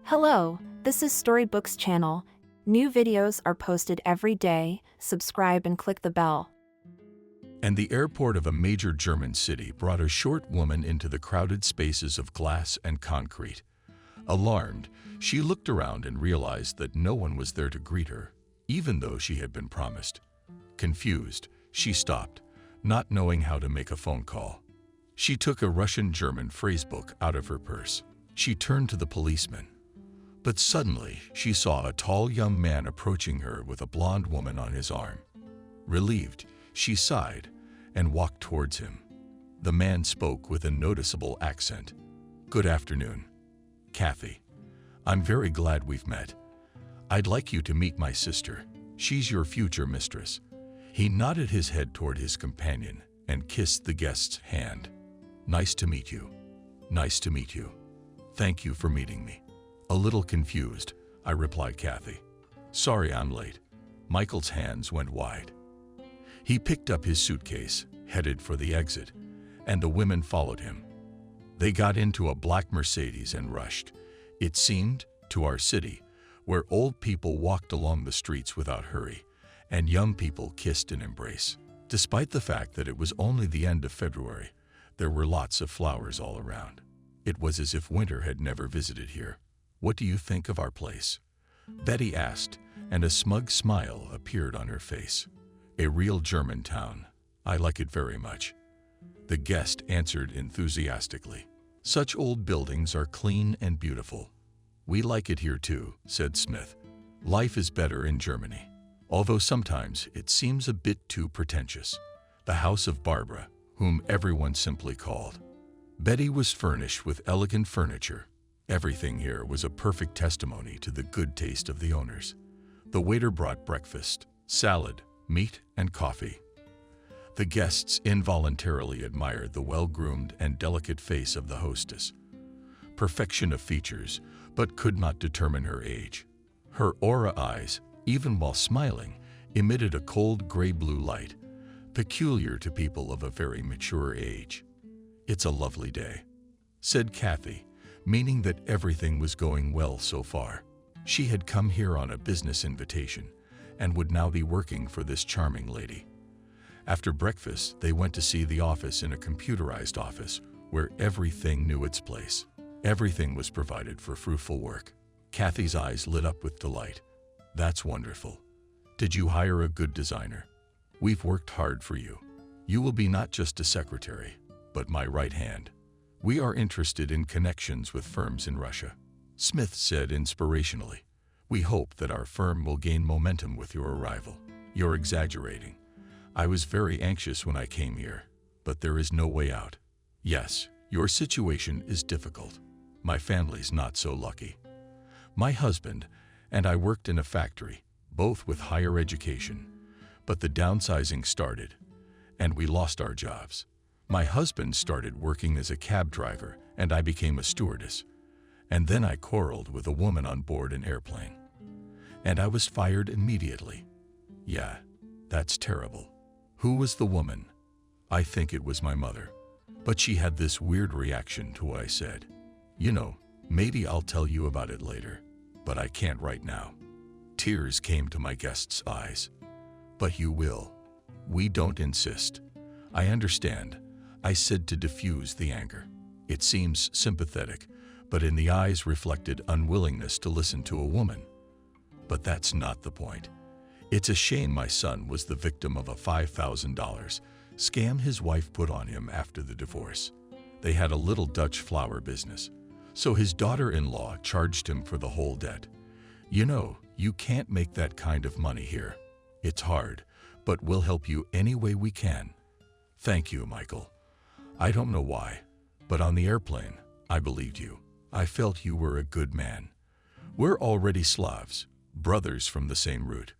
Hello, this is Storybooks channel. New videos are posted every day. Subscribe and click the bell. And the airport of a major German city brought a short woman into the crowded spaces of glass and concrete. Alarmed, she looked around and realized that no one was there to greet her, even though she had been promised. Confused, she stopped, not knowing how to make a phone call. She took a Russian-German phrasebook out of her purse. She turned to the policeman. But suddenly, she saw a tall young man approaching her with a blonde woman on his arm. Relieved, she sighed and walked towards him. The man spoke with a noticeable accent. "Good afternoon, Kathy. I'm very glad we've met. I'd like you to meet my sister. She's your future mistress." He nodded his head toward his companion and kissed the guest's hand. "Nice to meet you. Nice to meet you. Thank you for meeting me." "A little confused," I replied, Kathy. "Sorry I'm late." Michael's hands went wide. He picked up his suitcase, headed for the exit, and the women followed him. They got into a black Mercedes and rushed, it seemed, to our city, where old people walked along the streets without hurry, and young people kissed and embraced. Despite the fact that it was only the end of February, there were lots of flowers all around. It was as if winter had never visited here. "What do you think of our place?" Betty asked, and a smug smile appeared on her face. "A real German town. I like it very much." The guest answered enthusiastically. "Such old buildings are clean and beautiful." "We like it here too," said Smith. "Life is better in Germany, although sometimes it seems a bit too pretentious." The house of Barbara, whom everyone simply called Betty, was furnished with elegant furniture. Everything here was a perfect testimony to the good taste of the owners. The waiter brought breakfast, salad, meat, and coffee. The guests involuntarily admired the well-groomed and delicate face of the hostess. Perfection of features, but could not determine her age. Her aura eyes, even while smiling, emitted a cold gray-blue light, peculiar to people of a very mature age. "It's a lovely day," said Kathy, meaning that everything was going well so far. She had come here on a business invitation and would now be working for this charming lady. After breakfast, they went to see the office in a computerized office where everything knew its place. Everything was provided for fruitful work. Kathy's eyes lit up with delight. "That's wonderful. Did you hire a good designer? We've worked hard for you. You will be not just a secretary, but my right hand. We are interested in connections with firms in Russia." Smith said inspirationally, "We hope that our firm will gain momentum with your arrival." "You're exaggerating. I was very anxious when I came here, but there is no way out." "Yes, your situation is difficult. My family's not so lucky. My husband and I worked in a factory, both with higher education, but the downsizing started, and we lost our jobs. My husband started working as a cab driver, and I became a stewardess. And then I quarreled with a woman on board an airplane, and I was fired immediately." "Yeah, that's terrible." "Who was the woman?" "I think it was my mother. But she had this weird reaction to what I said. You know, maybe I'll tell you about it later, but I can't right now." Tears came to my guest's eyes. "But you will. We don't insist. I understand," I said to diffuse the anger. It seems sympathetic, but in the eyes reflected unwillingness to listen to a woman. "But that's not the point. It's a shame my son was the victim of a $5,000 scam his wife put on him after the divorce. They had a little Dutch flower business, so his daughter-in-law charged him for the whole debt. You know, you can't make that kind of money here. It's hard, but we'll help you any way we can." "Thank you, Michael. I don't know why, but on the airplane, I believed you. I felt you were a good man. We're already Slavs, brothers from the same root."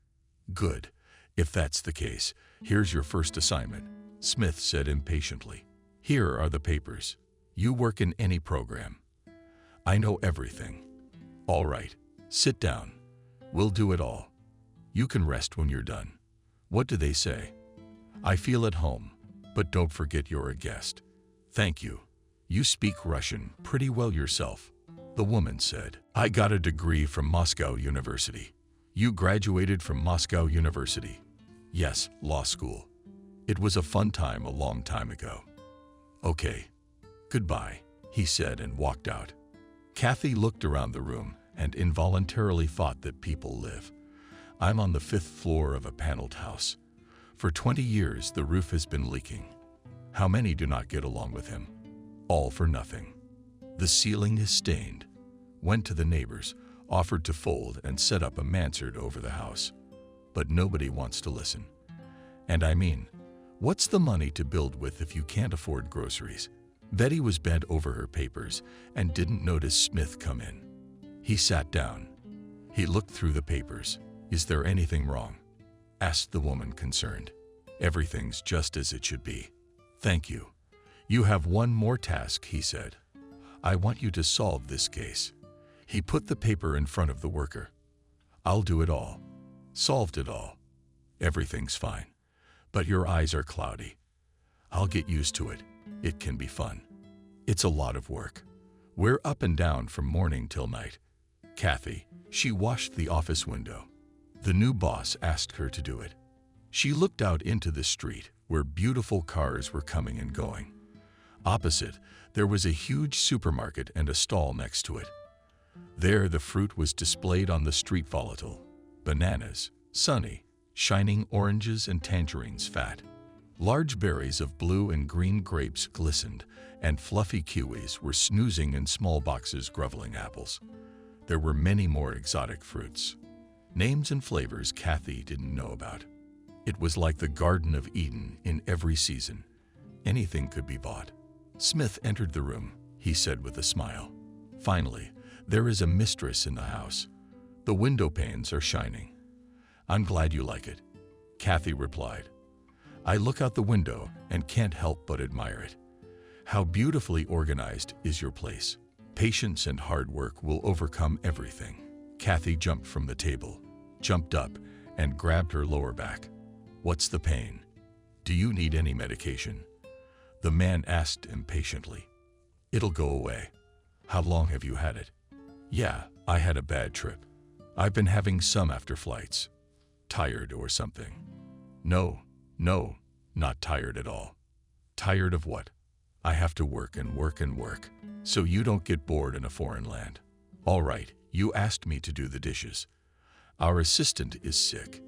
"Good. If that's the case, here's your first assignment," Smith said impatiently. "Here are the papers. You work in any program. I know everything." "All right, sit down. We'll do it all. You can rest when you're done." "What do they say?" "I feel at home, but don't forget you're a guest." "Thank you. You speak Russian pretty well yourself." The woman said, I got a degree from Moscow University. You graduated from Moscow University? Yes, law school. It was a fun time a long time ago. Okay, goodbye, he said and walked out. Kathy looked around the room and involuntarily thought that people live. I'm on the 5th floor of a paneled house. For 20 years, the roof has been leaking. How many do not get along with him? All for nothing. The ceiling is stained. Went to the neighbors, offered to fold and set up a mansard over the house. But nobody wants to listen. And I mean, what's the money to build with if you can't afford groceries? Betty was bent over her papers and didn't notice Smith come in. He sat down. He looked through the papers. Is there anything wrong? Asked the woman, concerned. Everything's just as it should be. Thank you. You have one more task, he said. I want you to solve this case. He put the paper in front of the worker. I'll do it all. Solved it all. Everything's fine. But your eyes are cloudy. I'll get used to it. It can be fun. It's a lot of work. We're up and down from morning till night. Kathy, she washed the office window. The new boss asked her to do it. She looked out into the street where beautiful cars were coming and going. Opposite, there was a huge supermarket and a stall next to it. There, the fruit was displayed on the street, volatile. Bananas, sunny, shining oranges and tangerines fat. Large berries of blue and green grapes glistened, and fluffy kiwis were snoozing in small boxes, groveling apples. There were many more exotic fruits. Names and flavors Kathy didn't know about. It was like the Garden of Eden in every season. Anything could be bought. Smith entered the room, he said with a smile. Finally, there is a mistress in the house. The window panes are shining. I'm glad you like it, Kathy replied. I look out the window and can't help but admire it. How beautifully organized is your place. Patience and hard work will overcome everything. Kathy jumped from the table, jumped up, and grabbed her lower back. What's the pain? Do you need any medication? The man asked impatiently. It'll go away. How long have you had it? Yeah, I had a bad trip. I've been having some after flights. Tired or something? No, not tired at all. Tired of what? I have to work and work and work, so you don't get bored in a foreign land. All right, you asked me to do the dishes. Our assistant is sick.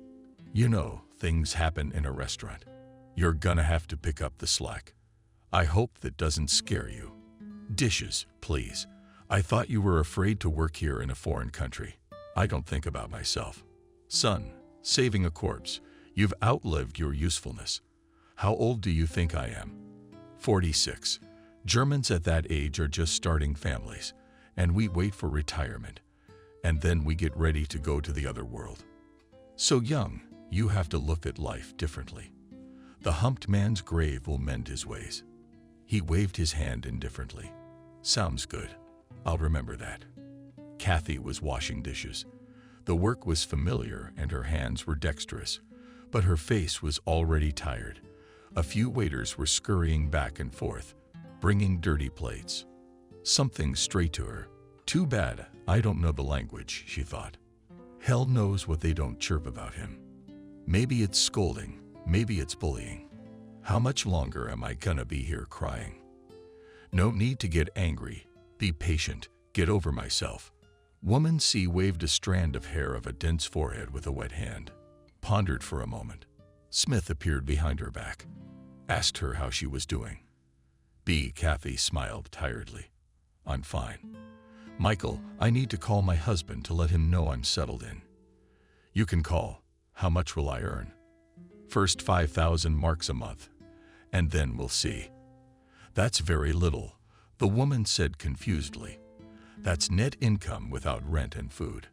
You know, things happen in a restaurant. You're gonna have to pick up the slack. I hope that doesn't scare you. Dishes, please. I thought you were afraid to work here in a foreign country. I don't think about myself. Son, saving a corpse. You've outlived your usefulness. How old do you think I am? 46. Germans at that age are just starting families, and we wait for retirement, and then we get ready to go to the other world. So young, you have to look at life differently. The humped man's grave will mend his ways. He waved his hand indifferently. Sounds good. I'll remember that. Kathy was washing dishes. The work was familiar and her hands were dexterous, but her face was already tired. A few waiters were scurrying back and forth, bringing dirty plates. Something straight to her. Too bad I don't know the language, she thought. Hell knows what they don't chirp about him. Maybe it's scolding, maybe it's bullying. How much longer am I gonna be here crying? No need to get angry. Be patient. Get over myself. Woman C waved a strand of hair of a dense forehead with a wet hand. Pondered for a moment. Smith appeared behind her back. Asked her how she was doing. B. Kathy smiled tiredly. I'm fine. Michael, I need to call my husband to let him know I'm settled in. You can call. How much will I earn? First 5,000 marks a month, and then we'll see. That's very little, the woman said confusedly. That's net income without rent and food.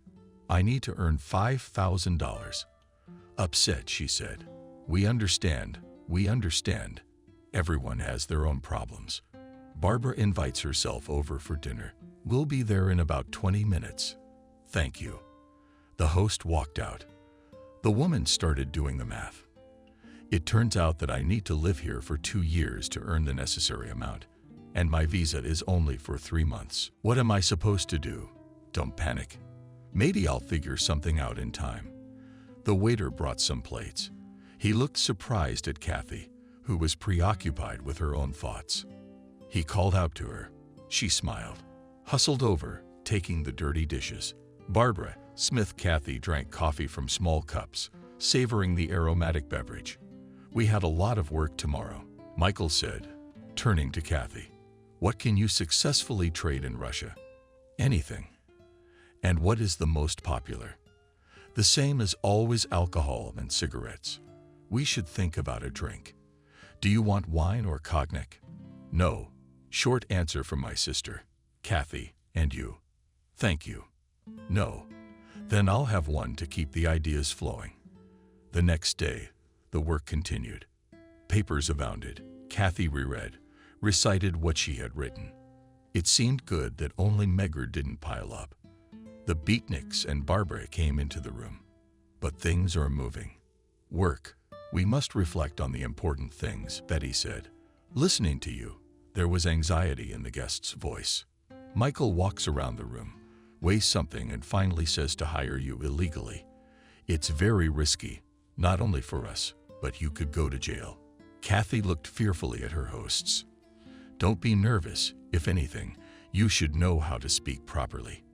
I need to earn $5,000. Upset, she said. We understand. Everyone has their own problems. Barbara invites herself over for dinner. We'll be there in about 20 minutes. Thank you. The host walked out. The woman started doing the math. It turns out that I need to live here for 2 years to earn the necessary amount, and my visa is only for 3 months. What am I supposed to do? Don't panic. Maybe I'll figure something out in time. The waiter brought some plates. He looked surprised at Kathy, who was preoccupied with her own thoughts. He called out to her. She smiled, hustled over, taking the dirty dishes. Barbara, Smith, Kathy drank coffee from small cups, savoring the aromatic beverage. We had a lot of work tomorrow, Michael said, turning to Kathy. What can you successfully trade in Russia? Anything. And what is the most popular? The same as always, alcohol and cigarettes. We should think about a drink. Do you want wine or cognac? No. Short answer from my sister. Kathy, and you? Thank you. No. Then I'll have one to keep the ideas flowing. The next day, the work continued. Papers abounded. Kathy reread, recited what she had written. It seemed good that only Megard didn't pile up. The beatniks and Barbara came into the room. But things are moving. Work. We must reflect on the important things, Betty said. Listening to you. There was anxiety in the guest's voice. Michael walks around the room, weighs something, and finally says to hire you illegally. It's very risky, not only for us, but you could go to jail. Kathy looked fearfully at her hosts. Don't be nervous. If anything, you should know how to speak properly.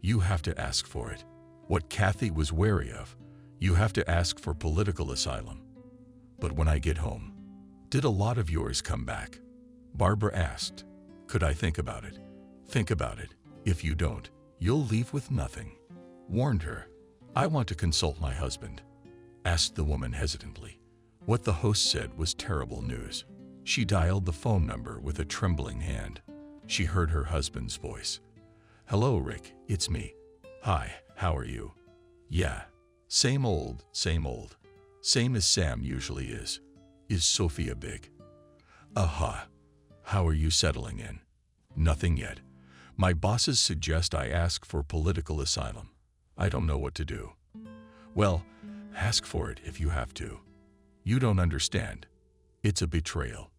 You have to ask for it. What Kathy was wary of, you have to ask for political asylum. But when I get home, did a lot of yours come back? Barbara asked. Could I think about it? Think about it. If you don't, you'll leave with nothing. Warned her. I want to consult my husband. Asked the woman hesitantly. What the host said was terrible news. She dialed the phone number with a trembling hand. She heard her husband's voice. Hello, Rick, it's me. Hi, how are you? Yeah, same old, same old. Same as Sam usually is. Is Sophia big? Aha. How are you settling in? Nothing yet. My bosses suggest I ask for political asylum. I don't know what to do. Well, ask for it if you have to. You don't understand. It's a betrayal.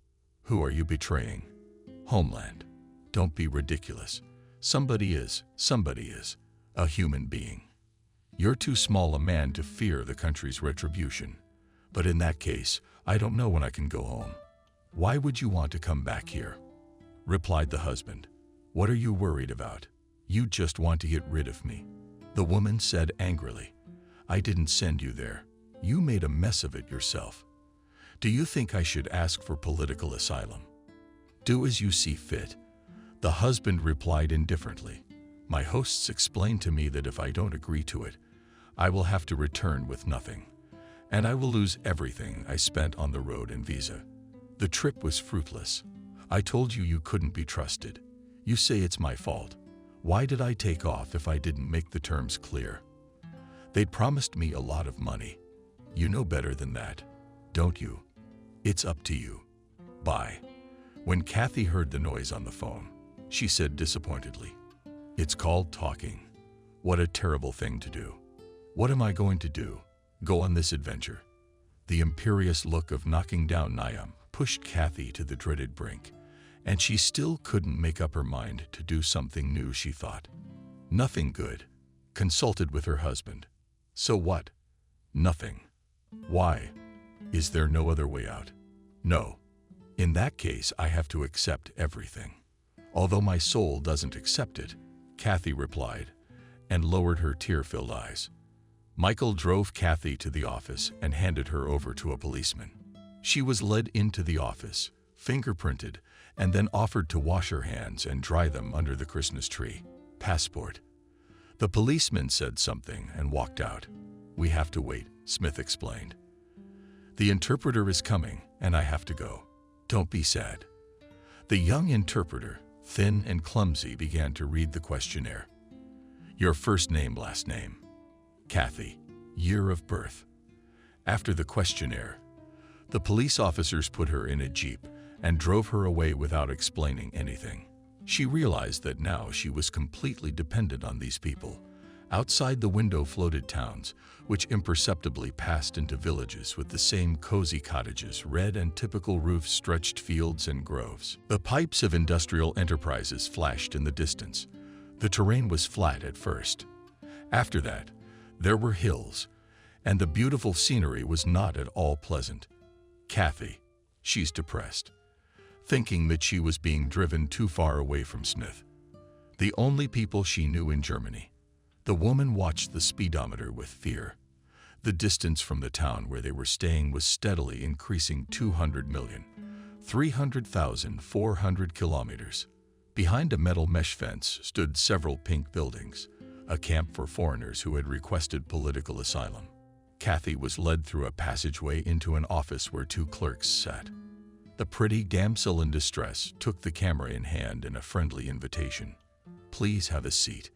Who are you betraying? Homeland. Don't be ridiculous. Somebody is a human being. You're too small a man to fear the country's retribution. But in that case, I don't know when I can go home. Why would you want to come back here? Replied the husband. What are you worried about? You just want to get rid of me. The woman said angrily. I didn't send you there. You made a mess of it yourself. Do you think I should ask for political asylum? Do as you see fit. The husband replied indifferently. My hosts explained to me that if I don't agree to it, I will have to return with nothing, and I will lose everything I spent on the road and visa. The trip was fruitless. I told you you couldn't be trusted. You say it's my fault. Why did I take off if I didn't make the terms clear? They promised me a lot of money. You know better than that, don't you? It's up to you. Bye. When Kathy heard the noise on the phone, she said disappointedly, It's called talking. What a terrible thing to do. What am I going to do? Go on this adventure? The imperious look of knocking down Niam pushed Kathy to the dreaded brink, and she still couldn't make up her mind to do something new, she thought. Nothing good. Consulted with her husband. So what? Nothing. Why? Is there no other way out? No. In that case, I have to accept everything. Although my soul doesn't accept it, Kathy replied, and lowered her tear-filled eyes. Michael drove Kathy to the office and handed her over to a policeman. She was led into the office, fingerprinted, and then offered to wash her hands and dry them under the Christmas tree. Passport. The policeman said something and walked out. We have to wait, Smith explained. The interpreter is coming, and I have to go. Don't be sad. The young interpreter, thin and clumsy, began to read the questionnaire. Your first name, last name. Kathy. Year of birth. After the questionnaire, the police officers put her in a jeep and drove her away without explaining anything. She realized that now she was completely dependent on these people, Outside the window floated towns, which imperceptibly passed into villages with the same cozy cottages, red and typical roofs, stretched fields and groves. The pipes of industrial enterprises flashed in the distance. The terrain was flat at first. After that, there were hills, and the beautiful scenery was not at all pleasant. Kathy, she's depressed, thinking that she was being driven too far away from Smith, the only people she knew in Germany. The woman watched the speedometer with fear. The distance from the town where they were staying was steadily increasing. 200 million, 300,400 kilometers. Behind a metal mesh fence stood several pink buildings, a camp for foreigners who had requested political asylum. Kathy was led through a passageway into an office where two clerks sat. The pretty damsel in distress took the camera in hand in a friendly invitation. "Please have a seat."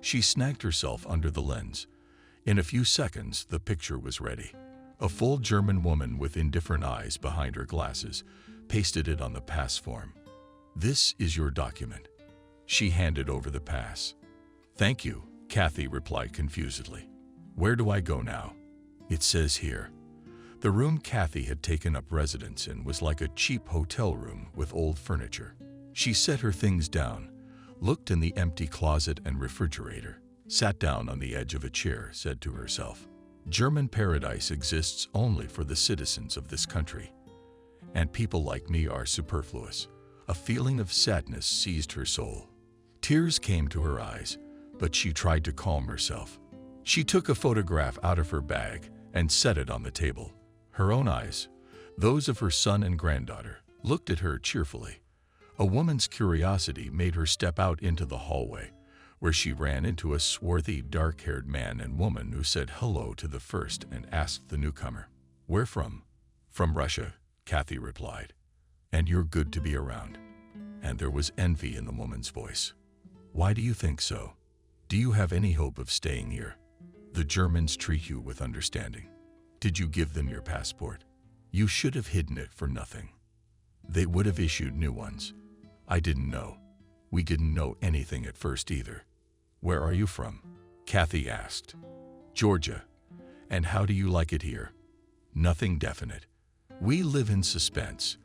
She snagged herself under the lens. In a few seconds, the picture was ready. A full German woman with indifferent eyes behind her glasses pasted it on the pass form. "This is your document." She handed over the pass. "Thank you," Kathy replied confusedly. "Where do I go now?" "It says here." The room Kathy had taken up residence in was like a cheap hotel room with old furniture. She set her things down, looked in the empty closet and refrigerator, sat down on the edge of a chair, said to herself, "German paradise exists only for the citizens of this country, and people like me are superfluous." A feeling of sadness seized her soul. Tears came to her eyes, but she tried to calm herself. She took a photograph out of her bag and set it on the table. Her own eyes, those of her son and granddaughter, looked at her cheerfully. A woman's curiosity made her step out into the hallway, where she ran into a swarthy, dark-haired man and woman who said hello to the first and asked the newcomer, "Where from?" "From Russia," Kathy replied. "And you're good to be around." And there was envy in the woman's voice. "Why do you think so? Do you have any hope of staying here? The Germans treat you with understanding. Did you give them your passport? You should have hidden it for nothing. They would have issued new ones. I didn't know. We didn't know anything at first either." "Where are you from?" Kathy asked. "Georgia." "And how do you like it here?" "Nothing definite. We live in suspense,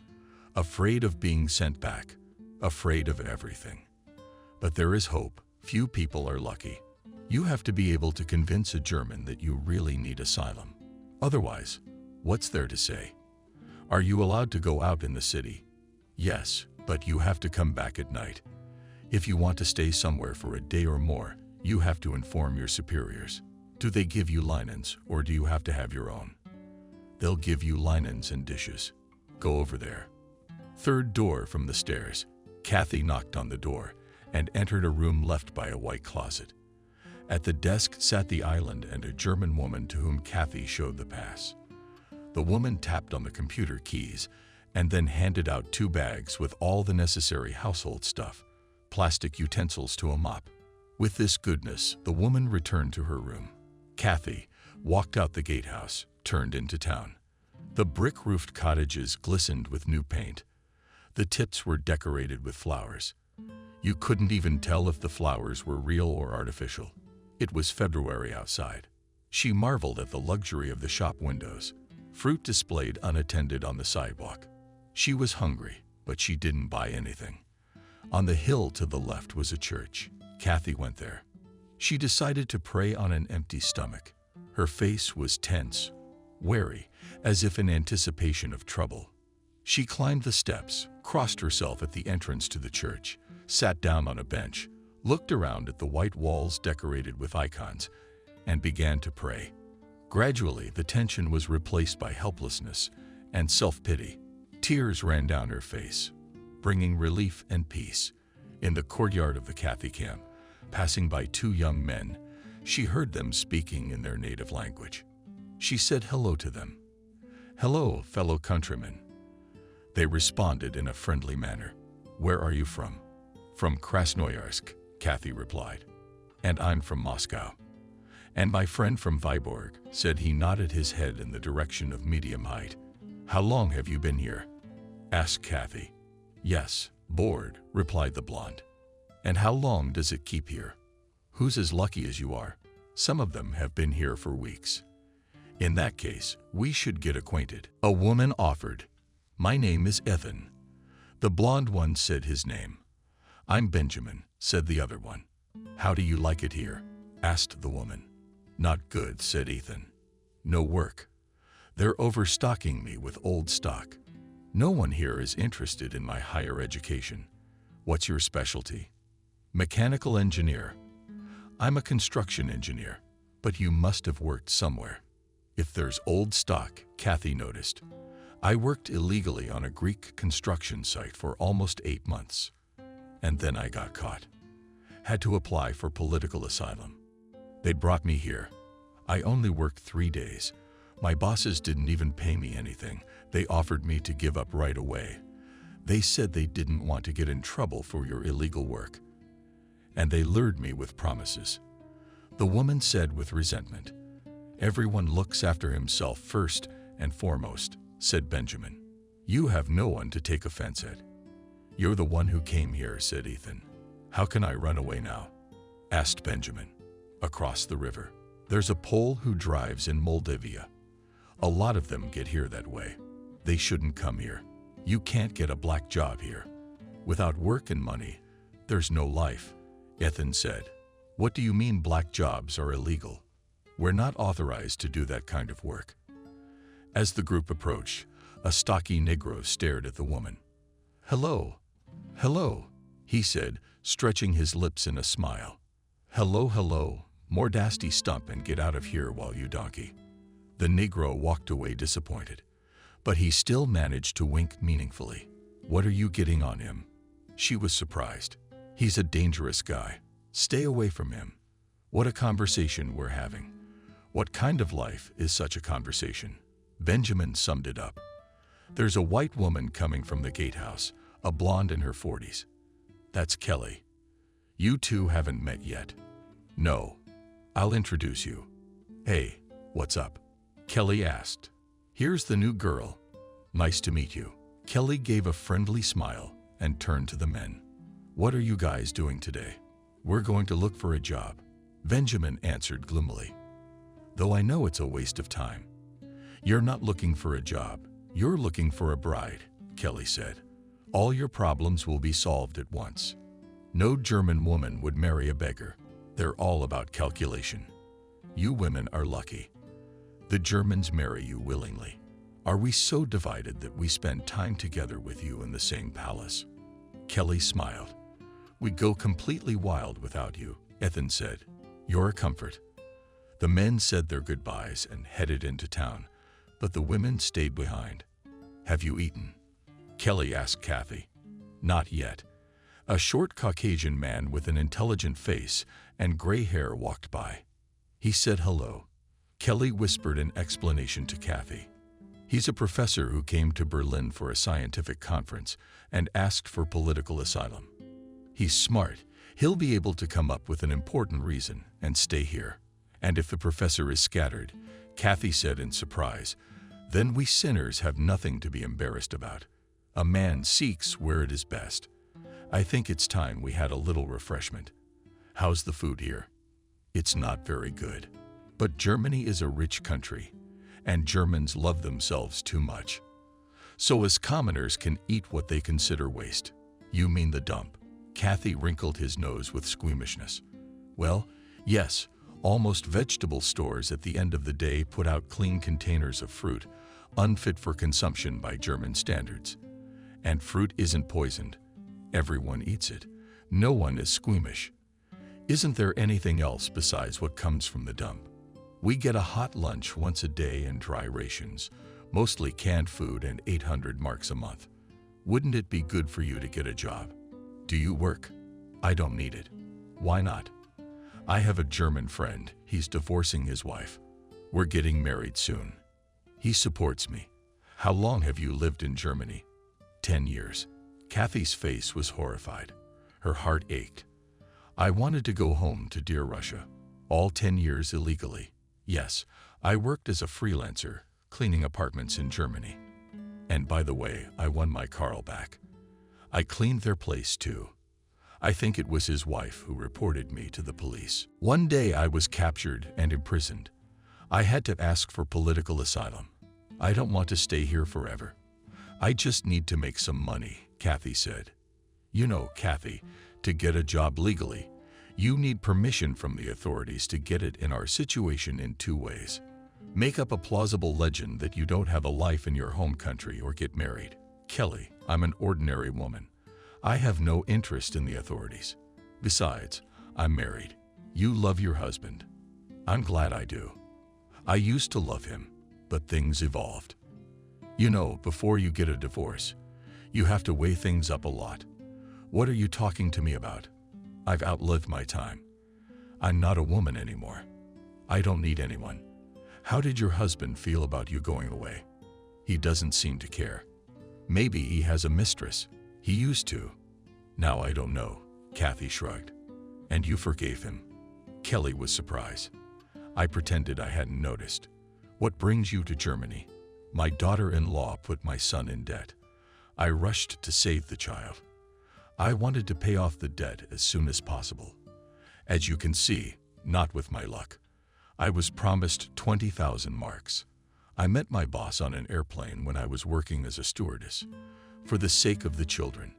afraid of being sent back, afraid of everything. But there is hope. Few people are lucky. You have to be able to convince a German that you really need asylum. Otherwise, what's there to say? Are you allowed to go out in the city? Yes, but you have to come back at night. If you want to stay somewhere for a day or more, you have to inform your superiors. Do they give you linens, or do you have to have your own? They'll give you linens and dishes. Go over there. Third door from the stairs. Kathy knocked on the door and entered a room left by a white closet. At the desk sat the island and a German woman to whom Kathy showed the pass. The woman tapped on the computer keys and then handed out 2 bags with all the necessary household stuff, plastic utensils to a mop. With this goodness, the woman returned to her room. Kathy walked out the gatehouse, turned into town. The brick-roofed cottages glistened with new paint. The tips were decorated with flowers. You couldn't even tell if the flowers were real or artificial. It was February outside. She marveled at the luxury of the shop windows, fruit displayed unattended on the sidewalk. She was hungry, but she didn't buy anything. On the hill to the left was a church. Kathy went there. She decided to pray on an empty stomach. Her face was tense, wary, as if in anticipation of trouble. She climbed the steps, crossed herself at the entrance to the church, sat down on a bench, looked around at the white walls decorated with icons, and began to pray. Gradually, the tension was replaced by helplessness and self-pity. Tears ran down her face, bringing relief and peace. In the courtyard of the Kathy camp, passing by 2 young men, she heard them speaking in their native language. She said hello to them. "Hello, fellow countrymen." They responded in a friendly manner. "Where are you from?" "From Krasnoyarsk," Kathy replied. "And I'm from Moscow." "And my friend from Viborg," said he, nodded his head in the direction of medium height. "How long have you been here?" asked Kathy. "Yes, bored," replied the blonde. "And how long does it keep here? Who's as lucky as you are?" Some of them have been here for weeks. In that case, we should get acquainted. A woman offered. My name is Ethan. The blonde one said his name. I'm Benjamin, said the other one. How do you like it here? Asked the woman. Not good, said Ethan. No work. They're overstocking me with old stock. No one here is interested in my higher education. What's your specialty? Mechanical engineer. I'm a construction engineer, but you must have worked somewhere. If there's old stock, Kathy noticed. I worked illegally on a Greek construction site for almost 8 months. And then I got caught. Had to apply for political asylum. They'd brought me here. I only worked 3 days. My bosses didn't even pay me anything. They offered me to give up right away. They said they didn't want to get in trouble for your illegal work. And they lured me with promises. The woman said with resentment. Everyone looks after himself first and foremost, said Benjamin. You have no one to take offense at. You're the one who came here, said Ethan. How can I run away now? Asked Benjamin. Across the river. There's a Pole who drives in Moldavia. A lot of them get here that way. They shouldn't come here. You can't get a black job here. Without work and money, there's no life, Ethan said. What do you mean black jobs are illegal? We're not authorized to do that kind of work. As the group approached, a stocky Negro stared at the woman. Hello, hello, he said, stretching his lips in a smile. Hello, hello, more dasty stump and get out of here while you donkey. The Negro walked away disappointed, but he still managed to wink meaningfully. What are you getting on him? She was surprised. He's a dangerous guy. Stay away from him. What a conversation we're having. What kind of life is such a conversation? Benjamin summed it up. There's a white woman coming from the gatehouse, a blonde in her 40s. That's Kelly. You two haven't met yet. No. I'll introduce you. Hey, what's up? Kelly asked. Here's the new girl. Nice to meet you. Kelly gave a friendly smile and turned to the men. What are you guys doing today? We're going to look for a job. Benjamin answered gloomily. Though I know it's a waste of time. You're not looking for a job. You're looking for a bride, Kelly said. All your problems will be solved at once. No German woman would marry a beggar. They're all about calculation. You women are lucky. The Germans marry you willingly. Are we so divided that we spend time together with you in the same palace? Kelly smiled. We'd go completely wild without you, Ethan said. You're a comfort. The men said their goodbyes and headed into town, but the women stayed behind. Have you eaten? Kelly asked Kathy. Not yet. A short Caucasian man with an intelligent face and gray hair walked by. He said hello. Kelly whispered an explanation to Kathy. He's a professor who came to Berlin for a scientific conference and asked for political asylum. He's smart. He'll be able to come up with an important reason and stay here. And if the professor is scattered, Kathy said in surprise, then we sinners have nothing to be embarrassed about. A man seeks where it is best. I think it's time we had a little refreshment. How's the food here? It's not very good. But Germany is a rich country, and Germans love themselves too much. So as commoners can eat what they consider waste. You mean the dump? Kathy wrinkled his nose with squeamishness. Well, yes, almost vegetable stores at the end of the day put out clean containers of fruit, unfit for consumption by German standards. And fruit isn't poisoned. Everyone eats it. No one is squeamish. Isn't there anything else besides what comes from the dump? We get a hot lunch once a day and dry rations, mostly canned food and 800 marks a month. Wouldn't it be good for you to get a job? Do you work? I don't need it. Why not? I have a German friend. He's divorcing his wife. We're getting married soon. He supports me. How long have you lived in Germany? 10 years. Kathy's face was horrified. Her heart ached. I wanted to go home to dear Russia. All 10 years illegally. Yes, I worked as a freelancer, cleaning apartments in Germany. And by the way, I won my Carl back. I cleaned their place too. I think it was his wife who reported me to the police. One day I was captured and imprisoned. I had to ask for political asylum. I don't want to stay here forever. I just need to make some money, Kathy said. You know, Kathy, to get a job legally, you need permission from the authorities to get it in our situation in two ways. Make up a plausible legend that you don't have a life in your home country or get married. Kelly, I'm an ordinary woman. I have no interest in the authorities. Besides, I'm married. You love your husband. I'm glad I do. I used to love him, but things evolved. You know, before you get a divorce, you have to weigh things up a lot. What are you talking to me about? I've outlived my time. I'm not a woman anymore. I don't need anyone. How did your husband feel about you going away? He doesn't seem to care. Maybe he has a mistress. He used to. Now I don't know, Kathy shrugged. And you forgave him? Kelly was surprised. I pretended I hadn't noticed. What brings you to Germany? My daughter-in-law put my son in debt. I rushed to save the child. I wanted to pay off the debt as soon as possible. As you can see, not with my luck. I was promised 20,000 marks. I met my boss on an airplane when I was working as a stewardess. For the sake of the children,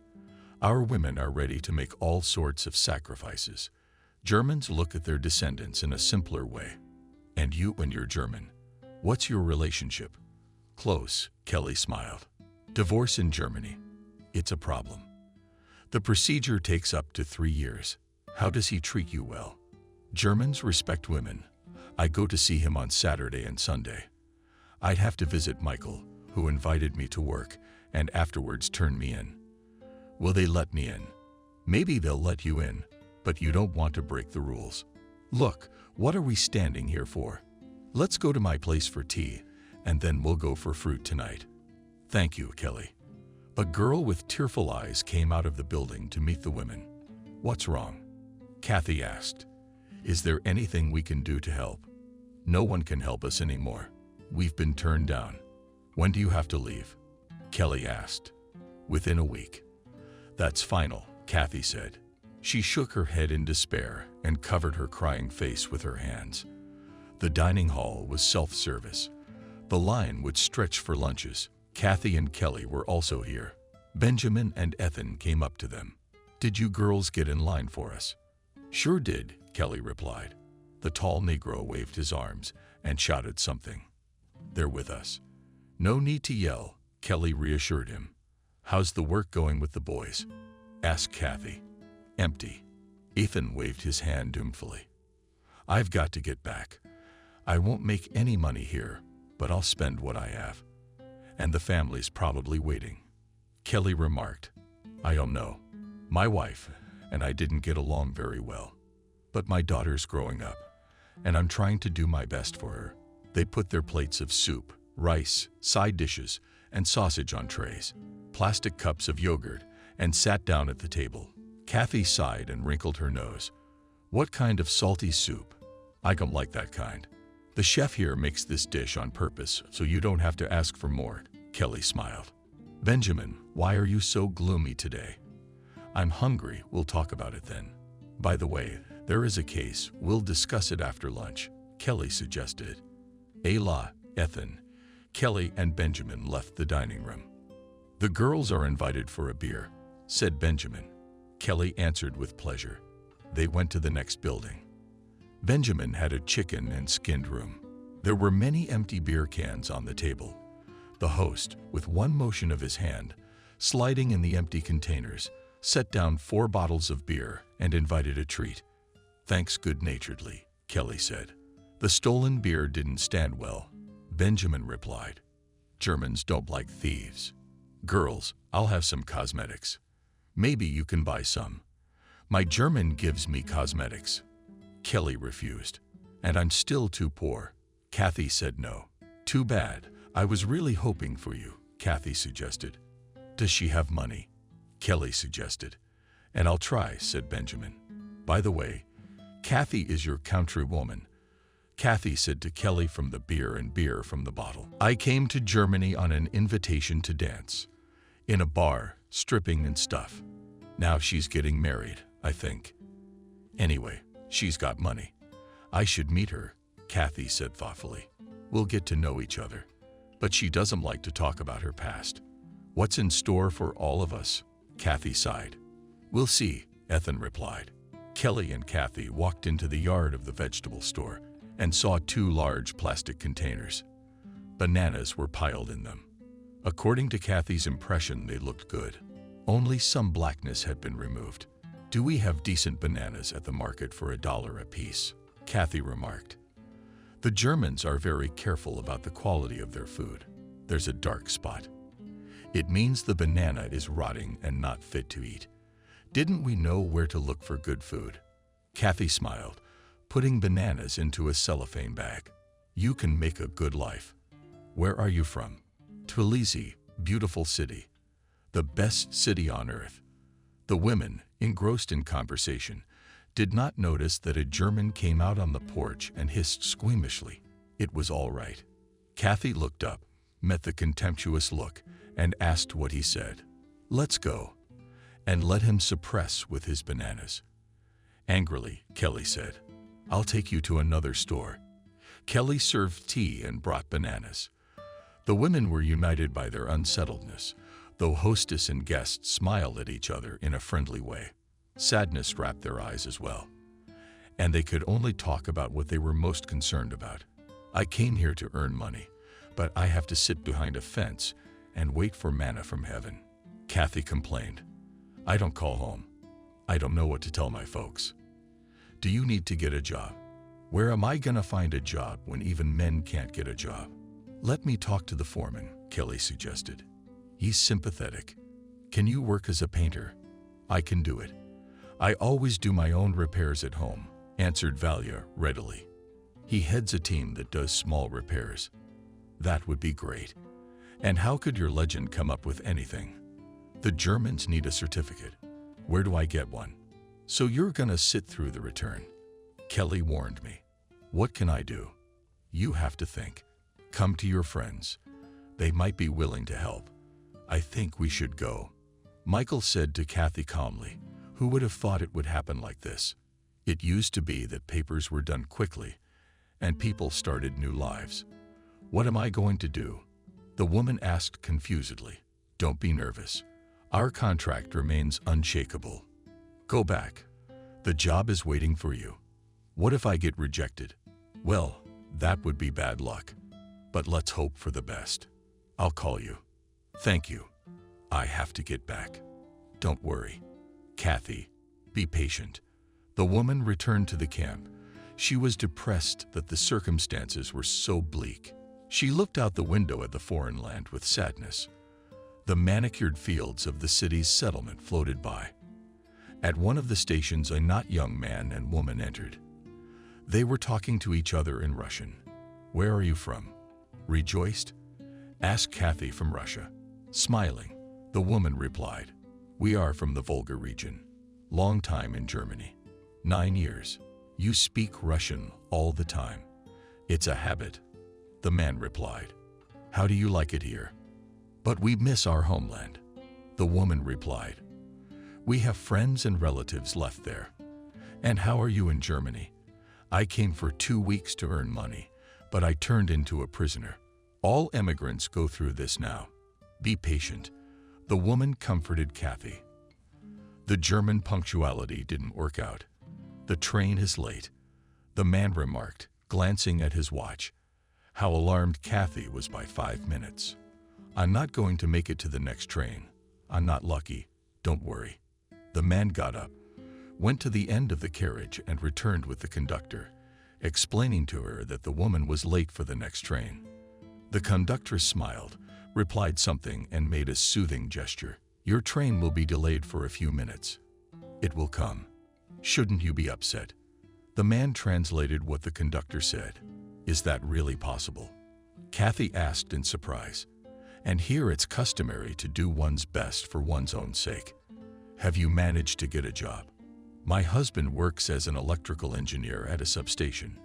our women are ready to make all sorts of sacrifices. Germans look at their descendants in a simpler way. And you and your German, what's your relationship? Close, Kelly smiled. Divorce in Germany. It's a problem. The procedure takes up to 3 years. How does he treat you well? Germans respect women. I go to see him on Saturday and Sunday. I'd have to visit Michael, who invited me to work, and afterwards turn me in. Will they let me in? Maybe they'll let you in, but you don't want to break the rules. Look, what are we standing here for? Let's go to my place for tea, and then we'll go for fruit tonight. Thank you, Kelly. A girl with tearful eyes came out of the building to meet the women. What's wrong? Kathy asked. Is there anything we can do to help? No one can help us anymore. We've been turned down. When do you have to leave? Kelly asked. Within a week. That's final, Kathy said. She shook her head in despair and covered her crying face with her hands. The dining hall was self-service. The line would stretch for lunches. Kathy and Kelly were also here. Benjamin and Ethan came up to them. Did you girls get in line for us? Sure did, Kelly replied. The tall Negro waved his arms and shouted something. They're with us. No need to yell, Kelly reassured him. How's the work going with the boys? Asked Kathy. Empty. Ethan waved his hand doubtfully. I've got to get back. I won't make any money here, but I'll spend what I have. And the family's probably waiting. Kelly remarked. I don't know. My wife and I didn't get along very well. But my daughter's growing up, and I'm trying to do my best for her. They put their plates of soup, rice, side dishes, and sausage on trays, plastic cups of yogurt, and sat down at the table. Kathy sighed and wrinkled her nose. What kind of salty soup? I don't like that kind. The chef here makes this dish on purpose, so you don't have to ask for more, Kelly smiled. Benjamin, why are you so gloomy today? I'm hungry, we'll talk about it then. By the way, there is a case, we'll discuss it after lunch, Kelly suggested. Ayla, Ethan, Kelly and Benjamin left the dining room. The girls are invited for a beer, said Benjamin. Kelly answered with pleasure. They went to the next building. Benjamin had a chicken and skinned room. There were many empty beer cans on the table. The host, with one motion of his hand, sliding in the empty containers, set down 4 bottles of beer and invited a treat. Thanks good-naturedly, Kelly said. The stolen beer didn't stand well, Benjamin replied. Germans don't like thieves. Girls, I'll have some cosmetics. Maybe you can buy some. My German gives me cosmetics. Kelly refused. And I'm still too poor. Kathy said no. Too bad. I was really hoping for you, Kathy suggested. Does she have money? Kelly suggested. And I'll try, said Benjamin. By the way, Kathy is your countrywoman. Kathy said to Kelly from the beer and beer from the bottle. I came to Germany on an invitation to dance. In a bar, stripping and stuff. Now she's getting married, I think. Anyway, she's got money. I should meet her, Kathy said thoughtfully. We'll get to know each other. But she doesn't like to talk about her past. What's in store for all of us? Kathy sighed. We'll see, Ethan replied. Kelly and Kathy walked into the yard of the vegetable store and saw 2 large plastic containers. Bananas were piled in them. According to Kathy's impression, they looked good. Only some blackness had been removed. Do we have decent bananas at the market for $1 a piece? Kathy remarked. The Germans are very careful about the quality of their food. There's a dark spot. It means the banana is rotting and not fit to eat. Didn't we know where to look for good food? Kathy smiled, putting bananas into a cellophane bag. You can make a good life. Where are you from? Tbilisi, beautiful city. The best city on earth. The women, engrossed in conversation, did not notice that a German came out on the porch and hissed squeamishly. It was all right. Kathy looked up, met the contemptuous look, and asked what he said. Let's go. And let him suppress with his bananas. Angrily, Kelly said, I'll take you to another store. Kelly served tea and brought bananas. The women were united by their unsettledness, though hostess and guests smiled at each other in a friendly way. Sadness wrapped their eyes as well, and they could only talk about what they were most concerned about. I came here to earn money, but I have to sit behind a fence and wait for manna from heaven. Kathy complained. I don't call home. I don't know what to tell my folks. Do you need to get a job? Where am I gonna find a job when even men can't get a job? Let me talk to the foreman, Kelly suggested. He's sympathetic. Can you work as a painter? I can do it. I always do my own repairs at home, answered Valia readily. He heads a team that does small repairs. That would be great. And how could your legend come up with anything? The Germans need a certificate. Where do I get one? So you're gonna sit through the return. Kelly warned me. What can I do? You have to think. Come to your friends. They might be willing to help. I think we should go. Michael said to Kathy calmly. Who would have thought it would happen like this? It used to be that papers were done quickly, and people started new lives. What am I going to do? The woman asked confusedly. Don't be nervous. Our contract remains unshakable. Go back. The job is waiting for you. What if I get rejected? Well, that would be bad luck. But let's hope for the best. I'll call you. Thank you. I have to get back. Don't worry. Kathy, be patient. The woman returned to the camp. She was depressed that the circumstances were so bleak. She looked out the window at the foreign land with sadness. The manicured fields of the city's settlement floated by. At one of the stations, a not young man and woman entered. They were talking to each other in Russian. Where are you from? Rejoiced? Asked Kathy from Russia. Smiling, the woman replied. We are from the Volga region. Long time in Germany. 9 years. You speak Russian all the time. It's a habit. The man replied. How do you like it here? But we miss our homeland. The woman replied. We have friends and relatives left there. And how are you in Germany? I came for 2 weeks to earn money, but I turned into a prisoner. All immigrants go through this now. Be patient. The woman comforted Kathy. The German punctuality didn't work out. The train is late, the man remarked, glancing at his watch. How alarmed Kathy was by 5 minutes. I'm not going to make it to the next train. I'm not lucky. Don't worry. The man got up, went to the end of the carriage and returned with the conductor, explaining to her that the woman was late for the next train. The conductress smiled, replied something and made a soothing gesture. Your train will be delayed for a few minutes. It will come. Shouldn't you be upset? The man translated what the conductor said. Is that really possible? Kathy asked in surprise. And here it's customary to do one's best for one's own sake. Have you managed to get a job? My husband works as an electrical engineer at a substation,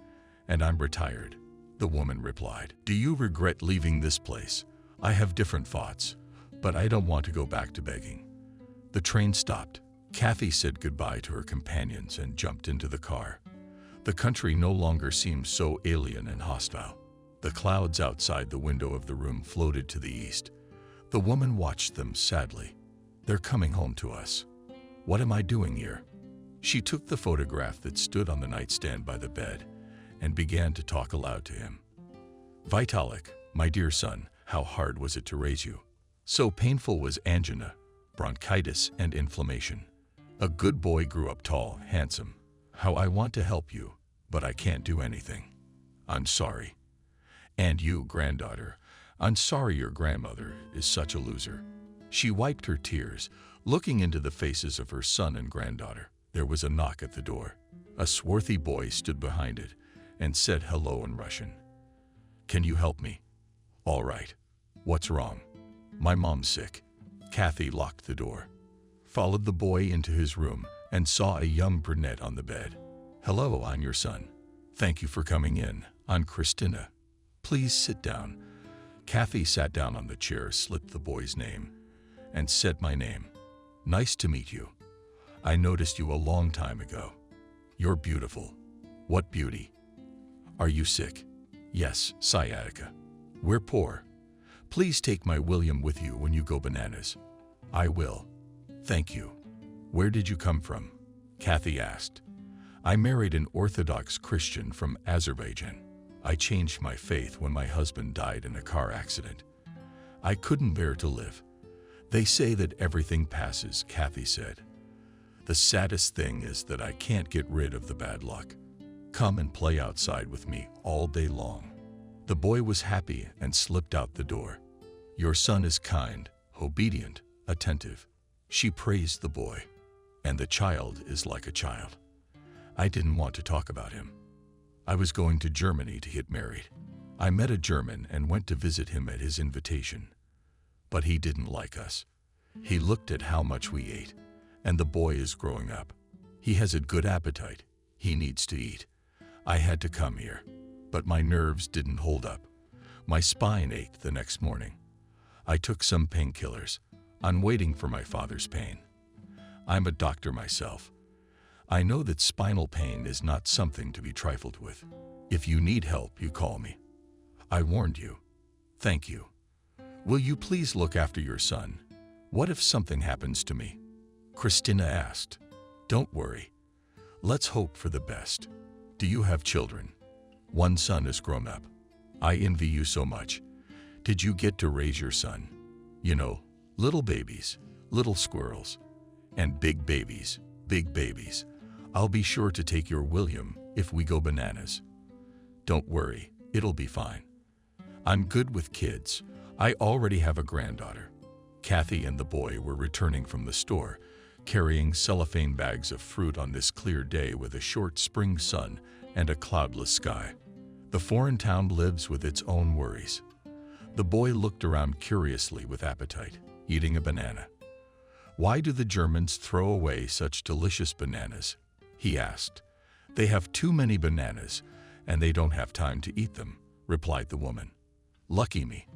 and I'm retired, the woman replied. Do you regret leaving this place? I have different thoughts, but I don't want to go back to begging. The train stopped. Kathy said goodbye to her companions and jumped into the car. The country no longer seemed so alien and hostile. The clouds outside the window of the room floated to the east. The woman watched them sadly. They're coming home to us. What am I doing here? She took the photograph that stood on the nightstand by the bed and began to talk aloud to him. Vitalik, my dear son, how hard was it to raise you? So painful was angina, bronchitis, and inflammation. A good boy grew up tall, handsome. How I want to help you, but I can't do anything. I'm sorry. And you, granddaughter, I'm sorry your grandmother is such a loser. She wiped her tears, looking into the faces of her son and granddaughter. There was a knock at the door. A swarthy boy stood behind it and said hello in Russian. Can you help me? All right. What's wrong? My mom's sick. Kathy locked the door, followed the boy into his room, and saw a young brunette on the bed. Hello, I'm your son. Thank you for coming in. I'm Christina. Please sit down. Kathy sat down on the chair, slipped the boy's name, and said my name. Nice to meet you. I noticed you a long time ago. You're beautiful. What beauty? Are you sick? Yes, sciatica. We're poor. Please take my William with you when you go bananas. I will. Thank you. Where did you come from? Kathy asked. I married an Orthodox Christian from Azerbaijan. I changed my faith when my husband died in a car accident. I couldn't bear to live. They say that everything passes, Kathy said. The saddest thing is that I can't get rid of the bad luck. Come and play outside with me all day long. The boy was happy and slipped out the door. Your son is kind, obedient, attentive. She praised the boy. And the child is like a child. I didn't want to talk about him. I was going to Germany to get married. I met a German and went to visit him at his invitation. But he didn't like us. He looked at how much we ate, and the boy is growing up. He has a good appetite. He needs to eat. I had to come here, but my nerves didn't hold up. My spine ached the next morning. I took some painkillers. I'm waiting for my father's pain. I'm a doctor myself. I know that spinal pain is not something to be trifled with. If you need help, you call me. I warned you. Thank you. Will you please look after your son? What if something happens to me? Christina asked. Don't worry. Let's hope for the best. Do you have children? One son is grown up. I envy you so much. Did you get to raise your son? You know, little babies, little squirrels, and big babies, big babies. I'll be sure to take your William if we go bananas. Don't worry, it'll be fine. I'm good with kids. I already have a granddaughter. Kathy and the boy were returning from the store, carrying cellophane bags of fruit on this clear day with a short spring sun and a cloudless sky. The foreign town lives with its own worries. The boy looked around curiously with appetite, eating a banana. Why do the Germans throw away such delicious bananas? He asked. They have too many bananas, and they don't have time to eat them, replied the woman. Lucky me.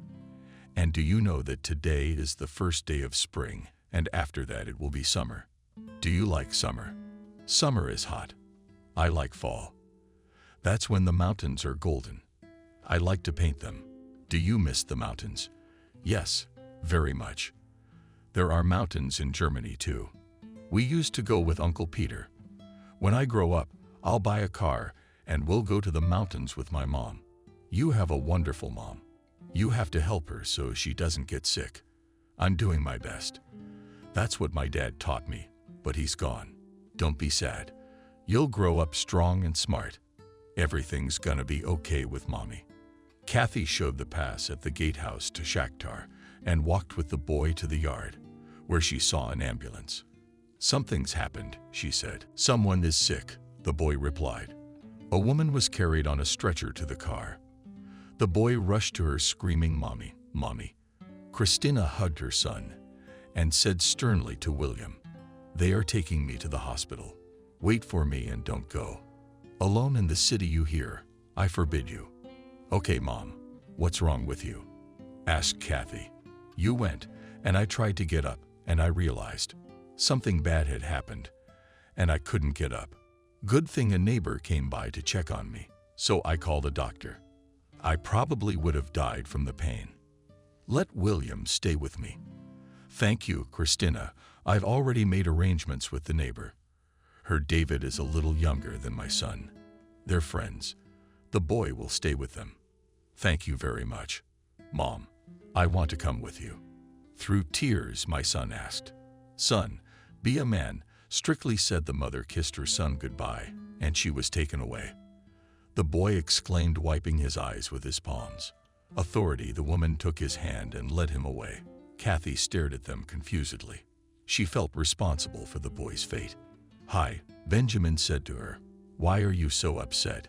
And do you know that today is the first day of spring, and after that it will be summer? Do you like summer? Summer is hot. I like fall. That's when the mountains are golden. I like to paint them. Do you miss the mountains? Yes, very much. There are mountains in Germany too. We used to go with Uncle Peter. When I grow up, I'll buy a car and we'll go to the mountains with my mom. You have a wonderful mom. You have to help her so she doesn't get sick. I'm doing my best. That's what my dad taught me, but he's gone. Don't be sad. You'll grow up strong and smart. Everything's gonna be okay with mommy. Kathy showed the pass at the gatehouse to Shakhtar and walked with the boy to the yard, where she saw an ambulance. Something's happened, she said. Someone is sick, the boy replied. A woman was carried on a stretcher to the car. The boy rushed to her screaming, Mommy, Mommy. Christina hugged her son and said sternly to William, They are taking me to the hospital. Wait for me and don't go. Alone in the city, you hear? I forbid you. Okay, Mom, what's wrong with you? Asked Kathy. You went, and I tried to get up, and I realized. Something bad had happened, and I couldn't get up. Good thing a neighbor came by to check on me, so I called a doctor. I probably would have died from the pain. Let William stay with me. Thank you, Christina. I've already made arrangements with the neighbor. Her David is a little younger than my son. They're friends. The boy will stay with them. Thank you very much. Mom, I want to come with you. Through tears, my son asked. Son, be a man, strictly said the mother, kissed her son goodbye, and she was taken away. The boy exclaimed, wiping his eyes with his palms. Authority, the woman took his hand and led him away. Kathy stared at them confusedly. She felt responsible for the boy's fate. Hi, Benjamin said to her. Why are you so upset?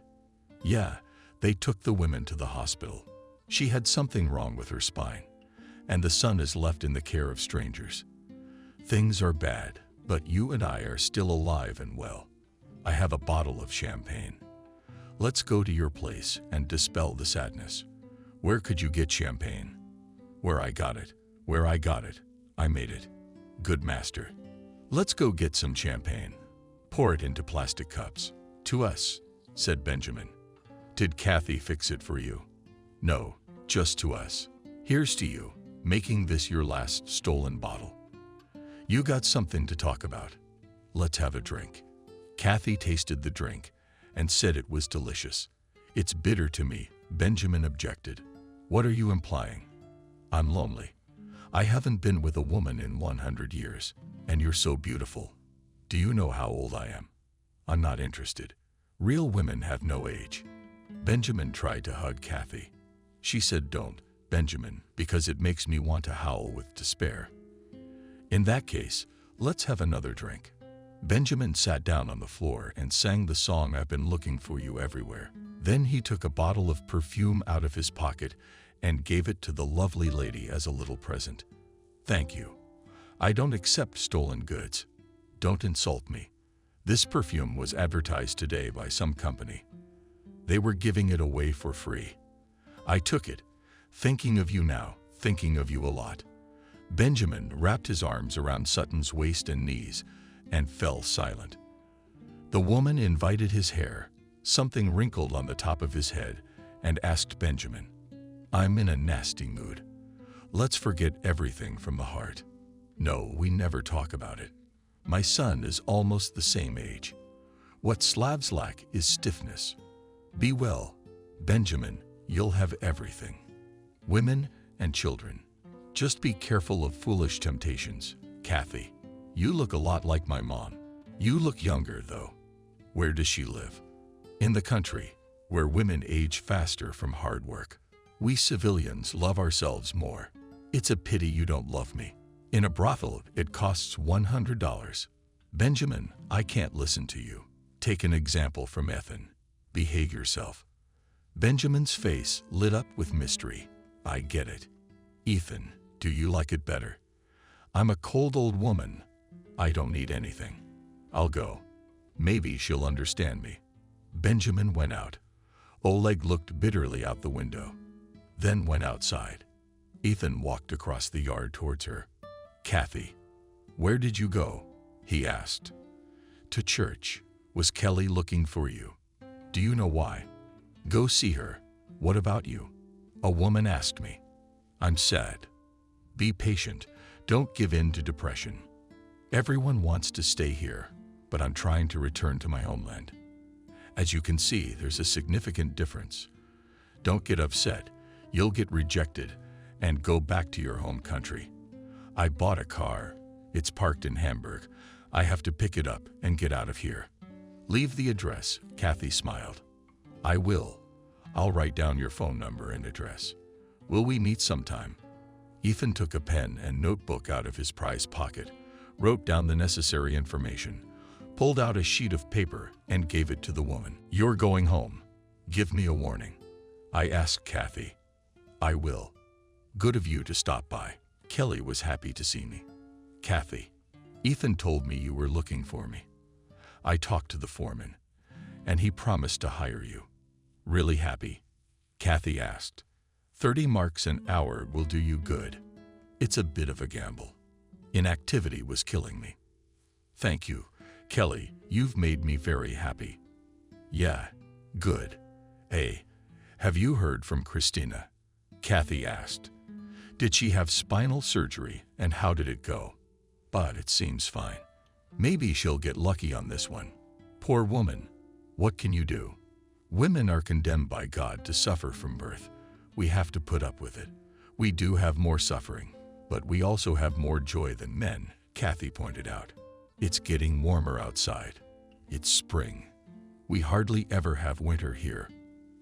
Yeah, they took the women to the hospital. She had something wrong with her spine, and the son is left in the care of strangers. Things are bad, but you and I are still alive and well. I have a bottle of champagne. Let's go to your place and dispel the sadness. Where could you get champagne? Where I got it. Where I got it. I made it. Good master. Let's go get some champagne. Pour it into plastic cups. To us, said Benjamin. Did Kathy fix it for you? No, just to us. Here's to you, making this your last stolen bottle. You got something to talk about. Let's have a drink. Kathy tasted the drink and said it was delicious. It's bitter to me, Benjamin objected. What are you implying? I'm lonely. I haven't been with a woman in 100 years, and you're so beautiful. Do you know how old I am? I'm not interested. Real women have no age. Benjamin tried to hug Kathy. She said, Don't, Benjamin, because it makes me want to howl with despair. In that case, let's have another drink. Benjamin sat down on the floor and sang the song I've been looking for you everywhere. Then he took a bottle of perfume out of his pocket and gave it to the lovely lady as a little present. Thank you. I don't accept stolen goods. Don't insult me. This perfume was advertised today by some company. They were giving it away for free. I took it, thinking of you now, thinking of you a lot. Benjamin wrapped his arms around Sutton's waist and knees and fell silent. The woman invited his hair, something wrinkled on the top of his head, and asked Benjamin, I'm in a nasty mood. Let's forget everything from the heart. No, we never talk about it. My son is almost the same age. What Slavs lack is stiffness. Be well, Benjamin, you'll have everything. Women and children. Just be careful of foolish temptations. Kathy, you look a lot like my mom. You look younger, though. Where does she live? In the country, where women age faster from hard work. We civilians love ourselves more. It's a pity you don't love me. In a brothel, it costs $100. Benjamin, I can't listen to you. Take an example from Ethan. Behave yourself. Benjamin's face lit up with mystery. I get it. Ethan, do you like it better? I'm a cold old woman. I don't need anything. I'll go. Maybe she'll understand me. Benjamin went out. Oleg looked bitterly out the window, then went outside. Ethan walked across the yard towards her. Kathy, where did you go? He asked. To church. Was Kelly looking for you? Do you know why? Go see her. What about you? A woman asked me. I'm sad. Be patient. Don't give in to depression. Everyone wants to stay here, but I'm trying to return to my homeland. As you can see, there's a significant difference. Don't get upset. You'll get rejected and go back to your home country. I bought a car. It's parked in Hamburg. I have to pick it up and get out of here. Leave the address, Kathy smiled. I will. I'll write down your phone number and address. Will we meet sometime? Ethan took a pen and notebook out of his prized pocket, wrote down the necessary information, pulled out a sheet of paper and gave it to the woman. You're going home. Give me a warning. I asked Kathy. I will. Good of you to stop by. Kelly was happy to see me. Kathy, Ethan told me you were looking for me. I talked to the foreman, and he promised to hire you. Really happy? Kathy asked. 30 marks an hour will do you good. It's a bit of a gamble. Inactivity was killing me. Thank you, Kelly. You've made me very happy. Yeah, good. Hey, have you heard from Christina? Kathy asked. Did she have spinal surgery and how did it go? But it seems fine. Maybe she'll get lucky on this one. Poor woman. What can you do? Women are condemned by God to suffer from birth. We have to put up with it. We do have more suffering, but we also have more joy than men, Kathy pointed out. It's getting warmer outside. It's spring. We hardly ever have winter here.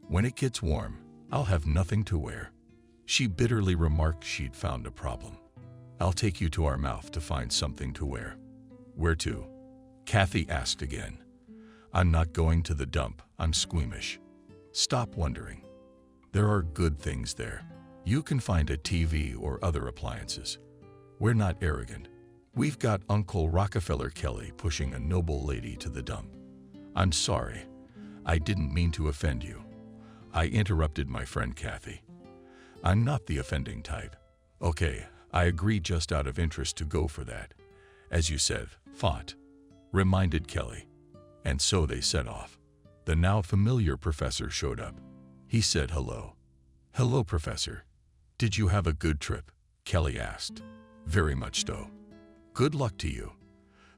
When it gets warm, I'll have nothing to wear. She bitterly remarked she'd found a problem. I'll take you to our mouth to find something to wear. Where to? Kathy asked again. I'm not going to the dump. I'm squeamish. Stop wondering. There are good things there. You can find a TV or other appliances. We're not arrogant. We've got Uncle Rockefeller Kelly pushing a noble lady to the dump. I'm sorry. I didn't mean to offend you. I interrupted my friend Kathy. I'm not the offending type. Okay, I agree just out of interest to go for that. As you said, fought, reminded Kelly. And so they set off. The now familiar professor showed up. He said hello. Hello, Professor. Did you have a good trip? Kelly asked. Very much so. Good luck to you.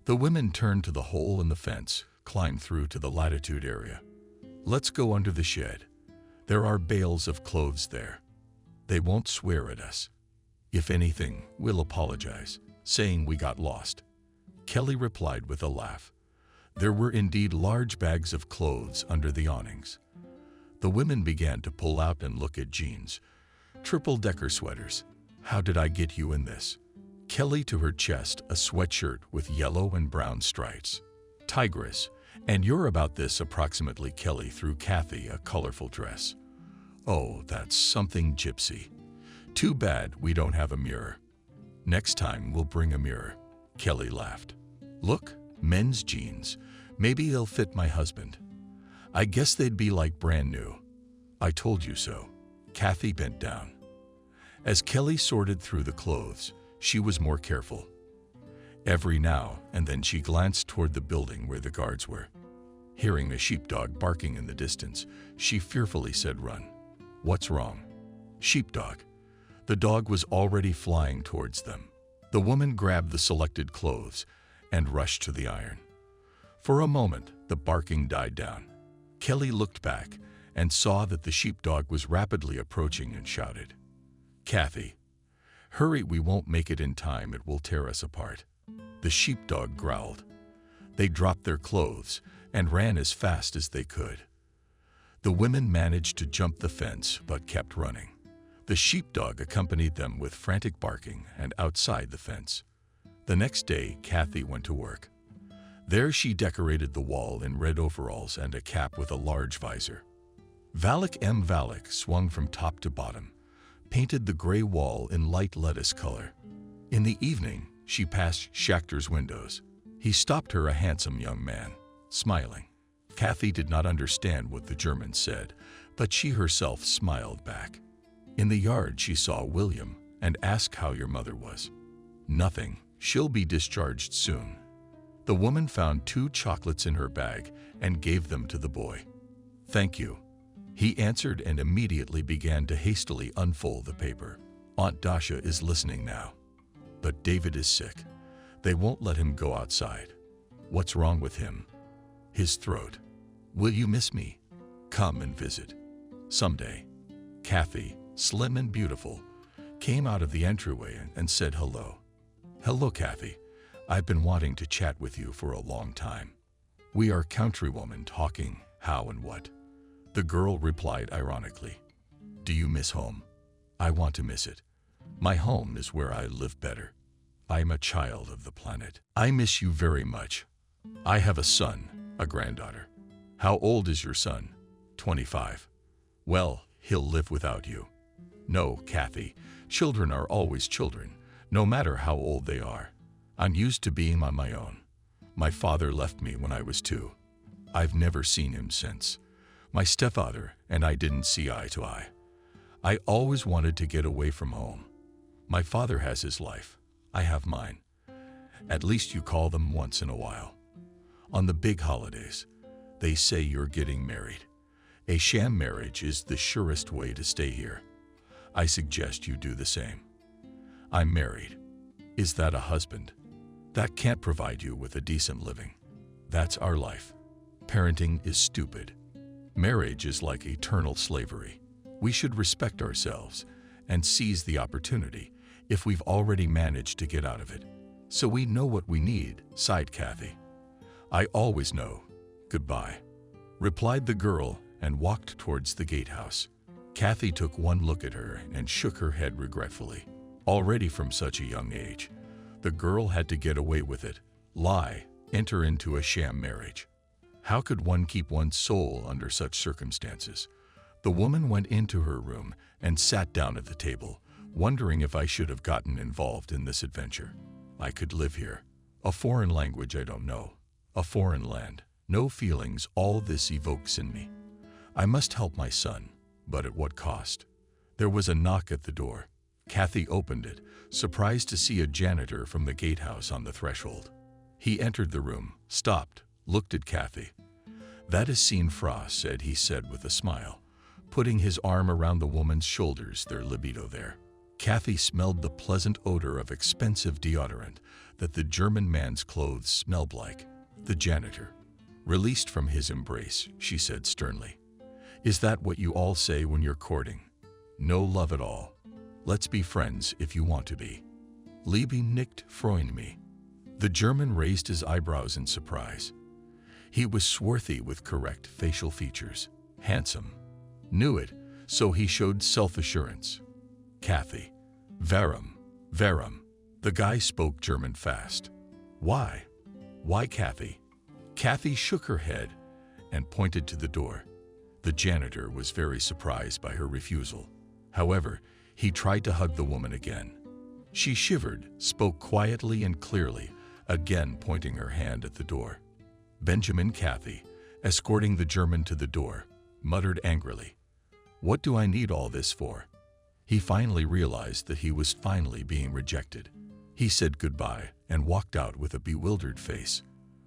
The women turned to the hole in the fence, climbed through to the latitude area. Let's go under the shed. There are bales of clothes there. They won't swear at us. If anything, we'll apologize, saying we got lost. Kelly replied with a laugh. There were indeed large bags of clothes under the awnings. The women began to pull out and look at jeans, triple-decker sweaters. How did I get you in this? Kelly to her chest a sweatshirt with yellow and brown stripes. Tigress, and you're about this approximately. Kelly threw Kathy a colorful dress. Oh, that's something gypsy. Too bad we don't have a mirror. Next time we'll bring a mirror. Kelly laughed. Look, men's jeans. Maybe they'll fit my husband. I guess they'd be like brand new. I told you so. Kathy bent down. As Kelly sorted through the clothes, she was more careful. Every now and then she glanced toward the building where the guards were. Hearing a sheepdog barking in the distance, she fearfully said, "Run." What's wrong? Sheepdog. The dog was already flying towards them. The woman grabbed the selected clothes and rushed to the iron. For a moment, the barking died down. Kelly looked back and saw that the sheepdog was rapidly approaching and shouted, "Kathy, hurry, we won't make it in time, it will tear us apart." The sheepdog growled. They dropped their clothes and ran as fast as they could. The women managed to jump the fence but kept running. The sheepdog accompanied them with frantic barking and outside the fence. The next day, Kathy went to work. There she decorated the wall in red overalls and a cap with a large visor. Valak M. Valak swung from top to bottom, painted the gray wall in light lettuce color. In the evening, she passed Schachter's windows. He stopped her, a handsome young man, smiling. Kathy did not understand what the German said, but she herself smiled back. In the yard, she saw William and asked how your mother was. Nothing. She'll be discharged soon. The woman found 2 chocolates in her bag and gave them to the boy. Thank you. He answered and immediately began to hastily unfold the paper. Aunt Dasha is listening now. But David is sick. They won't let him go outside. What's wrong with him? His throat. Will you miss me? Come and visit. Someday. Kathy, slim and beautiful, came out of the entryway and said hello. Hello, Kathy. I've been wanting to chat with you for a long time. We are countrywomen talking how and what. The girl replied ironically. Do you miss home? I want to miss it. My home is where I live better. I'm a child of the planet. I miss you very much. I have a son, a granddaughter. How old is your son? 25. Well, he'll live without you. No, Kathy, children are always children, no matter how old they are. I'm used to being on my own. My father left me when I was 2. I've never seen him since. My stepfather and I didn't see eye to eye. I always wanted to get away from home. My father has his life. I have mine. At least you call them once in a while. On the big holidays, they say you're getting married. A sham marriage is the surest way to stay here. I suggest you do the same. I'm married. Is that a husband? That can't provide you with a decent living. That's our life. Parenting is stupid. Marriage is like eternal slavery. We should respect ourselves and seize the opportunity if we've already managed to get out of it. So we know what we need, sighed Kathy. I always know. Goodbye, replied the girl and walked towards the gatehouse. Kathy took one look at her and shook her head regretfully. Already from such a young age, the girl had to get away with it, lie, enter into a sham marriage. How could one keep one's soul under such circumstances? The woman went into her room and sat down at the table, wondering if I should have gotten involved in this adventure. I could live here. A foreign language I don't know. A foreign land. No feelings all this evokes in me. I must help my son, but at what cost? There was a knock at the door. Kathy opened it, surprised to see a janitor from the gatehouse on the threshold. He entered the room, stopped, looked at Kathy. That is Scene Frost, he said with a smile, putting his arm around the woman's shoulders, their libido there. Kathy smelled the pleasant odor of expensive deodorant that the German man's clothes smelled like. The janitor. Released from his embrace, she said sternly. Is that what you all say when you're courting? No love at all. Let's be friends if you want to be. Liebe nicht freuen mich. The German raised his eyebrows in surprise. He was swarthy with correct facial features. Handsome. Knew it, so he showed self-assurance. Kathy. Warum? The guy spoke German fast. Why? Why, Kathy? Kathy shook her head and pointed to the door. The janitor was very surprised by her refusal. However, he tried to hug the woman again. She shivered, spoke quietly and clearly, again pointing her hand at the door. Benjamin Kathy, escorting the German to the door, muttered angrily, "What do I need all this for?" He finally realized that he was finally being rejected. He said goodbye and walked out with a bewildered face.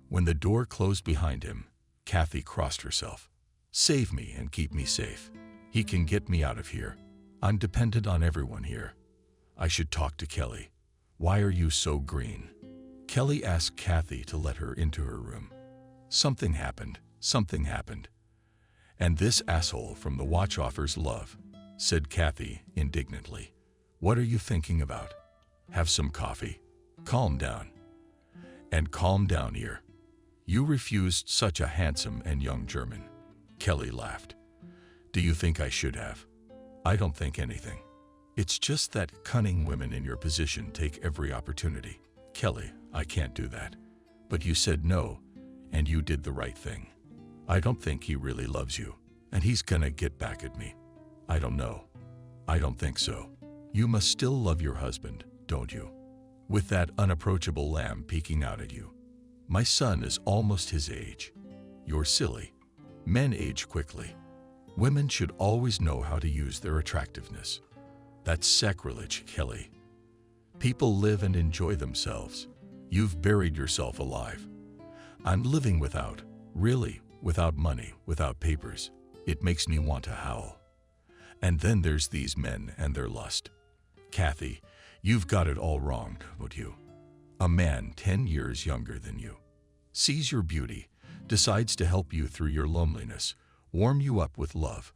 When the door closed behind him, Kathy crossed herself. Save me and keep me safe. He can get me out of here. I'm dependent on everyone here. I should talk to Kelly. Why are you so green? Kelly asked Kathy to let her into her room. Something happened. And this asshole from the watch offers love, said Kathy indignantly. What are you thinking about? Have some coffee. Calm down. And calm down here. You refused such a handsome and young German. Kelly laughed. Do you think I should have? I don't think anything. It's just that cunning women in your position take every opportunity. Kelly, I can't do that. But you said no, and you did the right thing. I don't think he really loves you, and he's gonna get back at me. I don't know. I don't think so. You must still love your husband, don't you? With that unapproachable lamb peeking out at you. My son is almost his age. You're silly. Men age quickly. Women should always know how to use their attractiveness. That's sacrilege, Kelly. People live and enjoy themselves. You've buried yourself alive. I'm living without money, without papers. It makes me want to howl. And then there's these men and their lust. Kathy, you've got it all wrong, don't you? A man 10 years younger than you sees your beauty, decides to help you through your loneliness, warm you up with love.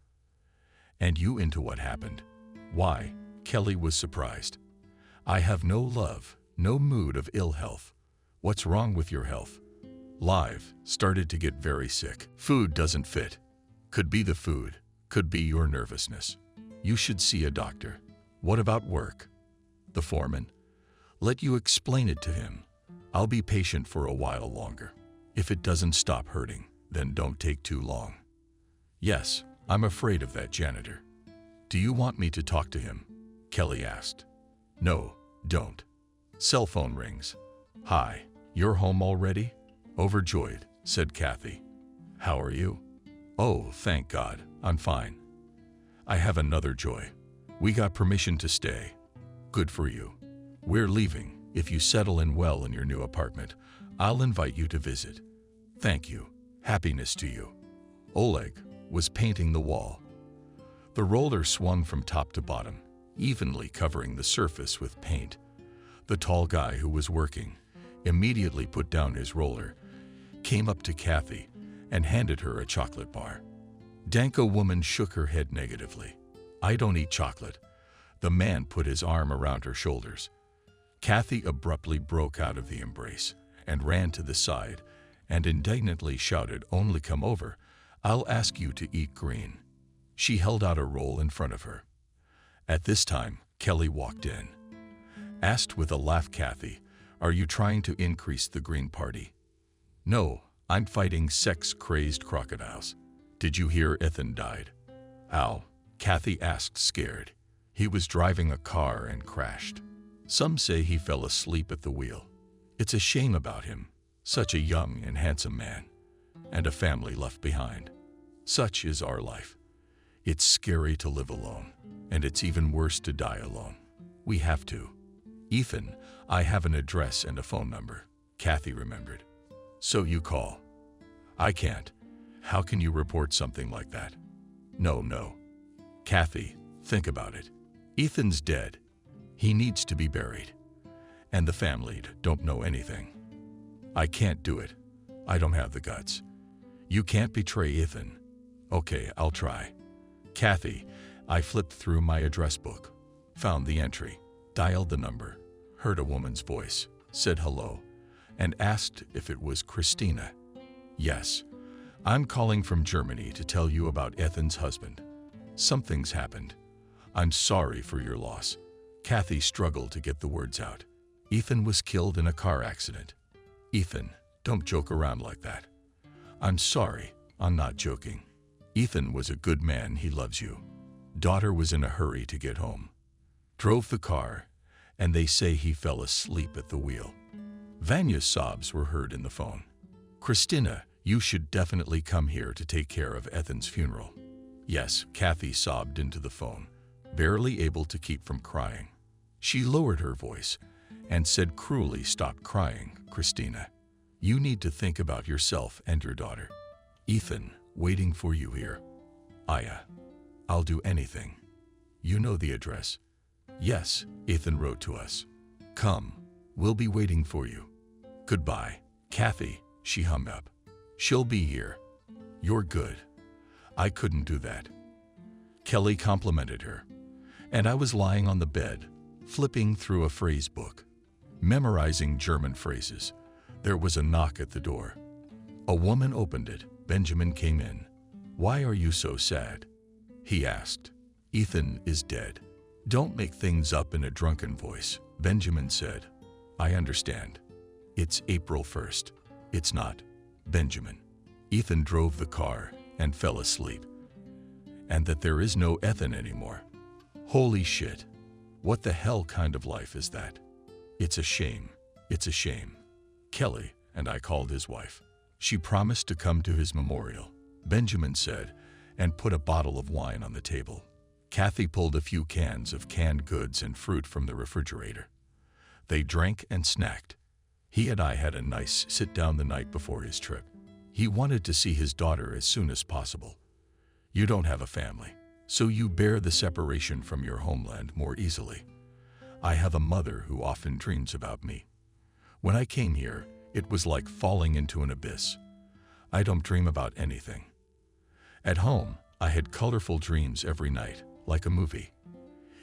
And you into what happened? Why? Kelly was surprised. I have no love, no mood of ill health. What's wrong with your health? Live, started to get very sick. Food doesn't fit. Could be the food, could be your nervousness. You should see a doctor. What about work? The foreman? Let you explain it to him. I'll be patient for a while longer. If it doesn't stop hurting, then don't take too long. Yes, I'm afraid of that janitor. Do you want me to talk to him? Kelly asked. No, don't. Cell phone rings. Hi, you're home already? Overjoyed, said Kathy. How are you? Oh, thank God, I'm fine. I have another joy. We got permission to stay. Good for you. We're leaving. If you settle in well in your new apartment, I'll invite you to visit. Thank you. Happiness to you. Oleg was painting the wall. The roller swung from top to bottom, evenly covering the surface with paint. The tall guy who was working immediately put down his roller, came up to Kathy, and handed her a chocolate bar. Danko woman shook her head negatively. I don't eat chocolate. The man put his arm around her shoulders. Kathy abruptly broke out of the embrace and ran to the side and indignantly shouted, "Only come over. I'll ask you to eat green." She held out a roll in front of her. At this time, Kelly walked in. Asked with a laugh, "Kathy, are you trying to increase the Green Party?" "No, I'm fighting sex-crazed crocodiles. Did you hear Ethan died?" "How?" Kathy asked, scared. "He was driving a car and crashed. Some say he fell asleep at the wheel. It's a shame about him, such a young and handsome man, and a family left behind. Such is our life. It's scary to live alone, and it's even worse to die alone. We have to. Ethan, I have an address and a phone number." Kathy remembered. "So you call." "I can't. How can you report something like that?" No. Kathy, think about it. Ethan's dead. He needs to be buried. And the family don't know anything. I can't do it. I don't have the guts. You can't betray Ethan. Okay, I'll try. Kathy, I flipped through my address book, found the entry, dialed the number, heard a woman's voice, said hello, and asked if it was Christina. "Yes, I'm calling from Germany to tell you about Ethan's husband. Something's happened. I'm sorry for your loss." Kathy struggled to get the words out. "Ethan was killed in a car accident." "Ethan, don't joke around like that." "I'm sorry, I'm not joking. Ethan was a good man, he loves you. Daughter was in a hurry to get home. Drove the car, and they say he fell asleep at the wheel." Vanya's sobs were heard in the phone. "Christina, you should definitely come here to take care of Ethan's funeral." "Yes," Kathy sobbed into the phone, barely able to keep from crying. She lowered her voice and said cruelly, "Stop crying, Christina. You need to think about yourself and your daughter. Ethan, waiting for you here. Aya, I'll do anything. You know the address?" "Yes," Ethan wrote to us. "Come, we'll be waiting for you. Goodbye, Kathy," she hummed up. "She'll be here. You're good. I couldn't do that." Kelly complimented her, and I was lying on the bed, flipping through a phrase book, memorizing German phrases. There was a knock at the door. A woman opened it. Benjamin came in. "Why are you so sad?" he asked. "Ethan is dead." "Don't make things up in a drunken voice," Benjamin said. "I understand. It's April 1st. It's not, Benjamin. Ethan drove the car and fell asleep. And that there is no Ethan anymore. Holy shit. What the hell kind of life is that? It's a shame. It's a shame." Kelly and I called his wife. She promised to come to his memorial, Benjamin said, and put a bottle of wine on the table. Kathy pulled a few cans of canned goods and fruit from the refrigerator. They drank and snacked. He and I had a nice sit-down the night before his trip. He wanted to see his daughter as soon as possible. You don't have a family, so you bear the separation from your homeland more easily. I have a mother who often dreams about me. When I came here, it was like falling into an abyss. I don't dream about anything. At home, I had colorful dreams every night, like a movie.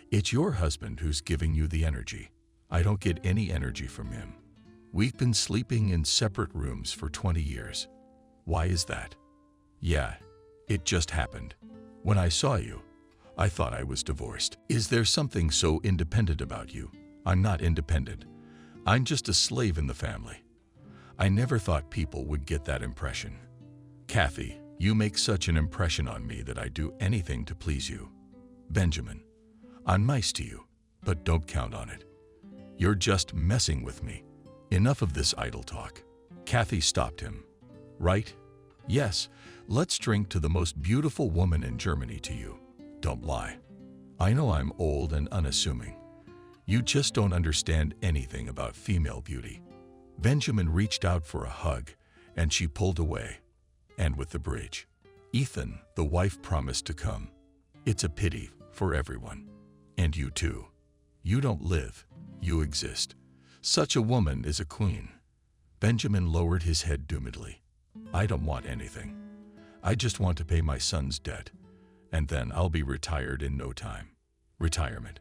It's your husband who's giving you the energy. I don't get any energy from him. We've been sleeping in separate rooms for 20 years. Why is that? Yeah, it just happened. When I saw you, I thought I was divorced. Is there something so independent about you? I'm not independent. I'm just a slave in the family. I never thought people would get that impression. Kathy, you make such an impression on me that I'd do anything to please you. Benjamin, I'm nice to you, but don't count on it. You're just messing with me. Enough of this idle talk. Kathy stopped him. Right? Yes, let's drink to the most beautiful woman in Germany to you. Don't lie. I know I'm old and unassuming. You just don't understand anything about female beauty. Benjamin reached out for a hug, and she pulled away. And with the bridge, Ethan, the wife, promised to come. It's a pity for everyone. And you too. You don't live, you exist. Such a woman is a queen. Benjamin lowered his head doomedly. I don't want anything. I just want to pay my son's debt, and then I'll be retired in no time. Retirement.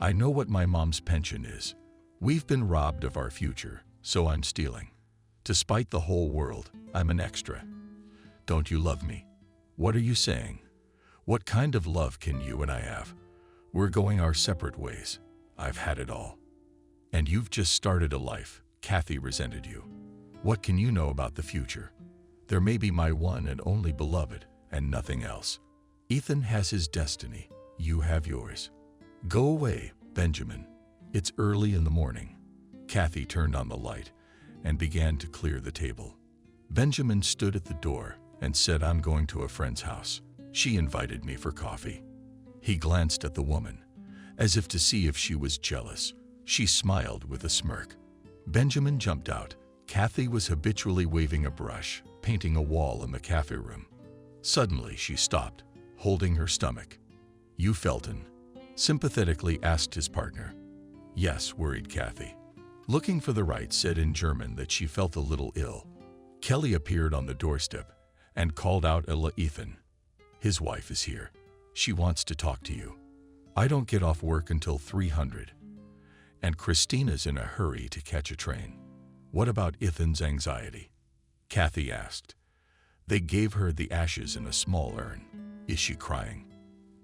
I know what my mom's pension is. We've been robbed of our future, so I'm stealing. To spite the whole world, I'm an extra. Don't you love me? What are you saying? What kind of love can you and I have? We're going our separate ways. I've had it all. And you've just started a life. Kathy resented you. What can you know about the future? There may be my one and only beloved, and nothing else. Ethan has his destiny. You have yours. Go away, Benjamin. It's early in the morning. Kathy turned on the light and began to clear the table. Benjamin stood at the door and said, I'm going to a friend's house. She invited me for coffee. He glanced at the woman, as if to see if she was jealous. She smiled with a smirk. Benjamin jumped out. Kathy was habitually waving a brush, painting a wall in the cafe room. Suddenly she stopped, holding her stomach. You Felton? Sympathetically asked his partner. Yes, worried Kathy. Looking for the right said in German that she felt a little ill. Kelly appeared on the doorstep and called out Ella. Ethan. His wife is here. She wants to talk to you. I don't get off work until 300. And Christina's in a hurry to catch a train. What about Ethan's anxiety? Kathy asked. They gave her the ashes in a small urn. Is she crying?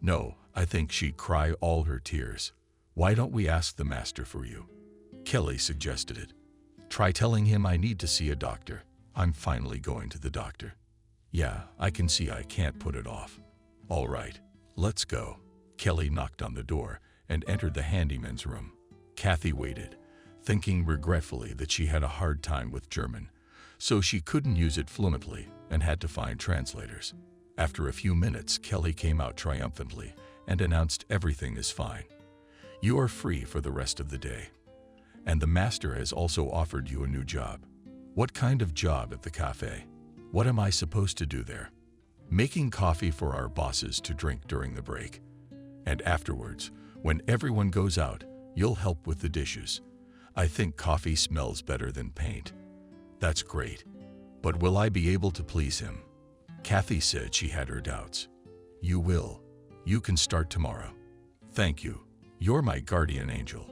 No, I think she'd cry all her tears. Why don't we ask the master for you? Kelly suggested it. Try telling him I need to see a doctor. I'm finally going to the doctor. Yeah, I can see I can't put it off. All right, let's go. Kelly knocked on the door and entered the handyman's room. Kathy waited, thinking regretfully that she had a hard time with German, so she couldn't use it fluently and had to find translators. After a few minutes, Kelly came out triumphantly and announced everything is fine. You are free for the rest of the day. And the master has also offered you a new job. What kind of job at the cafe? What am I supposed to do there? Making coffee for our bosses to drink during the break. And afterwards, when everyone goes out, you'll help with the dishes. I think coffee smells better than paint. That's great. But will I be able to please him? Kathy said she had her doubts. You will. You can start tomorrow. Thank you. You're my guardian angel.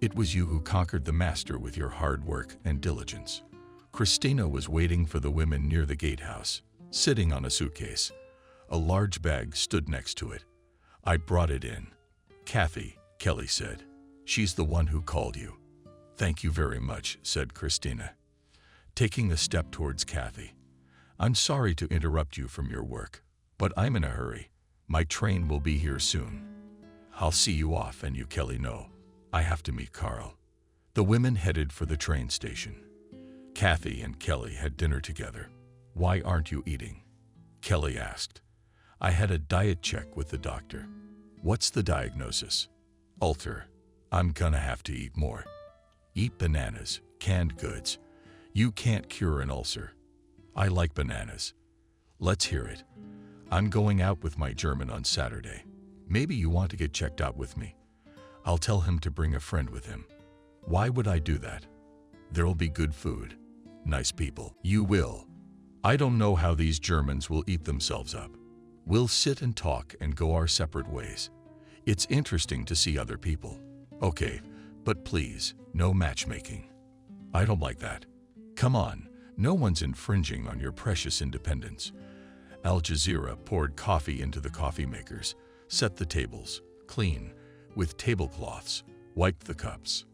It was you who conquered the master with your hard work and diligence. Christina was waiting for the women near the gatehouse, sitting on a suitcase. A large bag stood next to it. I brought it in. Kathy, Kelly said. She's the one who called you. Thank you very much, said Christina, taking a step towards Kathy. I'm sorry to interrupt you from your work, but I'm in a hurry. My train will be here soon. I'll see you off, and you, Kelly, know. I have to meet Carl. The women headed for the train station. Kathy and Kelly had dinner together. Why aren't you eating? Kelly asked. I had a diet check with the doctor. What's the diagnosis? Ulcer. I'm gonna have to eat more. Eat bananas, canned goods. You can't cure an ulcer. I like bananas. Let's hear it. I'm going out with my German on Saturday. Maybe you want to get checked out with me. I'll tell him to bring a friend with him. Why would I do that? There'll be good food. Nice people. You will. I don't know how these Germans will eat themselves up. We'll sit and talk and go our separate ways. It's interesting to see other people. Okay, but please, no matchmaking. I don't like that. Come on, no one's infringing on your precious independence. Al Jazeera poured coffee into the coffee makers, set the tables, clean, with tablecloths, wiped the cups.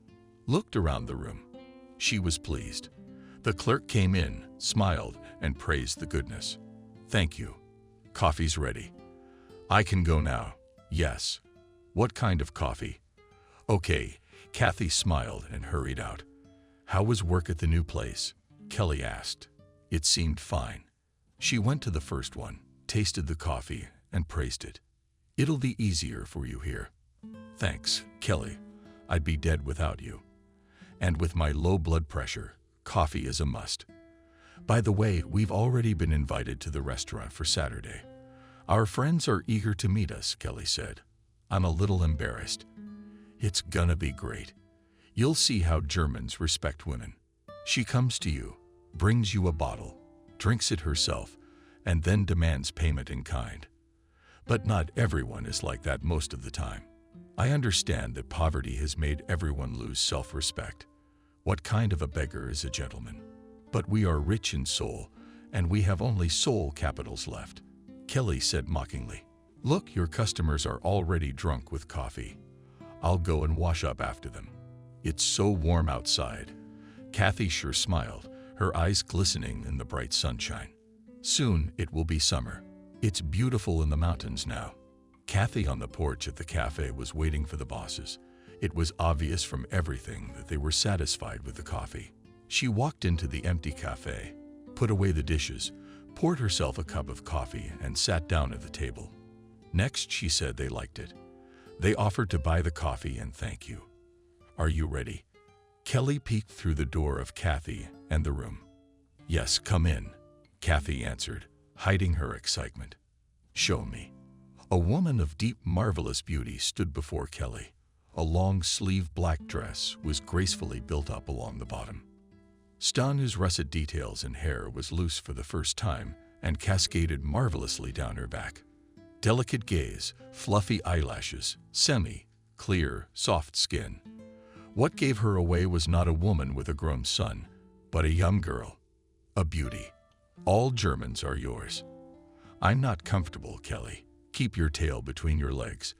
Looked around the room. She was pleased. The clerk came in, smiled, and praised the goodness. Thank you. Coffee's ready. I can go now. Yes. What kind of coffee? Okay. Kathy smiled and hurried out. How was work at the new place? Kelly asked. It seemed fine. She went to the first one, tasted the coffee, and praised it. It'll be easier for you here. Thanks, Kelly. I'd be dead without you. And with my low blood pressure, coffee is a must. By the way, we've already been invited to the restaurant for Saturday. Our friends are eager to meet us, Kelly said. I'm a little embarrassed. It's gonna be great. You'll see how Germans respect women. She comes to you, brings you a bottle, drinks it herself, and then demands payment in kind. But not everyone is like that most of the time. I understand that poverty has made everyone lose self-respect. What kind of a beggar is a gentleman? But we are rich in soul, and we have only soul capitals left. Kelly said mockingly. Look, your customers are already drunk with coffee. I'll go and wash up after them. It's so warm outside. Kathy sure smiled, her eyes glistening in the bright sunshine. Soon it will be summer. It's beautiful in the mountains now. Kathy on the porch at the cafe was waiting for the bosses. It was obvious from everything that they were satisfied with the coffee. She walked into the empty cafe, put away the dishes, poured herself a cup of coffee, and sat down at the table. Next, she said they liked it. They offered to buy the coffee and thank you. Are you ready? Kelly peeked through the door of Kathy and the room. Yes, come in, Kathy answered, hiding her excitement. Show me. A woman of deep, marvelous beauty stood before Kelly. A long-sleeved black dress was gracefully built up along the bottom. Stanu's russet details and hair was loose for the first time and cascaded marvelously down her back. Delicate gaze, fluffy eyelashes, clear, soft skin. What gave her away was not a woman with a grown son, but a young girl, a beauty. All Germans are yours. I'm not comfortable, Kelly. Keep your tail between your legs.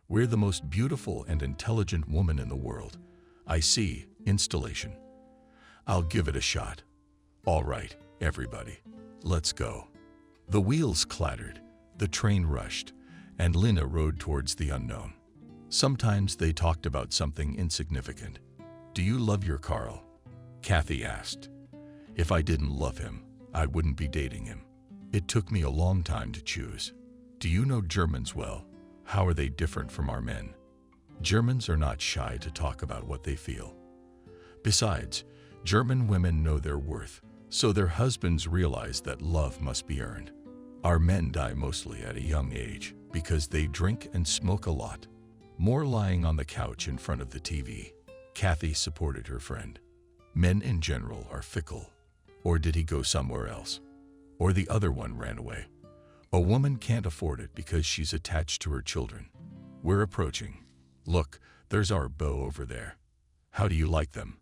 We're the most beautiful and intelligent woman in the world. I see. Installation. I'll give it a shot. All right, everybody, let's go. The wheels clattered, the train rushed, and Lina rode towards the unknown. Sometimes they talked about something insignificant. Do you love your Carl? Kathy asked. If I didn't love him, I wouldn't be dating him. It took me a long time to choose. Do you know Germans well? How are they different from our men? Germans are not shy to talk about what they feel. Besides, German women know their worth, so their husbands realize that love must be earned. Our men die mostly at a young age because they drink and smoke a lot. More lying on the couch in front of the TV. Kathy supported her friend. Men in general are fickle. Or did he go somewhere else? Or the other one ran away. A woman can't afford it because she's attached to her children. We're approaching. Look, there's our beau over there. How do you like them?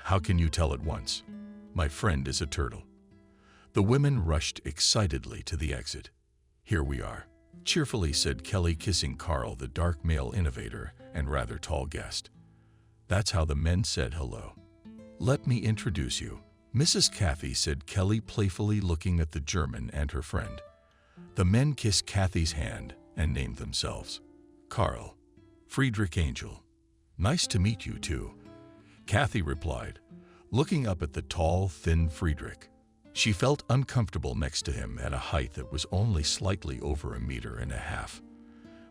How can you tell at once? My friend is a turtle. The women rushed excitedly to the exit. Here we are, cheerfully said Kelly, kissing Carl, the dark male innovator and rather tall guest. That's how the men said hello. Let me introduce you. Mrs. Kathy, said Kelly, playfully looking at the German and her friend. The men kissed Kathy's hand and named themselves. Carl, Friedrich Angel. Nice to meet you too, Kathy replied, looking up at the tall, thin Friedrich. She felt uncomfortable next to him at a height that was only slightly over 1.5 meters.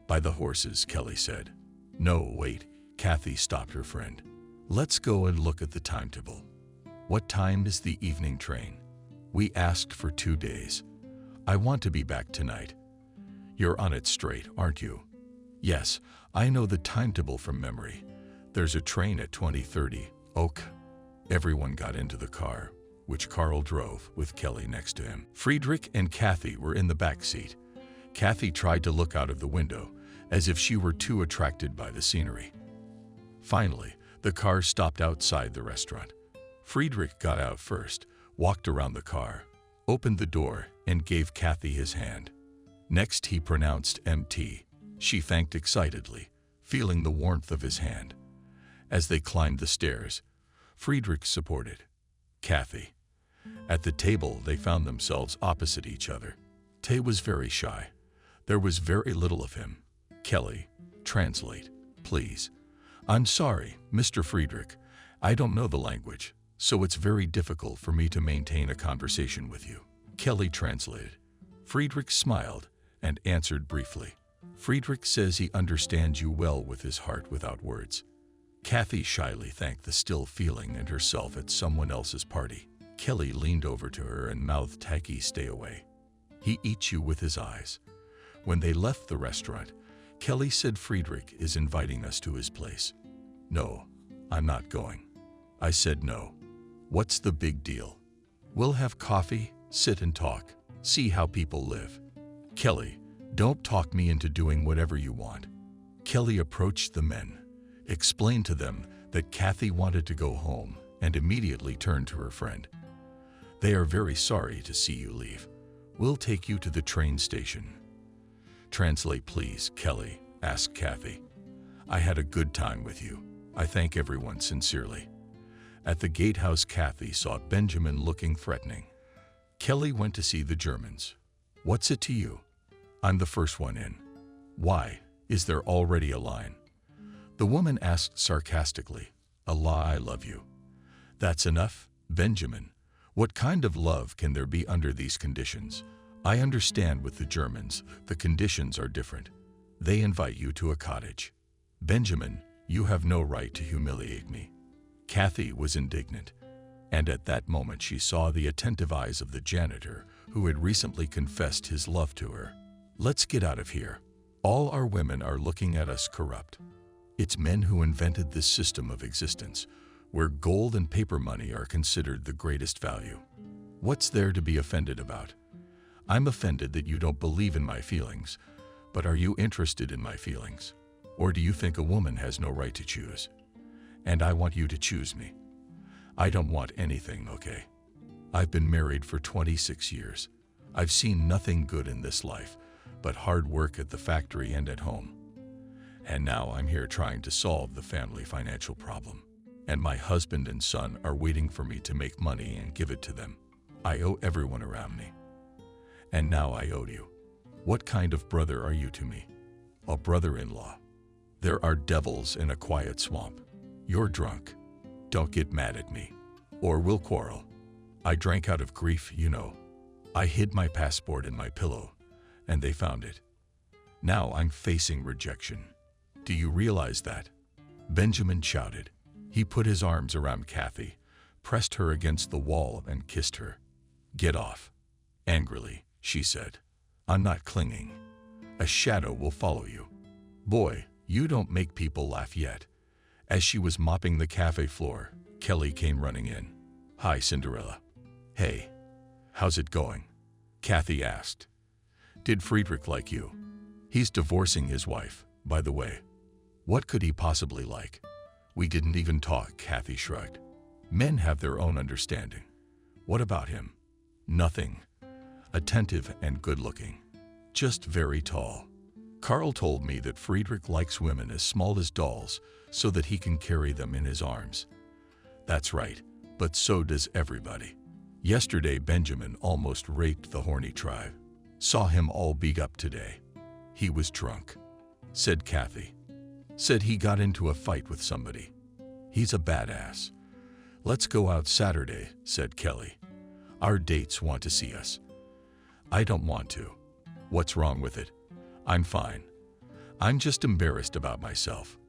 By the horses, Kelly said. No, wait, Kathy stopped her friend. Let's go and look at the timetable. What time is the evening train? We asked for 2 days. I want to be back tonight. You're on it straight, aren't you? Yes, I know the timetable from memory. There's a train at 20:30. Ok. Everyone got into the car, which Carl drove with Kelly next to him. Friedrich and Kathy were in the back seat. Kathy tried to look out of the window, as if she were too attracted by the scenery. Finally, the car stopped outside the restaurant. Friedrich got out first, walked around the car, opened the door, and gave Kathy his hand. Next, he pronounced MT. She thanked excitedly, feeling the warmth of his hand. As they climbed the stairs, Friedrich supported Kathy. At the table, they found themselves opposite each other. Tay was very shy. There was very little of him. Kelly, translate, please. I'm sorry, Mr. Friedrich. I don't know the language, so it's very difficult for me to maintain a conversation with you. Kelly translated. Friedrich smiled and answered briefly. Friedrich says he understands you well with his heart without words. Kathy shyly thanked the still feeling and herself at someone else's party. Kelly leaned over to her and mouthed tacky, "Stay away. He eats you with his eyes." When they left the restaurant, Kelly said, "Friedrich is inviting us to his place." "No, I'm not going." I said, "No. What's the big deal? We'll have coffee, sit and talk, see how people live." "Kelly, don't talk me into doing whatever you want." Kelly approached the men, explained to them that Kathy wanted to go home, and immediately turned to her friend. "They are very sorry to see you leave. We'll take you to the train station." "Translate, please," Kelly asked Kathy. "I had a good time with you. I thank everyone sincerely." At the gatehouse, Kathy saw Benjamin looking threatening. Kelly went to see the Germans. "What's it to you? I'm the first one in." "Why? Is there already a line?" The woman asked sarcastically. "Allah, I love you." "That's enough, Benjamin. What kind of love can there be under these conditions? I understand with the Germans, the conditions are different. They invite you to a cottage. Benjamin, you have no right to humiliate me." Kathy was indignant, and at that moment she saw the attentive eyes of the janitor who had recently confessed his love to her. "Let's get out of here. All our women are looking at us corrupt. It's men who invented this system of existence, where gold and paper money are considered the greatest value. What's there to be offended about? I'm offended that you don't believe in my feelings, but are you interested in my feelings? Or do you think a woman has no right to choose? And I want you to choose me. I don't want anything, okay? I've been married for 26 years. I've seen nothing good in this life, but hard work at the factory and at home. And now I'm here trying to solve the family financial problem. And my husband and son are waiting for me to make money and give it to them. I owe everyone around me. And now I owe you. What kind of brother are you to me? A brother-in-law. There are devils in a quiet swamp. You're drunk. Don't get mad at me, or we'll quarrel. I drank out of grief, you know. I hid my passport in my pillow, and they found it. Now I'm facing rejection. Do you realize that?" Benjamin shouted. He put his arms around Kathy, pressed her against the wall, and kissed her. "Get off." Angrily, she said. "I'm not clinging. A shadow will follow you." "Boy, you don't make people laugh yet." As she was mopping the cafe floor, Kelly came running in. "Hi, Cinderella." "Hey, how's it going?" Kathy asked. "Did Friedrich like you?" "He's divorcing his wife, by the way." "What could he possibly like?" "We didn't even talk," Kathy shrugged. "Men have their own understanding." "What about him?" "Nothing. Attentive and good-looking. Just very tall. Carl told me that Friedrich likes women as small as dolls so that he can carry them in his arms." "That's right, but so does everybody. Yesterday Benjamin almost raped the horny tribe. Saw him all beat up today. He was drunk," said Kathy. "Said he got into a fight with somebody. He's a badass." "Let's go out Saturday," said Kelly. "Our dates want to see us." "I don't want to." "What's wrong with it?" "I'm fine. I'm just embarrassed about myself."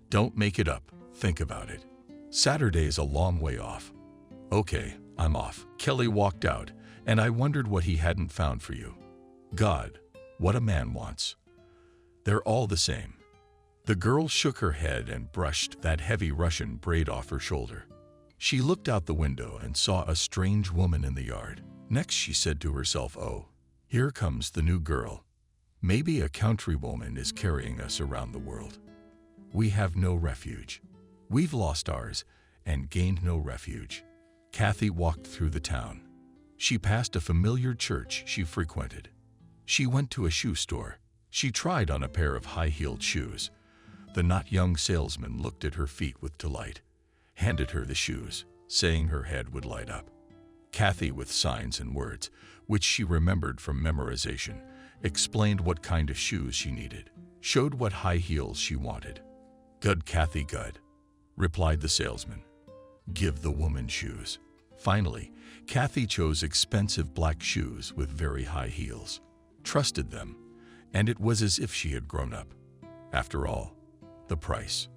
"Don't make it up. Think about it. Saturday's a long way off." "Okay, I'm off." Kelly walked out, and I wondered what he hadn't found for you. God, what a man wants. They're all the same. The girl shook her head and brushed that heavy Russian braid off her shoulder. She looked out the window and saw a strange woman in the yard. Next she said to herself, "Oh, here comes the new girl. Maybe a countrywoman is carrying us around the world. We have no refuge. We've lost ours and gained no refuge." Kathy walked through the town. She passed a familiar church she frequented. She went to a shoe store. She tried on a pair of high-heeled shoes. The not young salesman looked at her feet with delight, handed her the shoes, saying her head would light up. Kathy, with signs and words, which she remembered from memorization, explained what kind of shoes she needed, showed what high heels she wanted. "Good, Kathy, good," replied the salesman. "Give the woman shoes." Finally, Kathy chose expensive black shoes with very high heels, trusted them, and it was as if she had grown up. After all, the price.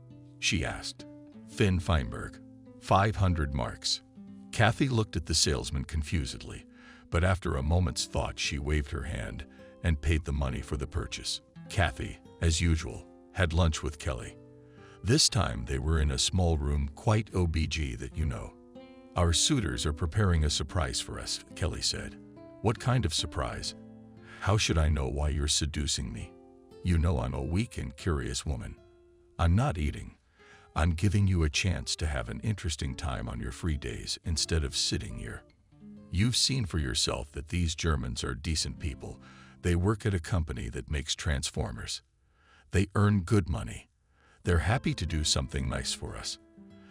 she asked. Finn Feinberg. 500 marks. Kathy looked at the salesman confusedly, but after a moment's thought she waved her hand and paid the money for the purchase. Kathy, as usual, had lunch with Kelly. This time they were in a small room, quite OBG that you know. Our suitors are preparing a surprise for us, Kelly said. What kind of surprise? How should I know why you're seducing me? You know I'm a weak and curious woman. I'm not eating. I'm giving you a chance to have an interesting time on your free days instead of sitting here. You've seen for yourself that these Germans are decent people. They work at a company that makes transformers. They earn good money. They're happy to do something nice for us.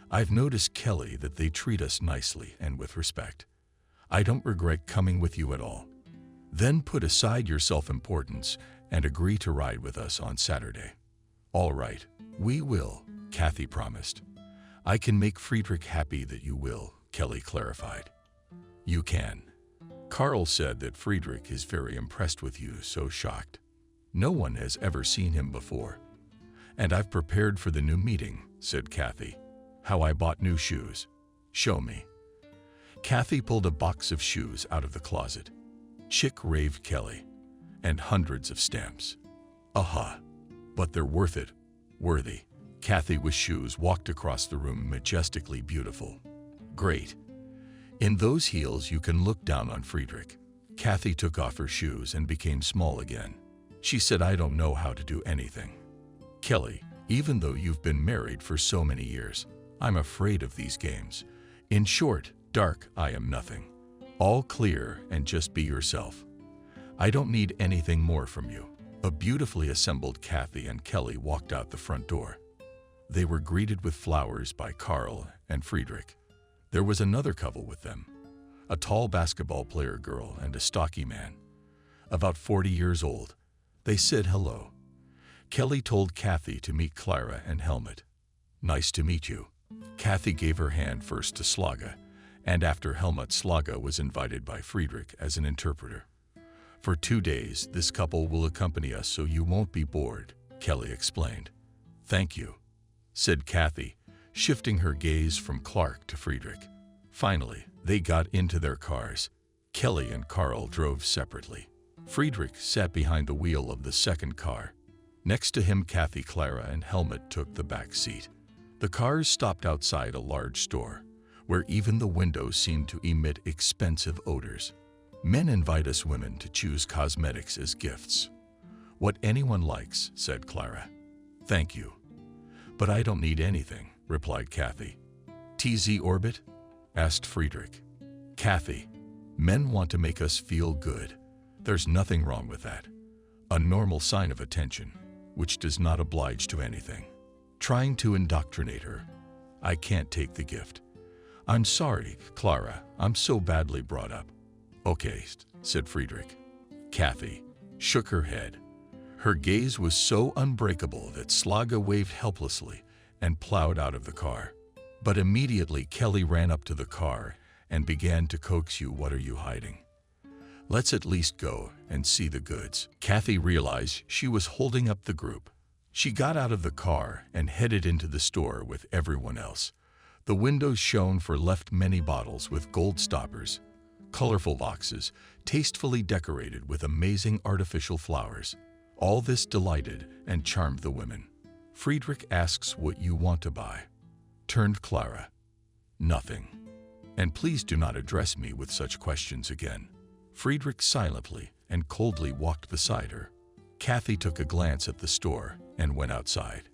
I've noticed, Kelly, that they treat us nicely and with respect. I don't regret coming with you at all. Then put aside your self-importance and agree to ride with us on Saturday. All right, we will, Kathy promised. I can make Friedrich happy that you will, Kelly clarified. You can. Carl said that Friedrich is very impressed with you, so shocked. No one has ever seen him before. And I've prepared for the new meeting, said Kathy. How I bought new shoes. Show me. Kathy pulled a box of shoes out of the closet. Chick raved Kelly. And hundreds of stamps. Aha. But they're worth it. Worthy. Kathy with shoes walked across the room, majestically beautiful. Great. In those heels you can look down on Friedrich. Kathy took off her shoes and became small again. She said, I don't know how to do anything. Kelly, even though you've been married for so many years, I'm afraid of these games. In short, dark, I am nothing. All clear and just be yourself. I don't need anything more from you. A beautifully assembled Kathy and Kelly walked out the front door. They were greeted with flowers by Carl and Friedrich. There was another couple with them, a tall basketball player girl and a stocky man, about 40 years old. They said hello. Kelly told Kathy to meet Clara and Helmut. Nice to meet you. Kathy gave her hand first to Slaga, and after Helmut, Slaga was invited by Friedrich as an interpreter. For 2 days, this couple will accompany us so you won't be bored, Kelly explained. Thank you, said Kathy, shifting her gaze from Clark to Friedrich. Finally, they got into their cars. Kelly and Carl drove separately. Friedrich sat behind the wheel of the second car. Next to him, Kathy, Clara, and Helmut took the back seat. The cars stopped outside a large store, where even the windows seemed to emit expensive odors. Men invite us women to choose cosmetics as gifts. What anyone likes, said Clara. Thank you. But I don't need anything, replied Kathy. TZ Orbit? Asked Friedrich. Kathy, men want to make us feel good. There's nothing wrong with that. A normal sign of attention, which does not oblige to anything. Trying to indoctrinate her. I can't take the gift. I'm sorry, Clara, I'm so badly brought up. Okay, said Friedrich. Kathy shook her head. Her gaze was so unbreakable that Slaga waved helplessly and plowed out of the car. But immediately Kelly ran up to the car and began to coax you. What are you hiding? Let's at least go and see the goods. Kathy realized she was holding up the group. She got out of the car and headed into the store with everyone else. The windows shone for left many bottles with gold stoppers, colorful boxes, tastefully decorated with amazing artificial flowers. All this delighted and charmed the women. Friedrich asks what you want to buy. Turned Clara. Nothing. And please do not address me with such questions again. Friedrich silently and coldly walked beside her. Kathy took a glance at the store and went outside.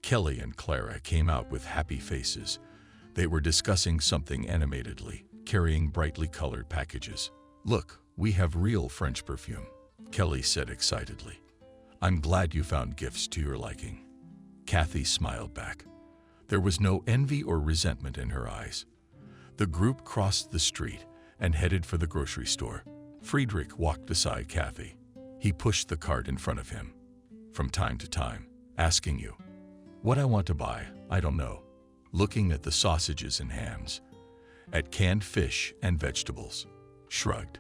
Kelly and Clara came out with happy faces. They were discussing something animatedly, carrying brightly colored packages. Look, we have real French perfume, Kelly said excitedly. I'm glad you found gifts to your liking. Kathy smiled back. There was no envy or resentment in her eyes. The group crossed the street and headed for the grocery store. Friedrich walked beside Kathy. He pushed the cart in front of him, from time to time, asking you, what I want to buy, I don't know. Looking at the sausages and hams, at canned fish and vegetables, shrugged.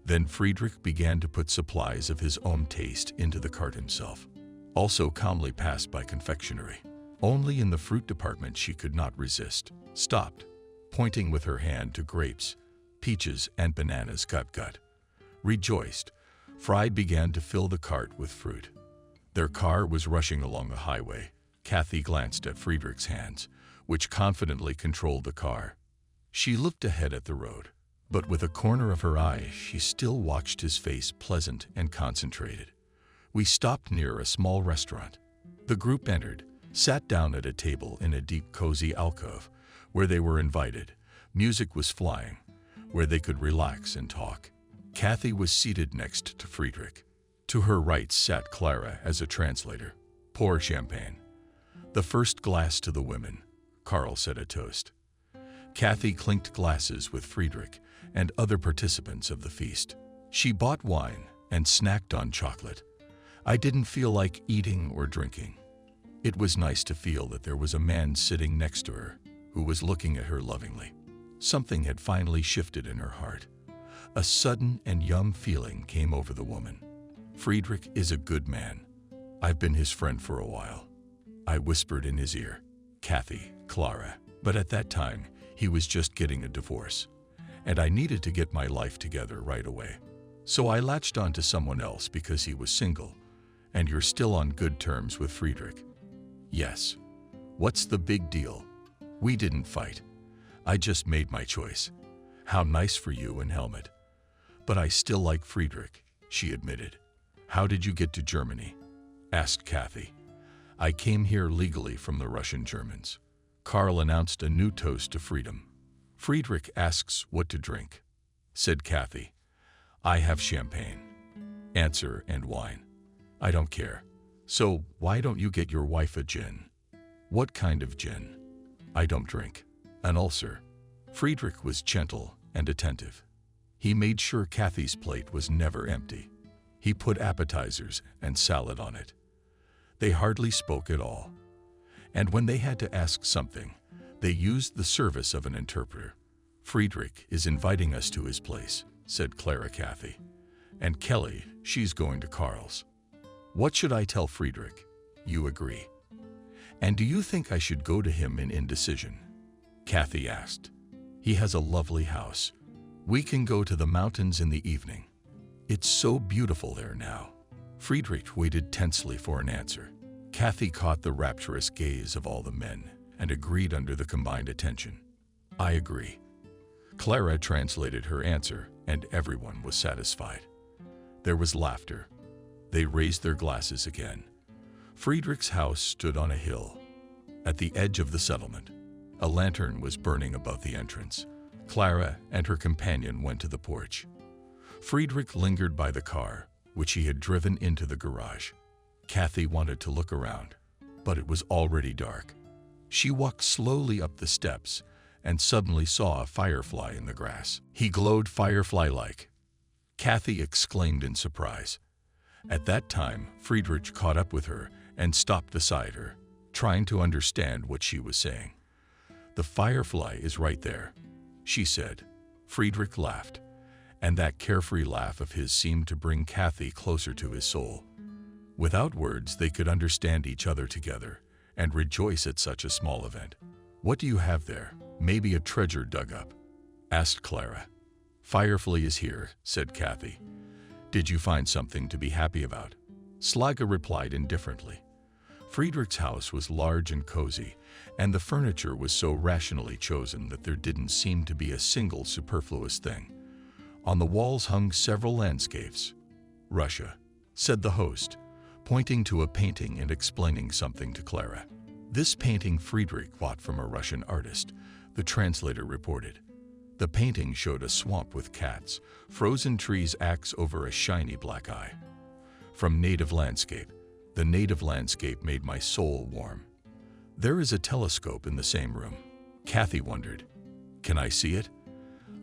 Then Friedrich began to put supplies of his own taste into the cart himself. Also calmly passed by confectionery. Only in the fruit department she could not resist. Stopped, pointing with her hand to grapes, peaches, and bananas. Gut. Rejoiced, Fry began to fill the cart with fruit. Their car was rushing along the highway. Kathy glanced at Friedrich's hands, which confidently controlled the car. She looked ahead at the road, but with a corner of her eye, she still watched his face, pleasant and concentrated. We stopped near a small restaurant. The group entered, sat down at a table in a deep, cozy alcove, where they were invited. Music was flying, where they could relax and talk. Kathy was seated next to Friedrich. To her right sat Clara as a translator. Pour champagne. The first glass to the women. Carl said a toast. Kathy clinked glasses with Friedrich and other participants of the feast. She bought wine and snacked on chocolate. I didn't feel like eating or drinking. It was nice to feel that there was a man sitting next to her who was looking at her lovingly. Something had finally shifted in her heart. A sudden and young feeling came over the woman. Friedrich is a good man. I've been his friend for a while. I whispered in his ear, Kathy, Clara. But at that time, he was just getting a divorce, and I needed to get my life together right away. So I latched on to someone else because he was single. And you're still on good terms with Friedrich? Yes. What's the big deal? We didn't fight. I just made my choice. How nice for you and Helmut. But I still like Friedrich, she admitted. How did you get to Germany? Asked Kathy. I came here legally from the Russian Germans. Carl announced a new toast to freedom. Friedrich asks what to drink, said Kathy. I have champagne. Answer and wine. I don't care. So why don't you get your wife a gin? What kind of gin? I don't drink. An ulcer. Friedrich was gentle and attentive. He made sure Kathy's plate was never empty. He put appetizers and salad on it. They hardly spoke at all. And when they had to ask something, they used the service of an interpreter. Friedrich is inviting us to his place, said Clara Kathy. And Kelly, she's going to Carl's. What should I tell Friedrich? You agree. And do you think I should go to him in indecision? Kathy asked. He has a lovely house. We can go to the mountains in the evening. It's so beautiful there now. Friedrich waited tensely for an answer. Kathy caught the rapturous gaze of all the men and agreed under the combined attention. I agree. Clara translated her answer, and everyone was satisfied. There was laughter. They raised their glasses again. Friedrich's house stood on a hill. At the edge of the settlement, a lantern was burning above the entrance. Clara and her companion went to the porch. Friedrich lingered by the car, which he had driven into the garage. Kathy wanted to look around, but it was already dark. She walked slowly up the steps and suddenly saw a firefly in the grass. He glowed firefly-like. Kathy exclaimed in surprise. At that time, Friedrich caught up with her and stopped beside her, trying to understand what she was saying. The firefly is right there, she said. Friedrich laughed, and that carefree laugh of his seemed to bring Kathy closer to his soul. Without words, they could understand each other together and rejoice at such a small event. What do you have there? Maybe a treasure dug up? Asked Clara. Firefly is here, said Kathy. Did you find something to be happy about? Slaga replied indifferently. Friedrich's house was large and cozy, and the furniture was so rationally chosen that there didn't seem to be a single superfluous thing. On the walls hung several landscapes. Russia, said the host, pointing to a painting and explaining something to Clara. This painting Friedrich bought from a Russian artist, the translator reported. The painting showed a swamp with cats, frozen trees axe over a shiny black eye. From native landscape, the native landscape made my soul warm. There is a telescope in the same room. Kathy wondered, can I see it?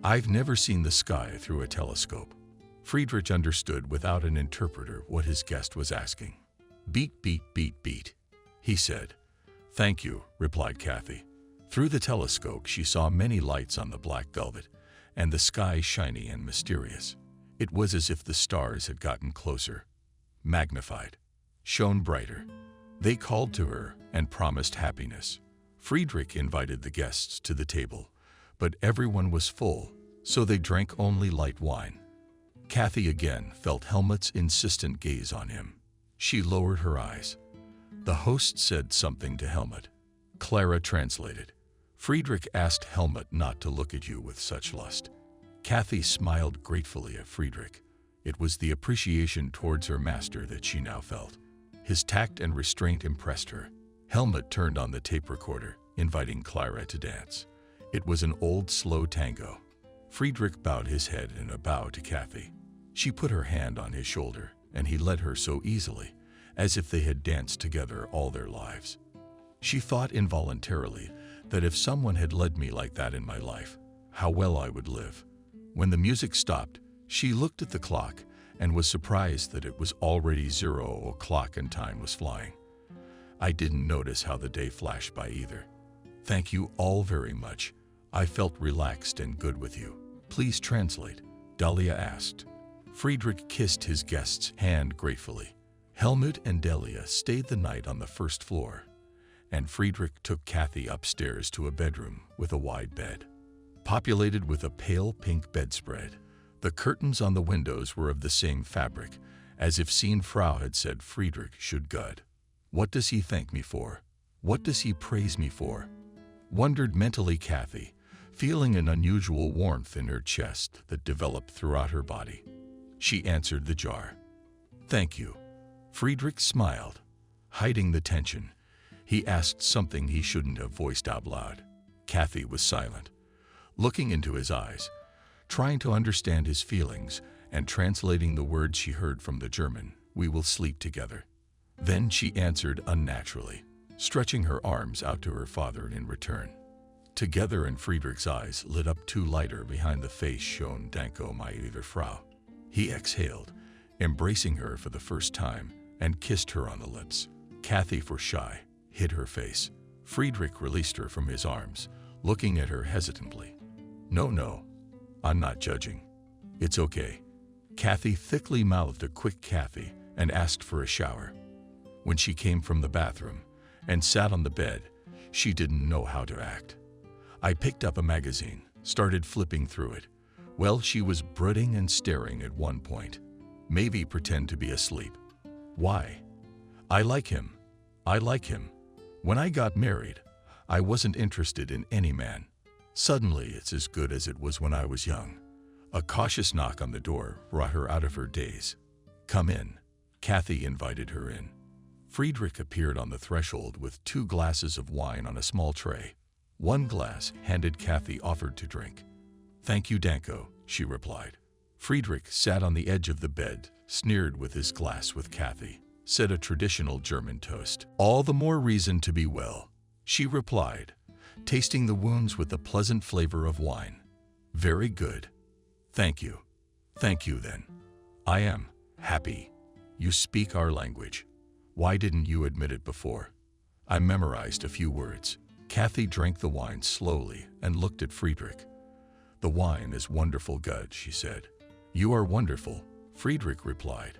I've never seen the sky through a telescope. Friedrich understood without an interpreter what his guest was asking. Beat, beat, beat, beat, he said. Thank you, replied Kathy. Through the telescope, she saw many lights on the black velvet, and the sky shiny and mysterious. It was as if the stars had gotten closer, magnified, shone brighter. They called to her and promised happiness. Friedrich invited the guests to the table, but everyone was full, so they drank only light wine. Kathy again felt Helmut's insistent gaze on him. She lowered her eyes. The host said something to Helmut. Clara translated. Friedrich asked Helmut not to look at you with such lust. Kathy smiled gratefully at Friedrich. It was the appreciation towards her master that she now felt. His tact and restraint impressed her. Helmut turned on the tape recorder, inviting Clara to dance. It was an old, slow tango. Friedrich bowed his head in a bow to Kathy. She put her hand on his shoulder, and he led her so easily, as if they had danced together all their lives. She thought involuntarily that if someone had led me like that in my life, how well I would live. When the music stopped, she looked at the clock and was surprised that it was already 0 o'clock and time was flying. I didn't notice how the day flashed by either. Thank you all very much. I felt relaxed and good with you. Please translate, Dahlia asked. Friedrich kissed his guest's hand gratefully. Helmut and Delia stayed the night on the first floor, and Friedrich took Kathy upstairs to a bedroom with a wide bed. Populated with a pale pink bedspread, the curtains on the windows were of the same fabric, as if Frau had said Friedrich should good. What does he thank me for? What does he praise me for? Wondered mentally Kathy, feeling an unusual warmth in her chest that developed throughout her body. She answered the jar. Thank you. Friedrich smiled. Hiding the tension, he asked something he shouldn't have voiced out loud. Kathy was silent, looking into his eyes, trying to understand his feelings and translating the words she heard from the German, "We will sleep together." Then she answered unnaturally, stretching her arms out to her father in return. Together, and Friedrich's eyes lit up too lighter behind the face shone Danko meine Frau. He exhaled, embracing her for the first time, and kissed her on the lips. Kathy, for shy, hid her face. Friedrich released her from his arms, looking at her hesitantly. No, I'm not judging. It's okay. Kathy thickly mouthed a quick Kathy and asked for a shower. When she came from the bathroom and sat on the bed, she didn't know how to act. I picked up a magazine, started flipping through it. Well, she was brooding and staring at one point. Maybe pretend to be asleep. Why? I like him. When I got married, I wasn't interested in any man. Suddenly, it's as good as it was when I was young. A cautious knock on the door brought her out of her daze. Come in. Kathy invited her in. Friedrich appeared on the threshold with 2 glasses of wine on a small tray. 1 glass handed Kathy offered to drink. Thank you, Danko, she replied. Friedrich sat on the edge of the bed, sneered with his glass with Kathy, said a traditional German toast. All the more reason to be well, she replied, tasting the wounds with the pleasant flavor of wine. Very good. Thank you. Thank you then. I am happy. You speak our language. Why didn't you admit it before? I memorized a few words. Kathy drank the wine slowly and looked at Friedrich. The wine is wonderful good, she said. You are wonderful, Friedrich replied,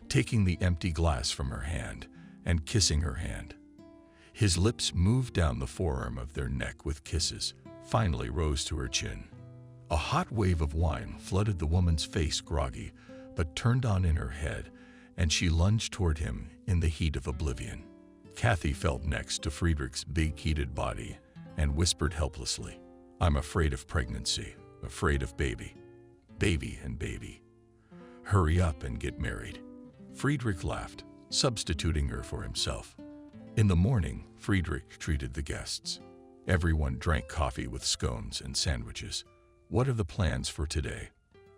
taking the empty glass from her hand and kissing her hand. His lips moved down the forearm of their neck with kisses, finally rose to her chin. A hot wave of wine flooded the woman's face groggy, but turned on in her head, and she lunged toward him in the heat of oblivion. Kathy felt next to Friedrich's big heated body and whispered helplessly, I'm afraid of pregnancy, afraid of baby. Baby and baby. Hurry up and get married. Friedrich laughed, substituting her for himself. In the morning, Friedrich treated the guests. Everyone drank coffee with scones and sandwiches. What are the plans for today?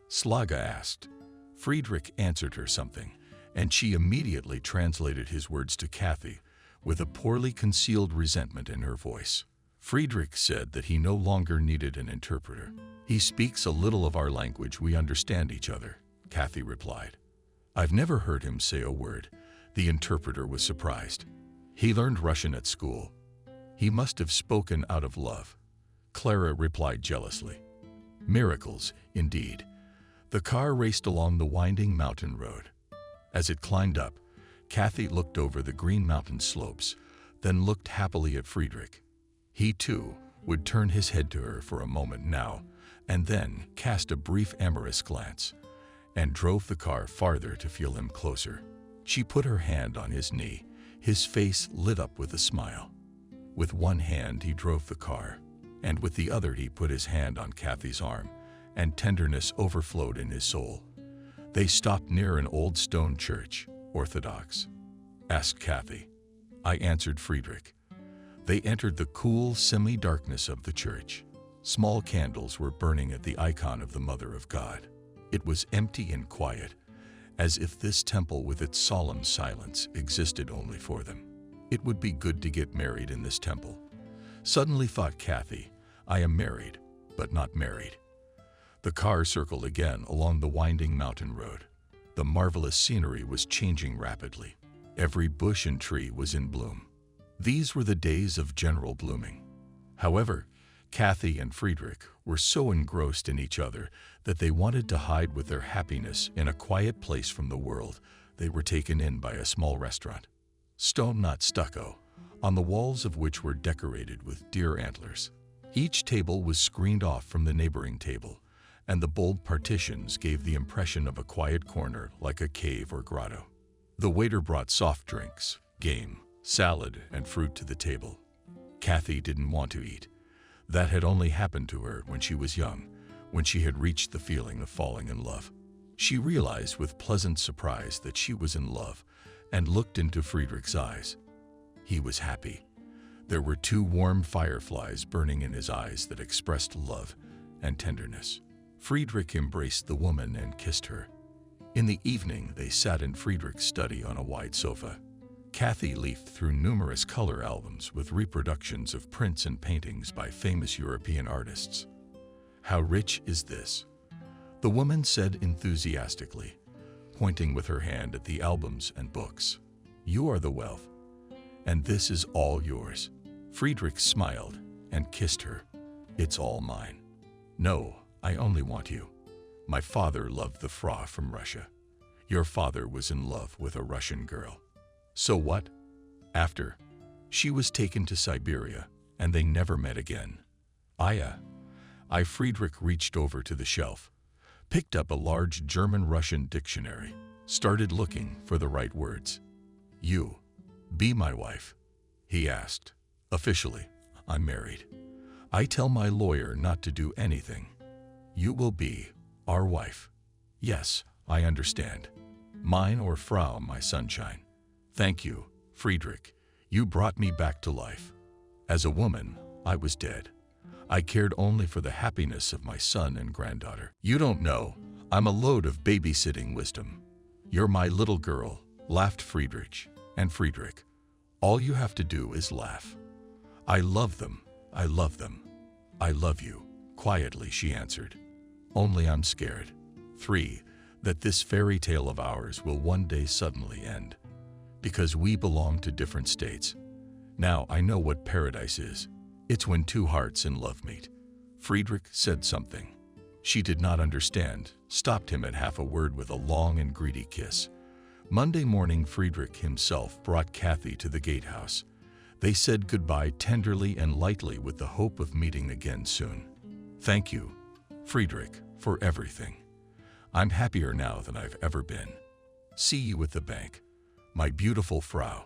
Slaga asked. Friedrich answered her something, and she immediately translated his words to Kathy with a poorly concealed resentment in her voice. Friedrich said that he no longer needed an interpreter. He speaks a little of our language, we understand each other, Kathy replied. I've never heard him say a word. The interpreter was surprised. He learned Russian at school. He must have spoken out of love. Clara replied jealously. Miracles, indeed. The car raced along the winding mountain road. As it climbed up, Kathy looked over the green mountain slopes, then looked happily at Friedrich. He, too, would turn his head to her for a moment now, and then cast a brief amorous glance, and drove the car farther to feel him closer. She put her hand on his knee, his face lit up with a smile. With one hand he drove the car, and with the other he put his hand on Kathy's arm, and tenderness overflowed in his soul. They stopped near an old stone church, Orthodox. Asked Kathy. I answered Friedrich. They entered the cool semi-darkness of the church. Small candles were burning at the icon of the Mother of God. It was empty and quiet, as if this temple with its solemn silence existed only for them. It would be good to get married in this temple. Suddenly thought Kathy, I am married, but not married. The car circled again along the winding mountain road. The marvelous scenery was changing rapidly. Every bush and tree was in bloom. These were the days of general blooming. However, Kathy and Friedrich were so engrossed in each other that they wanted to hide with their happiness in a quiet place from the world. They were taken in by a small restaurant. Stone, not stucco, on the walls of which were decorated with deer antlers. Each table was screened off from the neighboring table, and the bold partitions gave the impression of a quiet corner like a cave or grotto. The waiter brought soft drinks, game, salad, and fruit to the table. Kathy didn't want to eat. That had only happened to her when she was young, when she had reached the feeling of falling in love. She realized with pleasant surprise that she was in love and looked into Friedrich's eyes. He was happy. There were two warm fireflies burning in his eyes that expressed love and tenderness. Friedrich embraced the woman and kissed her. In the evening, they sat in Friedrich's study on a wide sofa. Kathy leafed through numerous color albums with reproductions of prints and paintings by famous European artists. How rich is this? The woman said enthusiastically, pointing with her hand at the albums and books. You are the wealth, and this is all yours. Friedrich smiled and kissed her. It's all mine. No, I only want you. My father loved the Frau from Russia. Your father was in love with a Russian girl. So what? After, she was taken to Siberia, and they never met again. Friedrich reached over to the shelf, picked up a large German-Russian dictionary, started looking for the right words. You, be my wife, he asked. Officially, I'm married. I tell my lawyer not to do anything. You will be our wife. Yes, I understand. Mine or Frau, my sunshine. Thank you, Friedrich. You brought me back to life. As a woman, I was dead. I cared only for the happiness of my son and granddaughter. You don't know, I'm a load of babysitting wisdom. You're my little girl, laughed Friedrich. And Friedrich, all you have to do is laugh. I love them, I love them. I love you, quietly she answered. Only I'm scared. 3. That this fairy tale of ours will one day suddenly end. Because we belong to different states. Now I know what paradise is. It's when two hearts in love meet. Friedrich said something. She did not understand, stopped him at half a word with a long and greedy kiss. Monday morning, Friedrich himself brought Kathy to the gatehouse. They said goodbye tenderly and lightly with the hope of meeting again soon. Thank you, Friedrich, for everything. I'm happier now than I've ever been. See you at the bank. My beautiful Frau.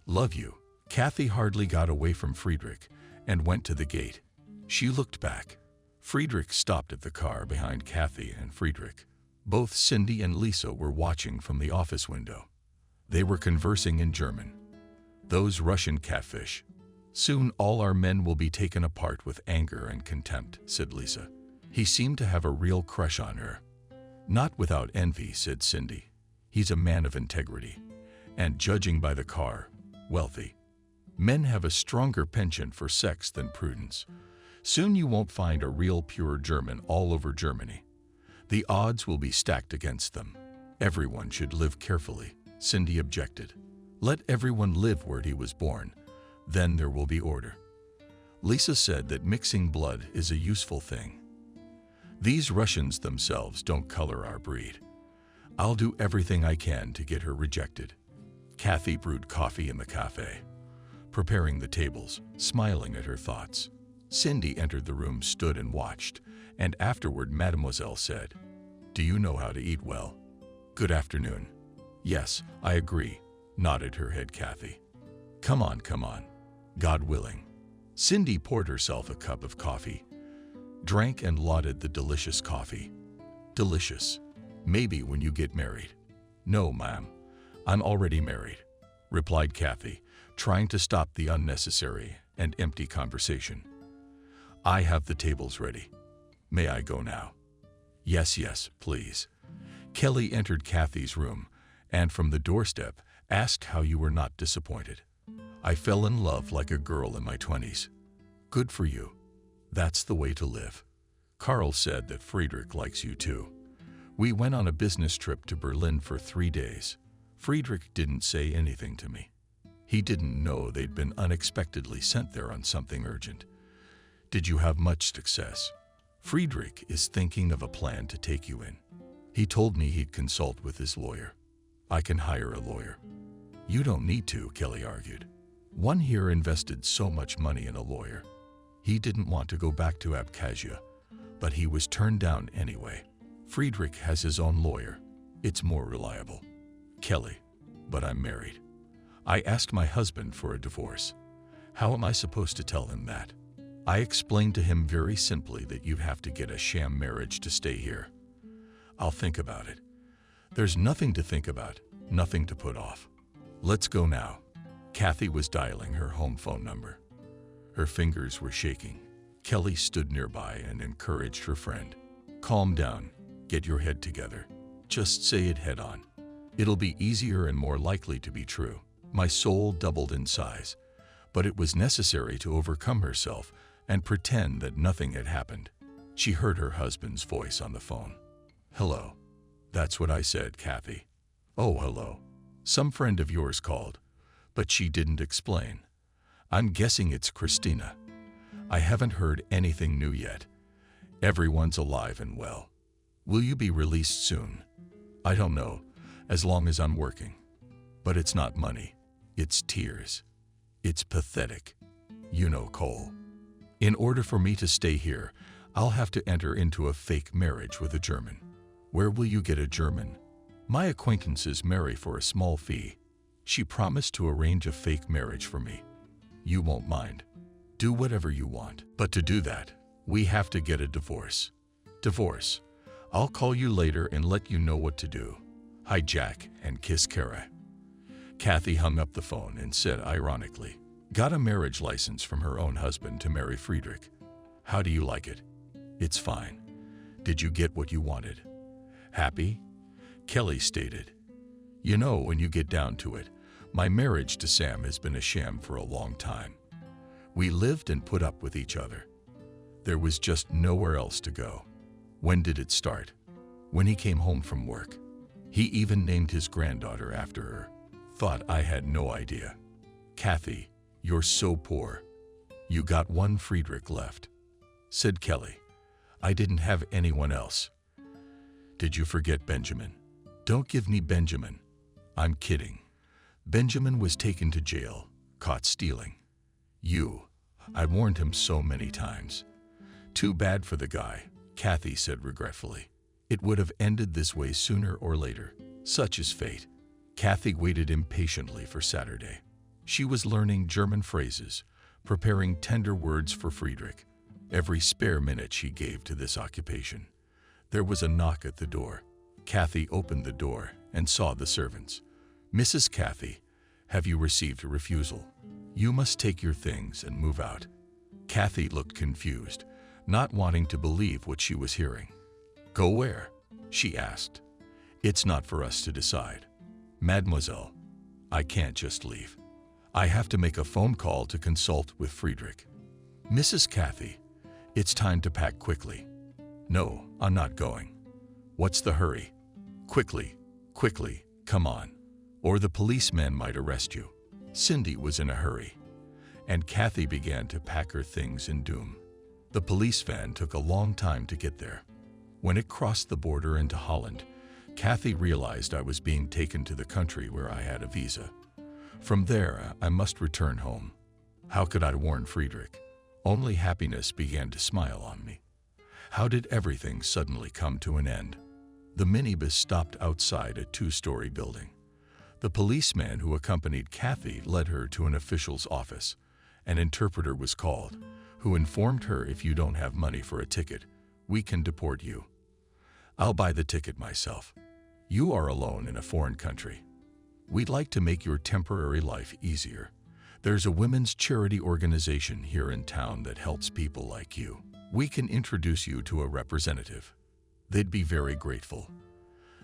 Love you. Kathy hardly got away from Friedrich and went to the gate. She looked back. Friedrich stopped at the car behind Kathy and Friedrich. Both Cindy and Lisa were watching from the office window. They were conversing in German. Those Russian catfish. Soon all our men will be taken apart with anger and contempt, said Lisa. He seemed to have a real crush on her. Not without envy, said Cindy. He's a man of integrity. And judging by the car, wealthy. Men have a stronger penchant for sex than prudence. Soon you won't find a real pure German all over Germany. The odds will be stacked against them. Everyone should live carefully, Cindy objected. Let everyone live where he was born. Then there will be order. Lisa said that mixing blood is a useful thing. These Russians themselves don't color our breed. I'll do everything I can to get her rejected. Kathy brewed coffee in the cafe, preparing the tables, smiling at her thoughts. Cindy entered the room, stood and watched, and afterward Mademoiselle said, "Do you know how to eat well?" "Good afternoon." "Yes, I agree," nodded her head Kathy. Come on. God willing." Cindy poured herself a cup of coffee, drank and lauded the delicious coffee. "Delicious. Maybe when you get married." "No, ma'am. I'm already married," replied Kathy, trying to stop the unnecessary and empty conversation. "I have the tables ready. May I go now?" Yes, please." Kelly entered Kathy's room and from the doorstep asked how you were not disappointed. "I fell in love like a girl in my 20s. "Good for you. That's the way to live." "Carl said that Friedrich likes you too. We went on a business trip to Berlin for 3 days. Friedrich didn't say anything to me. He didn't know they'd been unexpectedly sent there on something urgent." "Did you have much success?" "Friedrich is thinking of a plan to take you in. He told me he'd consult with his lawyer." "I can hire a lawyer." "You don't need to," Kelly argued. "One here invested so much money in a lawyer. He didn't want to go back to Abkhazia, but he was turned down anyway. Friedrich has his own lawyer. It's more reliable." "Kelly, but I'm married. I asked my husband for a divorce. How am I supposed to tell him that?" "I explained to him very simply that you have to get a sham marriage to stay here." "I'll think about it." "There's nothing to think about, nothing to put off. Let's go now." Kathy was dialing her home phone number. Her fingers were shaking. Kelly stood nearby and encouraged her friend. "Calm down. Get your head together. Just say it head on. It'll be easier and more likely to be true." My soul doubled in size, but it was necessary to overcome herself and pretend that nothing had happened. She heard her husband's voice on the phone. "Hello." "That's what I said, Kathy." "Oh, hello. Some friend of yours called, but she didn't explain. I'm guessing it's Christina. I haven't heard anything new yet. Everyone's alive and well. Will you be released soon?" "I don't know, as long as I'm working. But it's not money. It's tears. It's pathetic. You know Cole. In order for me to stay here, I'll have to enter into a fake marriage with a German." "Where will you get a German?" "My acquaintances marry for a small fee. She promised to arrange a fake marriage for me." "You won't mind. Do whatever you want. But to do that, we have to get a divorce." "Divorce? I'll call you later and let you know what to do. Hijack and kiss Kara." Kathy hung up the phone and said ironically, "Got a marriage license from her own husband to marry Friedrich. How do you like it?" "It's fine. Did you get what you wanted?" "Happy?" Kelly stated. "You know, when you get down to it, my marriage to Sam has been a sham for a long time. We lived and put up with each other. There was just nowhere else to go." "When did it start?" "When he came home from work. He even named his granddaughter after her. Thought I had no idea." "Kathy, you're so poor. You got one Friedrich left," said Kelly. "I didn't have anyone else." "Did you forget Benjamin?" "Don't give me Benjamin." "I'm kidding. Benjamin was taken to jail, caught stealing." I warned him so many times." "Too bad for the guy," Kathy said regretfully. "It would have ended this way sooner or later. Such is fate." Kathy waited impatiently for Saturday. She was learning German phrases, preparing tender words for Friedrich. Every spare minute she gave to this occupation. There was a knock at the door. Kathy opened the door and saw the servants. "Mrs. Kathy, have you received a refusal? You must take your things and move out." Kathy looked confused, not wanting to believe what she was hearing. "Go where?" she asked. "It's not for us to decide." "Mademoiselle, I can't just leave. I have to make a phone call to consult with Friedrich." "Mrs. Kathy, it's time to pack quickly." "No, I'm not going." "What's the hurry?" Quickly, come on, or the policeman might arrest you." Cindy was in a hurry, and Kathy began to pack her things in doom. The police van took a long time to get there. When it crossed the border into Holland, Kathy realized I was being taken to the country where I had a visa. From there, I must return home. How could I warn Friedrich? Only happiness began to smile on me. How did everything suddenly come to an end? The minibus stopped outside a two-story building. The policeman who accompanied Kathy led her to an official's office. An interpreter was called, who informed her, if you don't have money for a ticket, we can deport you. I'll buy the ticket myself. You are alone in a foreign country. We'd like to make your temporary life easier. There's a women's charity organization here in town that helps people like you. We can introduce you to a representative. They'd be very grateful.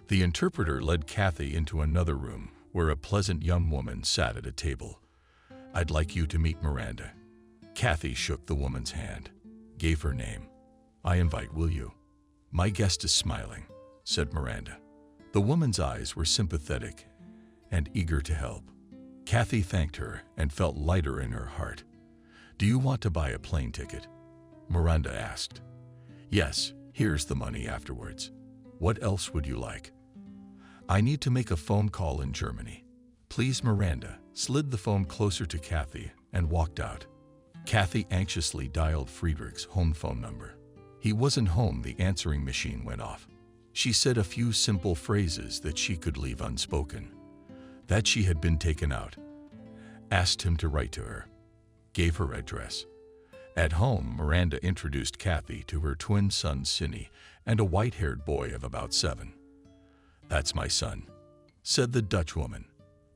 The interpreter led Kathy into another room where a pleasant young woman sat at a table. I'd like you to meet Miranda. Kathy shook the woman's hand, gave her name. I invite, will you? My guest is smiling, said Miranda. The woman's eyes were sympathetic and eager to help. Kathy thanked her and felt lighter in her heart. Do you want to buy a plane ticket? Miranda asked. Yes, here's the money afterwards. What else would you like? I need to make a phone call in Germany. Please. Miranda slid the phone closer to Kathy and walked out. Kathy anxiously dialed Friedrich's home phone number. He wasn't home. The answering machine went off. She said a few simple phrases that she could leave unspoken. That she had been taken out. Asked him to write to her. Gave her address. At home, Miranda introduced Kathy to her twin son, Cinny, and a white-haired boy of about 7. That's my son, said the Dutch woman.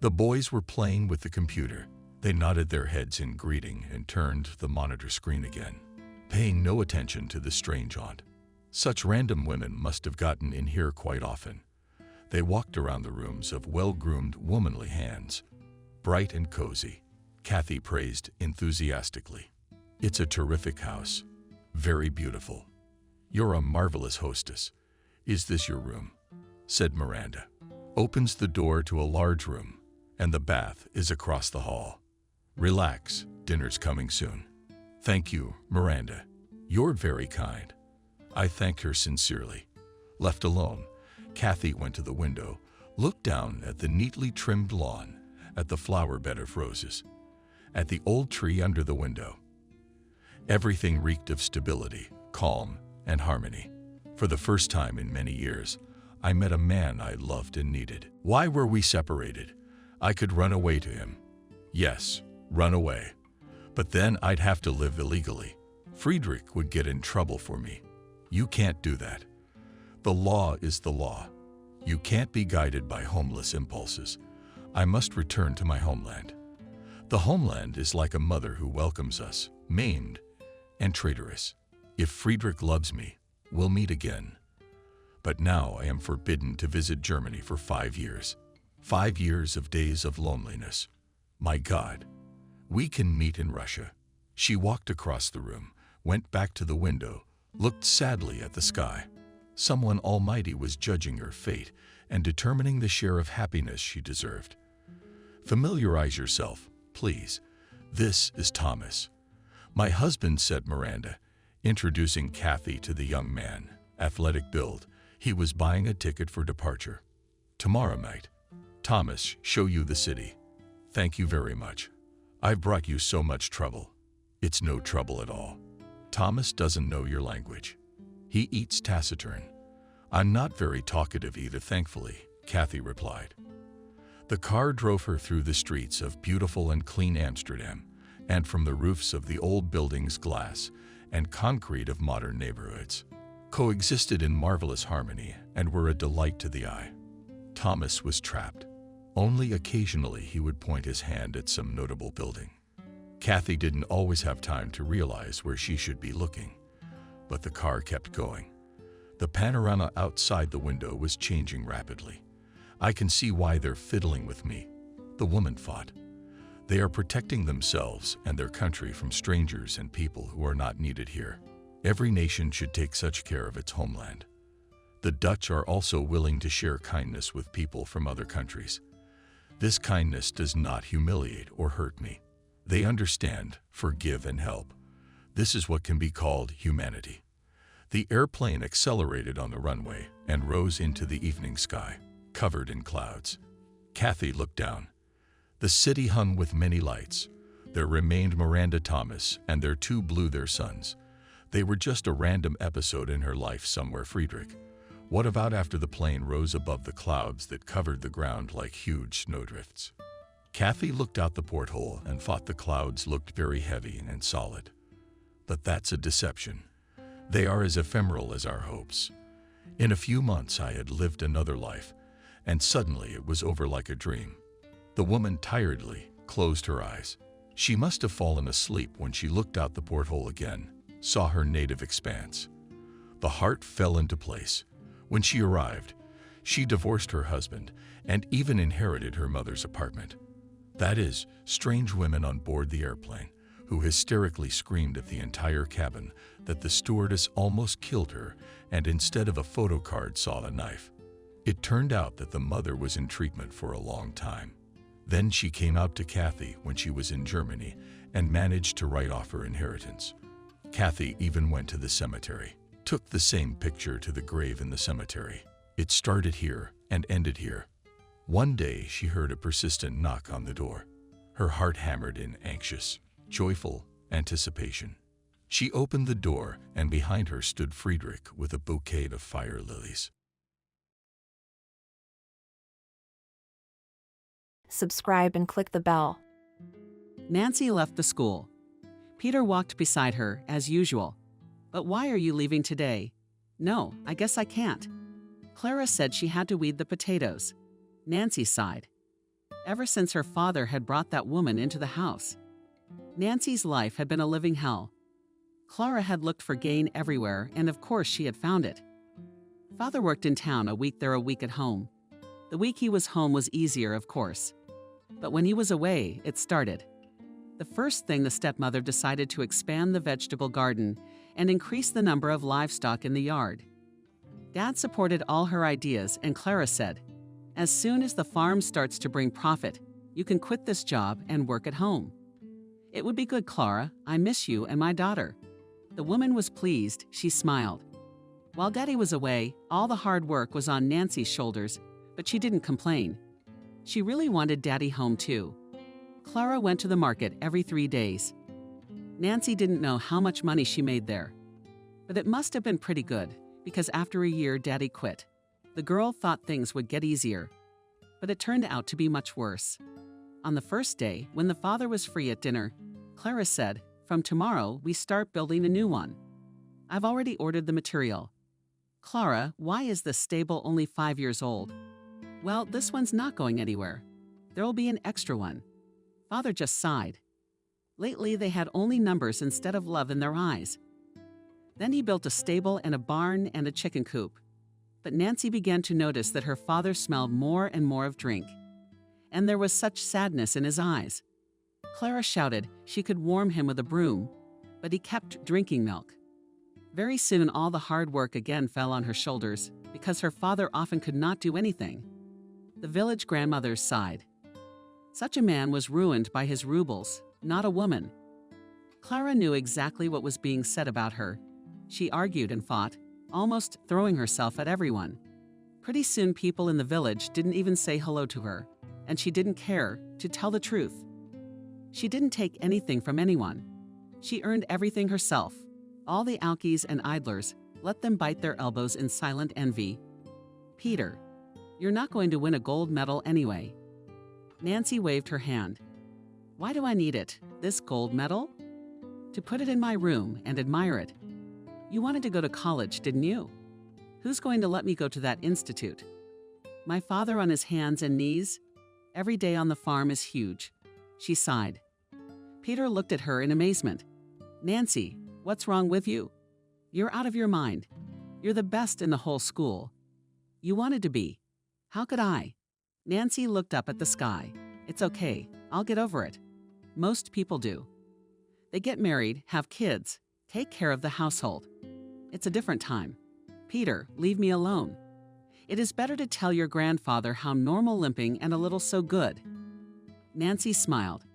The boys were playing with the computer. They nodded their heads in greeting and turned the monitor screen again, paying no attention to the strange aunt. Such random women must have gotten in here quite often. They walked around the rooms of well-groomed, womanly hands. Bright and cozy, Kathy praised enthusiastically. It's a terrific house. Very beautiful. You're a marvelous hostess. Is this your room? Said Miranda. Opens the door to a large room, and the bath is across the hall. Relax, dinner's coming soon. Thank you, Miranda. You're very kind. I thanked her sincerely. Left alone, Kathy went to the window, looked down at the neatly trimmed lawn, at the flower bed of roses, at the old tree under the window. Everything reeked of stability, calm, and harmony. For the first time in many years, I met a man I loved and needed. Why were we separated? I could run away to him. Yes, run away. But then I'd have to live illegally. Friedrich would get in trouble for me. You can't do that. The law is the law. You can't be guided by homeless impulses. I must return to my homeland. The homeland is like a mother who welcomes us, maimed and traitorous. If Friedrich loves me, we'll meet again. But now I am forbidden to visit Germany for 5 years. 5 years of days of loneliness. My God, we can meet in Russia. She walked across the room, went back to the window, looked sadly at the sky. Someone almighty was judging her fate and determining the share of happiness she deserved. Familiarize yourself, please. This is Thomas. My husband, said Miranda, introducing Kathy to the young man, athletic build. He was buying a ticket for departure. Tomorrow night. Thomas, show you the city. Thank you very much. I've brought you so much trouble. It's no trouble at all. Thomas doesn't know your language. He eats taciturn. I'm not very talkative either, thankfully, Kathy replied. The car drove her through the streets of beautiful and clean Amsterdam, and from the roofs of the old buildings, glass and concrete of modern neighborhoods coexisted in marvelous harmony and were a delight to the eye. Thomas was trapped. Only occasionally he would point his hand at some notable building. Kathy didn't always have time to realize where she should be looking, but the car kept going. The panorama outside the window was changing rapidly. I can see why they're fiddling with me, the woman thought. They are protecting themselves and their country from strangers and people who are not needed here. Every nation should take such care of its homeland. The Dutch are also willing to share kindness with people from other countries. This kindness does not humiliate or hurt me. They understand, forgive, and help. This is what can be called humanity. The airplane accelerated on the runway and rose into the evening sky, covered in clouds. Kathy looked down. The city hung with many lights. There remained Miranda Thomas, and their two blew their sons. They were just a random episode in her life somewhere, Friedrich. What about after the plane rose above the clouds that covered the ground like huge snowdrifts? Kathy looked out the porthole and thought the clouds looked very heavy and solid. But that's a deception. They are as ephemeral as our hopes. In a few months I had lived another life, and suddenly it was over like a dream. The woman tiredly closed her eyes. She must have fallen asleep when she looked out the porthole again, saw her native expanse. The heart fell into place. When she arrived, she divorced her husband and even inherited her mother's apartment. That is, strange women on board the airplane who hysterically screamed at the entire cabin that the stewardess almost killed her and instead of a photo card saw a knife. It turned out that the mother was in treatment for a long time. Then she came out to Kathy when she was in Germany and managed to write off her inheritance. Kathy even went to the cemetery, took the same picture to the grave in the cemetery. It started here and ended here. One day she heard a persistent knock on the door. Her heart hammered in anxious, joyful anticipation. She opened the door and behind her stood Friedrich with a bouquet of fire lilies. Subscribe and click the bell. Nancy left the school. Peter walked beside her, as usual. "But why are you leaving today?" "No, I guess I can't." Clara said she had to weed the potatoes. Nancy sighed. Ever since her father had brought that woman into the house, Nancy's life had been a living hell. Clara had looked for gain everywhere, and of course she had found it. Father worked in town a week there, a week at home. The week he was home was easier, of course. But when he was away, it started. The first thing, the stepmother decided to expand the vegetable garden and increase the number of livestock in the yard. Dad supported all her ideas, and Clara said, "As soon as the farm starts to bring profit, you can quit this job and work at home." "It would be good, Clara. I miss you and my daughter." The woman was pleased. She smiled. While Daddy was away, all the hard work was on Nancy's shoulders, but she didn't complain. She really wanted Daddy home too. Clara went to the market every 3 days. Nancy didn't know how much money she made there. But it must have been pretty good, because after a year, Daddy quit. The girl thought things would get easier, but it turned out to be much worse. On the first day, when the father was free at dinner, Clara said, "From tomorrow, we start building a new one. I've already ordered the material." "Clara, why is this stable only 5 years old?" "Well, this one's not going anywhere. There'll be an extra one." Father just sighed. Lately, they had only numbers instead of love in their eyes. Then he built a stable and a barn and a chicken coop. But Nancy began to notice that her father smelled more and more of drink. And there was such sadness in his eyes. Clara shouted she could warm him with a broom, but he kept drinking milk. Very soon, all the hard work again fell on her shoulders because her father often could not do anything. The village grandmothers sighed. Such a man was ruined by his rubles, not a woman. Clara knew exactly what was being said about her. She argued and fought, almost throwing herself at everyone. Pretty soon, people in the village didn't even say hello to her, and she didn't care, to tell the truth. She didn't take anything from anyone. She earned everything herself. All the alkies and idlers, let them bite their elbows in silent envy. "Peter, you're not going to win a gold medal anyway." Nancy waved her hand. "Why do I need it, this gold medal?" "To put it in my room and admire it." "You wanted to go to college, didn't you?" "Who's going to let me go to that institute?" "My father on his hands and knees. Every day on the farm is huge." She sighed. Peter looked at her in amazement. "Nancy, what's wrong with you? You're out of your mind. You're the best in the whole school." "You wanted to be. How could I?" Nancy looked up at the sky. "It's okay. I'll get over it. Most people do. They get married, have kids, take care of the household. It's a different time. Peter, leave me alone. It is better to tell your grandfather how normal limping and a little so good." Nancy smiled.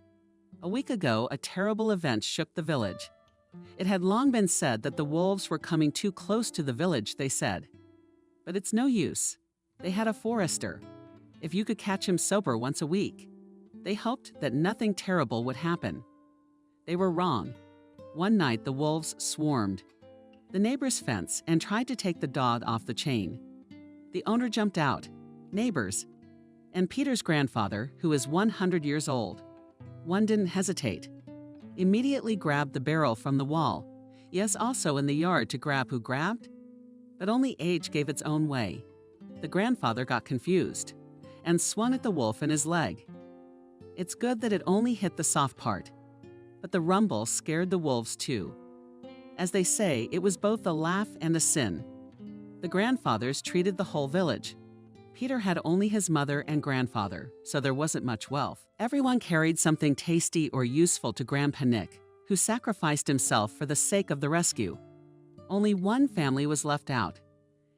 A week ago, a terrible event shook the village. It had long been said that the wolves were coming too close to the village, they said. But it's no use. They had a forester. If you could catch him sober once a week. They hoped that nothing terrible would happen. They were wrong. One night, the wolves swarmed the neighbor's fence and tried to take the dog off the chain. The owner jumped out. Neighbors. And Peter's grandfather, who is 100 years old. One didn't hesitate. Immediately grabbed the barrel from the wall. Yes, also in the yard to grab who grabbed? But only age gave its own way. The grandfather got confused and swung at the wolf in his leg. It's good that it only hit the soft part. But the rumble scared the wolves too. As they say, it was both a laugh and a sin. The grandfathers treated the whole village. Peter had only his mother and grandfather, so there wasn't much wealth. Everyone carried something tasty or useful to Grandpa Nick, who sacrificed himself for the sake of the rescue. Only one family was left out,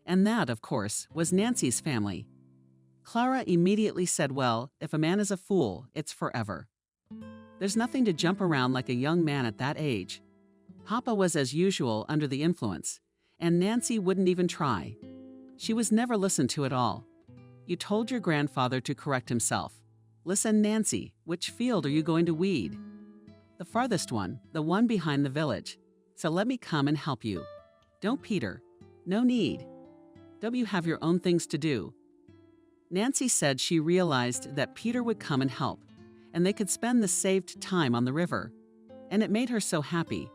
and that, of course, was Nancy's family. Clara immediately said, well, if a man is a fool, it's forever. There's nothing to jump around like a young man at that age. Papa was as usual under the influence, and Nancy wouldn't even try. She was never listened to at all. You told your grandfather to correct himself. Listen, Nancy, which field are you going to weed? The farthest one, the one behind the village. So let me come and help you. Don't, Peter. No need. Don't you have your own things to do? Nancy said she realized that Peter would come and help, and they could spend the saved time on the river. And it made her so happy.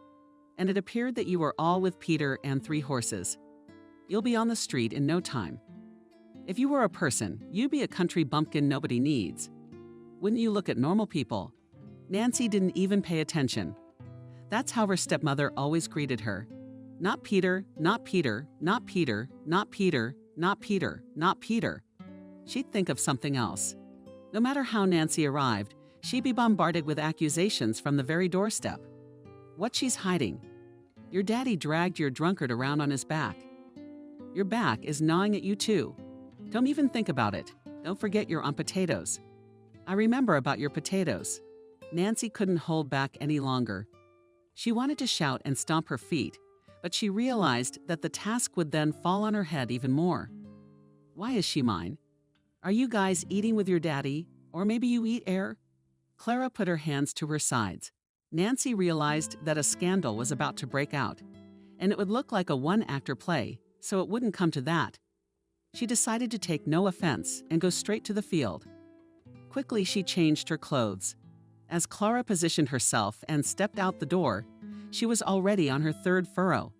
And it appeared that you were all with Peter and 3 horses. You'll be on the street in no time. If you were a person, you'd be a country bumpkin nobody needs. Wouldn't you look at normal people? Nancy didn't even pay attention. That's how her stepmother always greeted her. Not Peter, not Peter, not Peter, not Peter, not Peter, not Peter. She'd think of something else. No matter how Nancy arrived, she'd be bombarded with accusations from the very doorstep. What she's hiding? Your daddy dragged your drunkard around on his back. Your back is gnawing at you too. Don't even think about it. Don't forget you're on potatoes. I remember about your potatoes. Nancy couldn't hold back any longer. She wanted to shout and stomp her feet, but she realized that the task would then fall on her head even more. Why is she mine? Are you guys eating with your daddy? Or maybe you eat air? Clara put her hands to her sides. Nancy realized that a scandal was about to break out, and it would look like a one-actor play, so it wouldn't come to that. She decided to take no offense and go straight to the field. Quickly, she changed her clothes. As Clara positioned herself and stepped out the door, she was already on her 3rd furrow.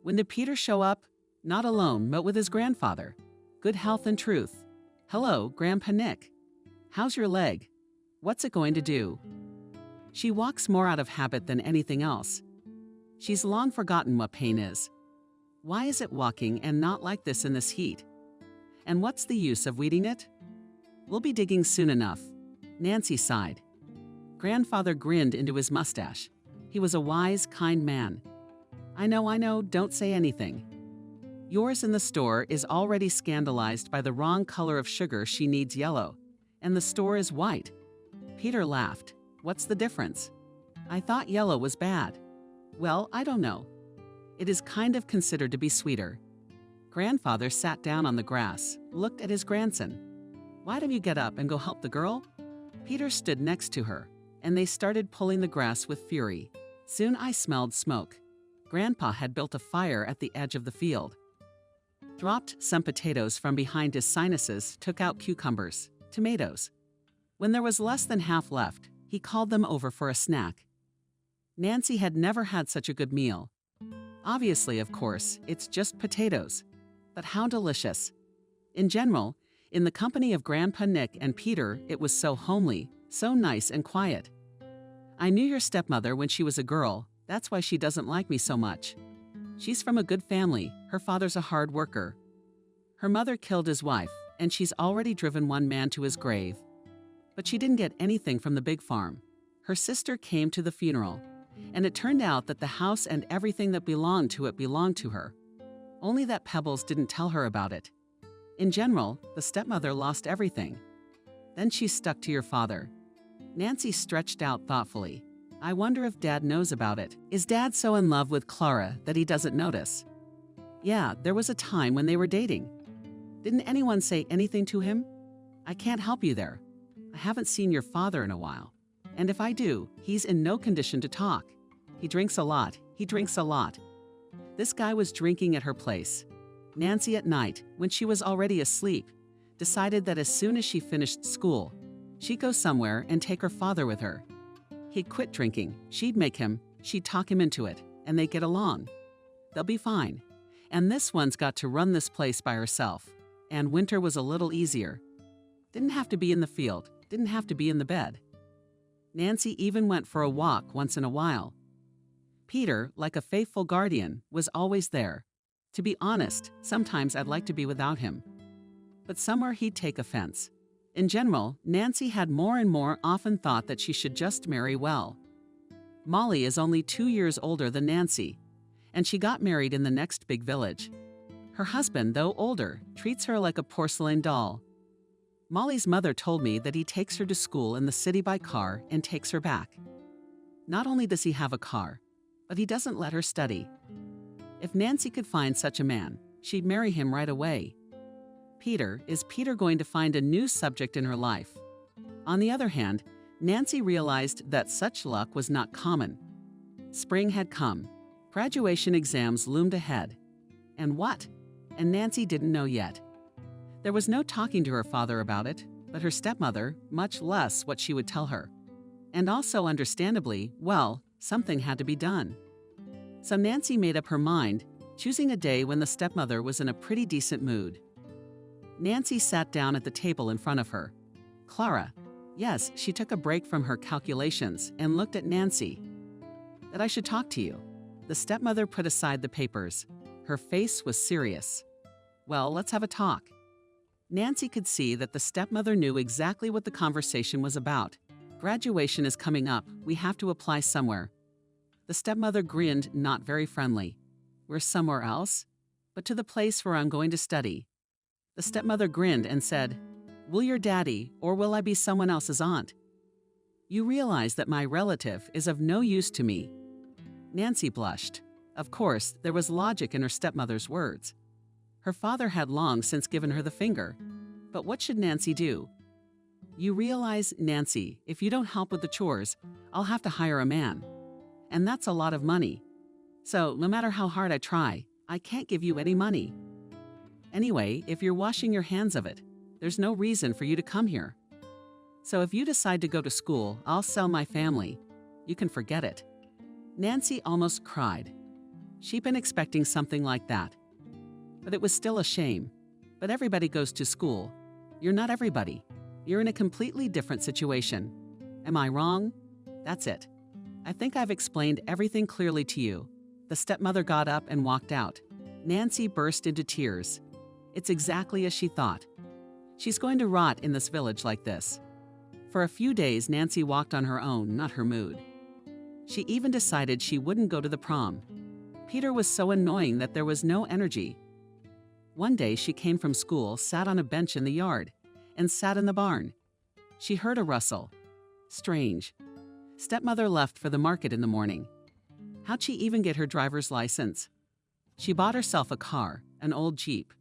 When did Peter show up? Not alone, but with his grandfather. Good health and truth. Hello, Grandpa Nick. How's your leg? What's it going to do? She walks more out of habit than anything else. She's long forgotten what pain is. Why is it walking and not like this in this heat? And what's the use of weeding it? We'll be digging soon enough. Nancy sighed. Grandfather grinned into his mustache. He was a wise, kind man. I know, don't say anything. Yours in the store is already scandalized by the wrong color of sugar. She needs yellow, and the store is white. Peter laughed. What's the difference? I thought yellow was bad. Well, I don't know. It is kind of considered to be sweeter. Grandfather sat down on the grass, looked at his grandson. Why don't you get up and go help the girl? Peter stood next to her, and they started pulling the grass with fury. Soon I smelled smoke. Grandpa had built a fire at the edge of the field. Dropped some potatoes from behind his sinuses, took out cucumbers, tomatoes. When there was less than half left, he called them over for a snack. Nancy had never had such a good meal. Obviously, of course, it's just potatoes. But how delicious. In general, in the company of Grandpa Nick and Peter, it was so homely, so nice and quiet. I knew your stepmother when she was a girl. That's why she doesn't like me so much. She's from a good family. Her father's a hard worker. Her mother killed his wife, and she's already driven one man to his grave. But she didn't get anything from the big farm. Her sister came to the funeral, and it turned out that the house and everything that belonged to it belonged to her. Only that Pebbles didn't tell her about it. In general, the stepmother lost everything. Then she stuck to your father. Nancy stretched out thoughtfully. I wonder if Dad knows about it. Is Dad so in love with Clara that he doesn't notice? Yeah, there was a time when they were dating. Didn't anyone say anything to him? I can't help you there. I haven't seen your father in a while. And if I do, he's in no condition to talk. He drinks a lot. He drinks a lot. This guy was drinking at her place. Nancy at night, when she was already asleep, decided that as soon as she finished school, she'd go somewhere and take her father with her. He'd quit drinking. She'd talk him into it, and they'd get along. They'll be fine. And this one's got to run this place by herself. And winter was a little easier. Didn't have to be in the field, didn't have to be in the bed. Nancy even went for a walk once in a while. Peter, like a faithful guardian, was always there. To be honest, sometimes I'd like to be without him. But somewhere he'd take offense. In general, Nancy had more and more often thought that she should just marry well. Molly is only 2 years older than Nancy, and she got married in the next big village. Her husband, though older, treats her like a porcelain doll. Molly's mother told me that he takes her to school in the city by car and takes her back. Not only does he have a car, but he doesn't let her study. If Nancy could find such a man, she'd marry him right away. Is Peter going to find a new subject in her life? On the other hand, Nancy realized that such luck was not common. Spring had come. Graduation exams loomed ahead. And what? And Nancy didn't know yet. There was no talking to her father about it, but her stepmother, much less what she would tell her. And also, understandably, well, something had to be done. So Nancy made up her mind, choosing a day when the stepmother was in a pretty decent mood. Nancy sat down at the table in front of her. Clara. Yes, she took a break from her calculations and looked at Nancy. That I should talk to you. The stepmother put aside the papers. Her face was serious. Well, let's have a talk. Nancy could see that the stepmother knew exactly what the conversation was about. Graduation is coming up. We have to apply somewhere. The stepmother grinned, not very friendly. We're somewhere else? But to the place where I'm going to study. The stepmother grinned and said, Will your daddy, or will I be someone else's aunt? You realize that my relative is of no use to me. Nancy blushed. Of course, there was logic in her stepmother's words. Her father had long since given her the finger. But what should Nancy do? You realize, Nancy, if you don't help with the chores, I'll have to hire a man. And that's a lot of money. So, no matter how hard I try, I can't give you any money. Anyway, if you're washing your hands of it, there's no reason for you to come here. So if you decide to go to school, I'll sell my family. You can forget it. Nancy almost cried. She'd been expecting something like that. But it was still a shame. But everybody goes to school. You're not everybody. You're in a completely different situation. Am I wrong? That's it. I think I've explained everything clearly to you. The stepmother got up and walked out. Nancy burst into tears. It's exactly as she thought. She's going to rot in this village like this. For a few days, Nancy walked on her own, not her mood. She even decided she wouldn't go to the prom. Peter was so annoying that there was no energy. One day, she came from school, sat on a bench in the yard, and sat in the barn. She heard a rustle. Strange. Stepmother left for the market in the morning. How'd she even get her driver's license? She bought herself a car, an old Jeep.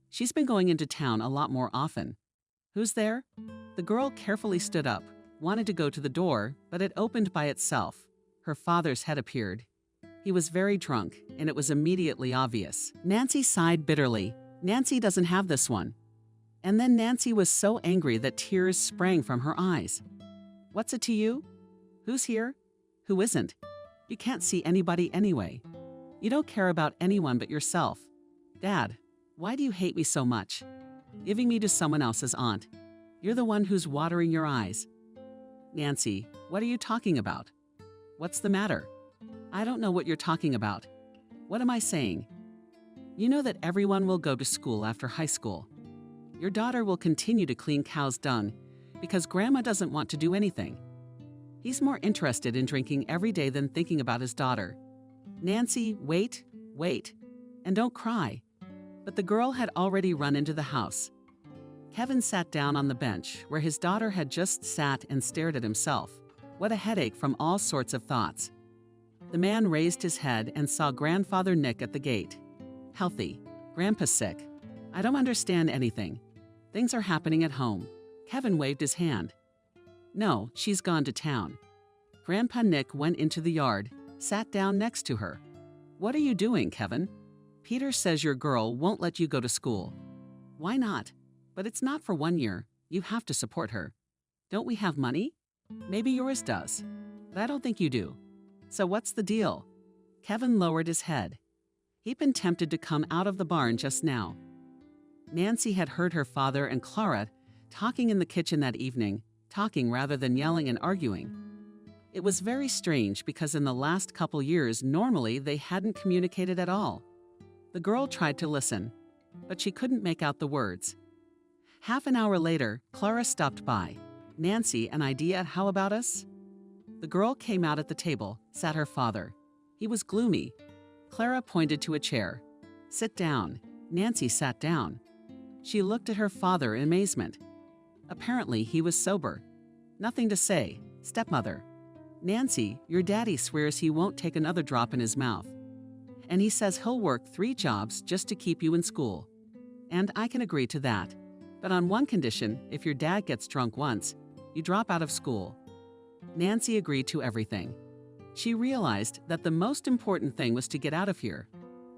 She's been going into town a lot more often. Who's there? The girl carefully stood up, wanted to go to the door, but it opened by itself. Her father's head appeared. He was very drunk, and it was immediately obvious. Nancy sighed bitterly. Nancy doesn't have this one. And then Nancy was so angry that tears sprang from her eyes. What's it to you? Who's here? Who isn't? You can't see anybody anyway. You don't care about anyone but yourself. Dad, why do you hate me so much? Giving me to someone else's aunt. You're the one who's watering your eyes. Nancy, what are you talking about? What's the matter? I don't know what you're talking about. What am I saying? You know that everyone will go to school after high school. Your daughter will continue to clean cow's dung because Grandma doesn't want to do anything. He's more interested in drinking every day than thinking about his daughter. Nancy, wait, and don't cry. But the girl had already run into the house. Kevin sat down on the bench where his daughter had just sat and stared at himself. What a headache from all sorts of thoughts. The man raised his head and saw Grandfather Nick at the gate. Healthy. Grandpa's sick. I don't understand anything. Things are happening at home. Kevin waved his hand. No, she's gone to town. Grandpa Nick went into the yard, sat down next to her. What are you doing, Kevin? Peter says your girl won't let you go to school. Why not? But it's not for 1 year. You have to support her. Don't we have money? Maybe yours does. But I don't think you do. So what's the deal? Kevin lowered his head. He'd been tempted to come out of the barn just now. Nancy had heard her father and Clara talking in the kitchen that evening, talking rather than yelling and arguing. It was very strange because in the last couple years, normally they hadn't communicated at all. The girl tried to listen, but she couldn't make out the words. Half an hour later, Clara stopped by. Nancy, an idea how about us? The girl came out at the table, sat her father. He was gloomy. Clara pointed to a chair. Sit down. Nancy sat down. She looked at her father in amazement. Apparently, he was sober. Nothing to say. Stepmother. Nancy, your daddy swears he won't take another drop in his mouth. And he says he'll work 3 jobs just to keep you in school. And I can agree to that. But on one condition, if your dad gets drunk once, you drop out of school. Nancy agreed to everything. She realized that the most important thing was to get out of here.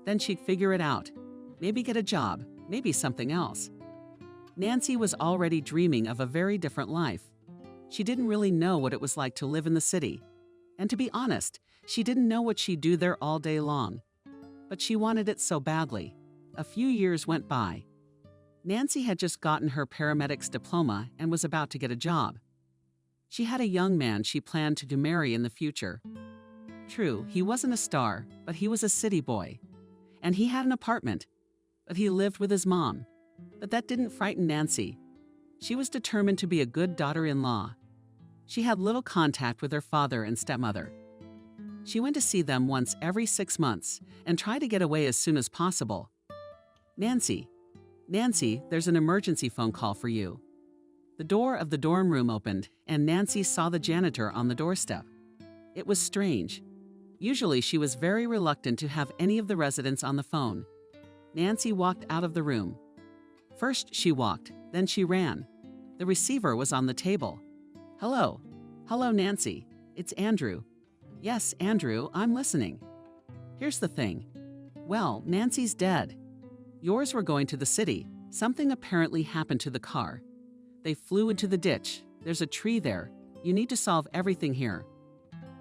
Then she'd figure it out. Maybe get a job, maybe something else. Nancy was already dreaming of a very different life. She didn't really know what it was like to live in the city. And to be honest, she didn't know what she'd do there all day long. But she wanted it so badly. A few years went by. Nancy had just gotten her paramedic's diploma and was about to get a job. She had a young man she planned to marry in the future. True, he wasn't a star, but he was a city boy. And he had an apartment, but he lived with his mom. But that didn't frighten Nancy. She was determined to be a good daughter-in-law. She had little contact with her father and stepmother. She went to see them once every 6 months and tried to get away as soon as possible. Nancy, there's an emergency phone call for you. The door of the dorm room opened, and Nancy saw the janitor on the doorstep. It was strange. Usually she was very reluctant to have any of the residents on the phone. Nancy walked out of the room. First she walked, then she ran. The receiver was on the table. Hello. Hello, Nancy. It's Andrew. Yes, Andrew, I'm listening. Here's the thing. Well, Nancy's dead. Yours were going to the city. Something apparently happened to the car. They flew into the ditch. There's a tree there. You need to solve everything here.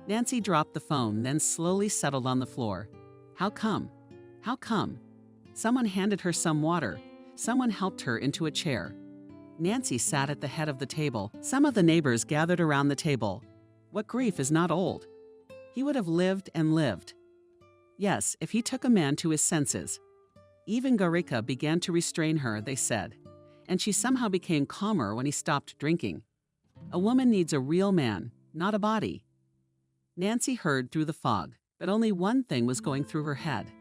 Nancy dropped the phone, then slowly settled on the floor. How come? How come? Someone handed her some water. Someone helped her into a chair. Nancy sat at the head of the table. Some of the neighbors gathered around the table. What grief is not old? He would have lived and lived. Yes, if he took a man to his senses. Even Garika began to restrain her, they said, and she somehow became calmer when he stopped drinking. A woman needs a real man, not a body. Nancy heard through the fog, but only one thing was going through her head.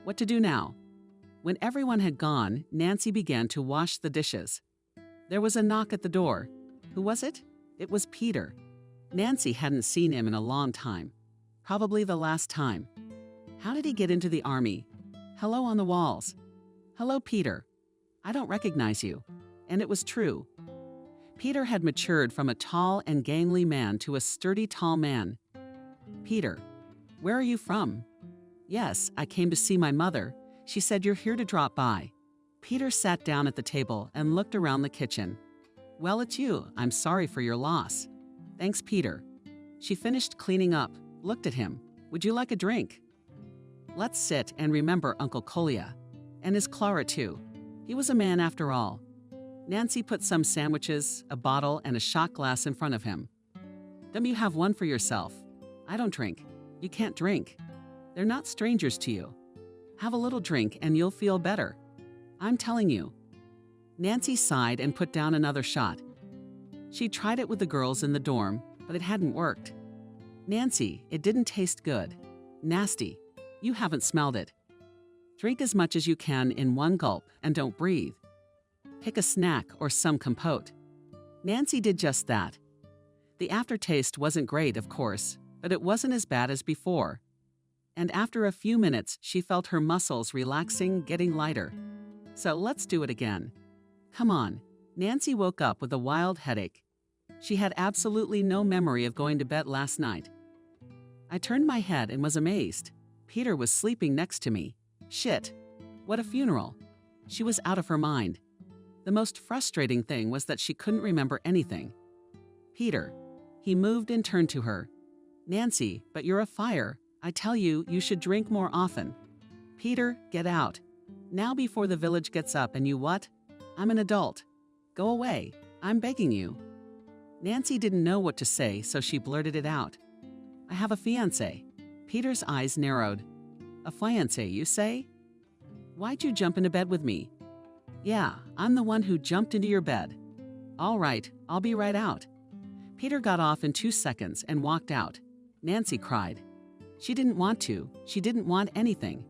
What to do now? When everyone had gone, Nancy began to wash the dishes. There was a knock at the door. Who was it? It was Peter. Nancy hadn't seen him in a long time. Probably the last time. How did he get into the army? Hello on the walls. Hello, Peter. I don't recognize you. And it was true. Peter had matured from a tall and gangly man to a sturdy, tall man. Peter, where are you from? Yes, I came to see my mother. She said you're here to drop by. Peter sat down at the table and looked around the kitchen. Well, it's you. I'm sorry for your loss. Thanks, Peter. She finished cleaning up, looked at him. Would you like a drink? Let's sit and remember Uncle Kolya. And his Clara, too. He was a man after all. Nancy put some sandwiches, a bottle, and a shot glass in front of him. Don't you have one for yourself? I don't drink. You can't drink. They're not strangers to you. Have a little drink and you'll feel better. I'm telling you. Nancy sighed and put down another shot. She tried it with the girls in the dorm, but it hadn't worked. Nancy, it didn't taste good. Nasty. You haven't smelled it. Drink as much as you can in one gulp and don't breathe. Pick a snack or some compote. Nancy did just that. The aftertaste wasn't great, of course, but it wasn't as bad as before. And after a few minutes, she felt her muscles relaxing, getting lighter. So let's do it again. Come on. Nancy woke up with a wild headache. She had absolutely no memory of going to bed last night. I turned my head and was amazed. Peter was sleeping next to me. Shit. What a funeral. She was out of her mind. The most frustrating thing was that she couldn't remember anything. Peter. He moved and turned to her. Nancy, but you're a fire. I tell you, you should drink more often. Peter, get out. Now before the village gets up and you what? I'm an adult. Go away. I'm begging you. Nancy didn't know what to say, so she blurted it out. I have a fiancé. Peter's eyes narrowed. A fiancé, you say? Why'd you jump into bed with me? Yeah, I'm the one who jumped into your bed. All right, I'll be right out. Peter got off in 2 seconds and walked out. Nancy cried. She didn't want to. She didn't want anything.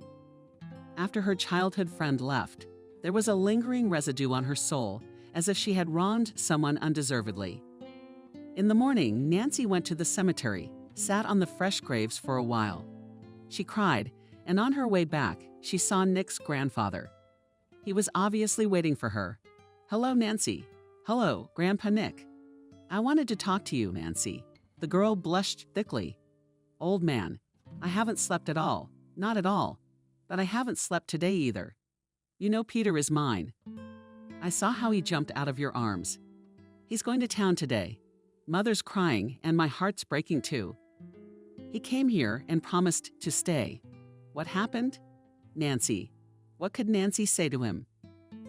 After her childhood friend left, there was a lingering residue on her soul, as if she had wronged someone undeservedly. In the morning, Nancy went to the cemetery, sat on the fresh graves for a while. She cried, and on her way back, she saw Nick's grandfather. He was obviously waiting for her. Hello, Nancy. Hello, Grandpa Nick. I wanted to talk to you, Nancy. The girl blushed thickly. Old man, I haven't slept at all. Not at all. But I haven't slept today either. You know Peter is mine. I saw how he jumped out of your arms. He's going to town today. Mother's crying, and my heart's breaking too. He came here and promised to stay. What happened? Nancy. What could Nancy say to him?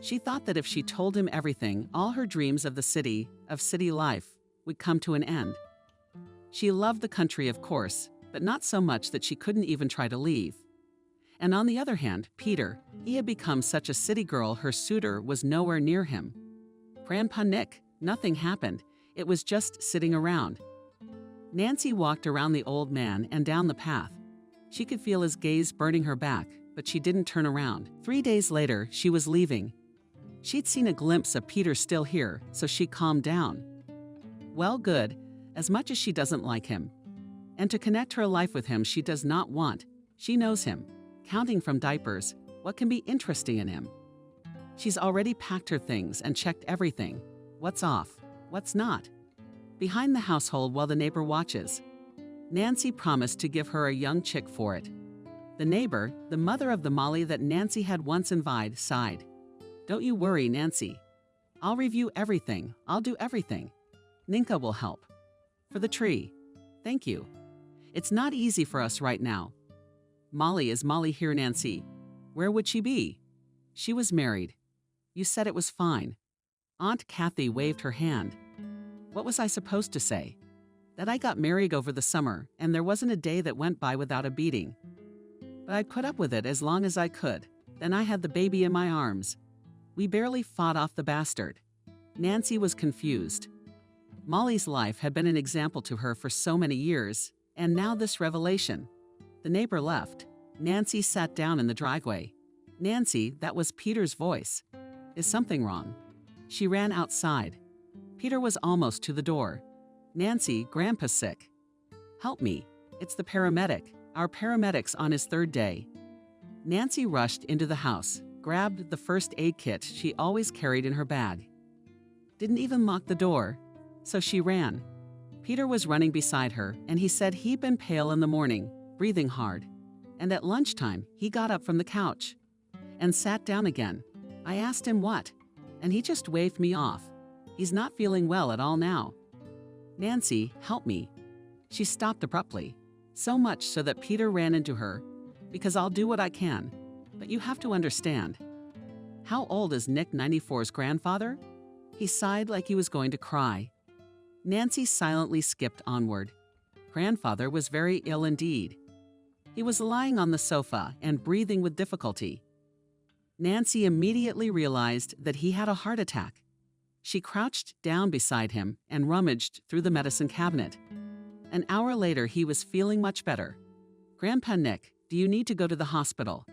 She thought that if she told him everything, all her dreams of city life, would come to an end. She loved the country, of course, but not so much that she couldn't even try to leave. And on the other hand, Peter, he had become such a city girl, her suitor was nowhere near him. Grandpa Nick, nothing happened. It was just sitting around. Nancy walked around the old man and down the path. She could feel his gaze burning her back, but she didn't turn around. 3 days later, she was leaving. She'd seen a glimpse of Peter still here, so she calmed down. Well, good, as much as she doesn't like him. And to connect her life with him she does not want. She knows him. Counting from diapers, what can be interesting in him? She's already packed her things and checked everything. What's off? What's not? Behind the household while the neighbor watches. Nancy promised to give her a young chick for it. The neighbor, the mother of the Molly that Nancy had once invited, sighed. Don't you worry, Nancy. I'll review everything. I'll do everything. Ninka will help. For the tree. Thank you. It's not easy for us right now. Molly, is Molly here, Nancy? Where would she be? She was married. You said it was fine. Aunt Kathy waved her hand. What was I supposed to say? That I got married over the summer, and there wasn't a day that went by without a beating. But I'd put up with it as long as I could. Then I had the baby in my arms. We barely fought off the bastard. Nancy was confused. Molly's life had been an example to her for so many years, and now this revelation. The neighbor left. Nancy sat down in the driveway. Nancy, that was Peter's voice. Is something wrong? She ran outside. Peter was almost to the door. Nancy, Grandpa's sick. Help me. It's the paramedic. Our paramedic's on his 3rd day. Nancy rushed into the house, grabbed the first aid kit she always carried in her bag. Didn't even lock the door, so she ran. Peter was running beside her, and he said he'd been pale in the morning, breathing hard. And at lunchtime, he got up from the couch and sat down again. I asked him what, and he just waved me off. He's not feeling well at all now. Nancy, help me. She stopped abruptly, so much so that Peter ran into her, because I'll do what I can, but you have to understand. How old is Nick 94's grandfather? He sighed like he was going to cry. Nancy silently skipped onward. Grandfather was very ill indeed. He was lying on the sofa and breathing with difficulty. Nancy immediately realized that he had a heart attack. She crouched down beside him and rummaged through the medicine cabinet. An hour later, he was feeling much better. Grandpa Nick, do you need to go to the hospital?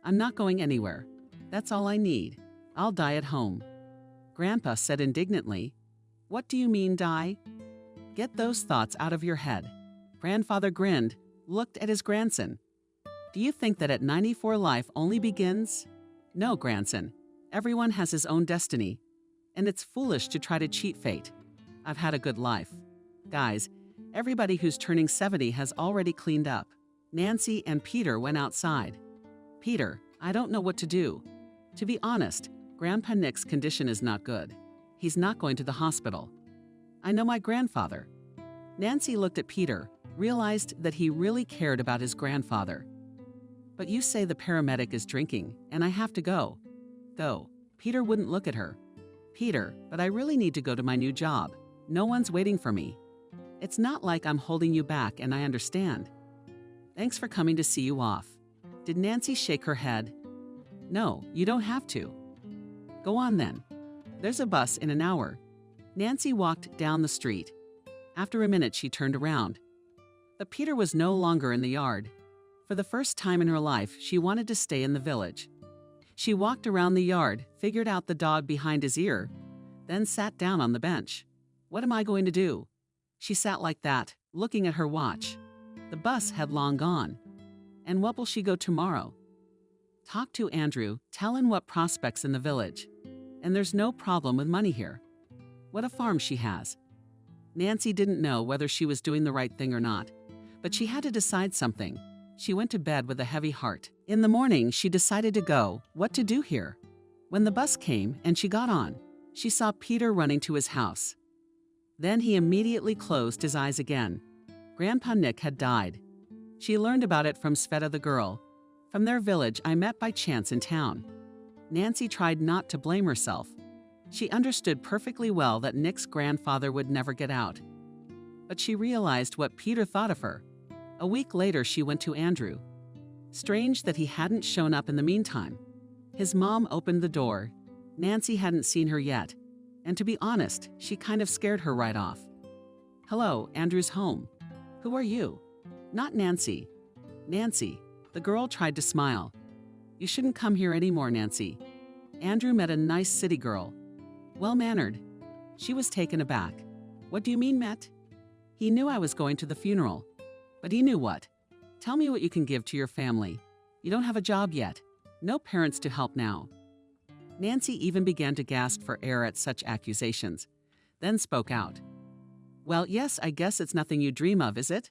I'm not going anywhere. That's all I need. I'll die at home. Grandpa said indignantly, What do you mean, die? Get those thoughts out of your head. Grandfather grinned, looked at his grandson. Do you think that at 94 life only begins? No, grandson. Everyone has his own destiny. And it's foolish to try to cheat fate. I've had a good life. Guys, everybody who's turning 70 has already cleaned up. Nancy and Peter went outside. Peter, I don't know what to do. To be honest, Grandpa Nick's condition is not good. He's not going to the hospital. I know my grandfather. Nancy looked at Peter, realized that he really cared about his grandfather. But you say the paramedic is drinking, and I have to go. Go. Peter wouldn't look at her. Peter, but I really need to go to my new job. No one's waiting for me. It's not like I'm holding you back, and I understand. Thanks for coming to see you off. Did Nancy shake her head? No, you don't have to. Go on then. There's a bus in an hour. Nancy walked down the street. After a minute, she turned around. But Peter was no longer in the yard. For the first time in her life, she wanted to stay in the village. She walked around the yard, figured out the dog behind his ear, then sat down on the bench. What am I going to do? She sat like that, looking at her watch. The bus had long gone. And what will she go tomorrow? Talk to Andrew, tell him what prospects in the village. And there's no problem with money here. What a farm she has. Nancy didn't know whether she was doing the right thing or not, but she had to decide something. She went to bed with a heavy heart. In the morning, she decided to go. What to do here? When the bus came and she got on, she saw Peter running to his house. Then he immediately closed his eyes again. Grandpa Nick had died. She learned about it from Sveta the girl, from their village I met by chance in town. Nancy tried not to blame herself. She understood perfectly well that Nick's grandfather would never get out. But she realized what Peter thought of her. A week later, she went to Andrew. Strange that he hadn't shown up in the meantime. His mom opened the door. Nancy hadn't seen her yet, and to be honest, she kind of scared her right off. Hello, Andrew's home. Who are you? Not Nancy. Nancy. The girl tried to smile. You shouldn't come here anymore, Nancy. Andrew met a nice city girl. Well-mannered. She was taken aback. What do you mean, met? He knew I was going to the funeral. But he knew what? Tell me what you can give to your family. You don't have a job yet. No parents to help now. Nancy even began to gasp for air at such accusations, then spoke out. Well, yes, I guess it's nothing you dream of, is it?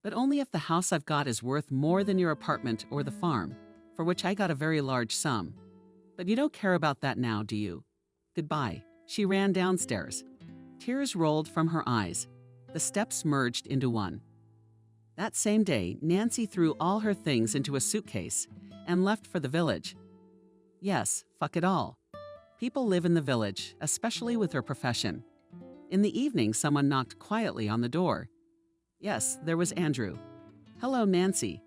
But only if the house I've got is worth more than your apartment or the farm, for which I got a very large sum. But you don't care about that now, do you? Goodbye. She ran downstairs. Tears rolled from her eyes. The steps merged into one. That same day, Nancy threw all her things into a suitcase and left for the village. Yes, fuck it all. People live in the village, especially with her profession. In the evening, someone knocked quietly on the door. Yes, there was Andrew. Hello, Nancy.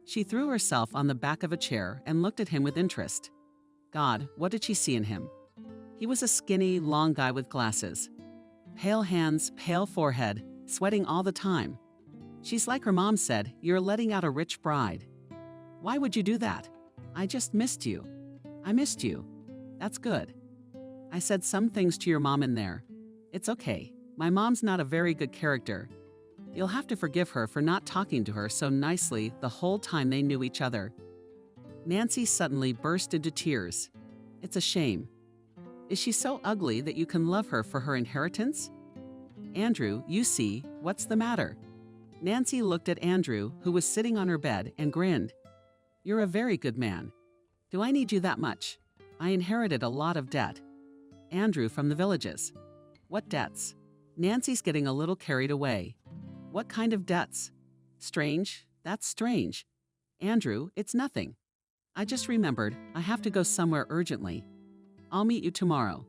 She threw herself on the back of a chair and looked at him with interest. God, what did she see in him? He was a skinny, long guy with glasses. Pale hands, pale forehead, sweating all the time. She's like her mom said, you're letting out a rich bride. Why would you do that? I just missed you. I missed you. That's good. I said some things to your mom in there. It's okay. My mom's not a very good character. You'll have to forgive her for not talking to her so nicely the whole time they knew each other. Nancy suddenly burst into tears. It's a shame. Is she so ugly that you can love her for her inheritance? Andrew, you see, what's the matter? Nancy looked at Andrew, who was sitting on her bed, and grinned. You're a very good man. Do I need you that much? I inherited a lot of debt. Andrew from the villages. What debts? Nancy's getting a little carried away. What kind of debts? Strange. That's strange. Andrew, it's nothing. I just remembered I have to go somewhere urgently. I'll meet you tomorrow.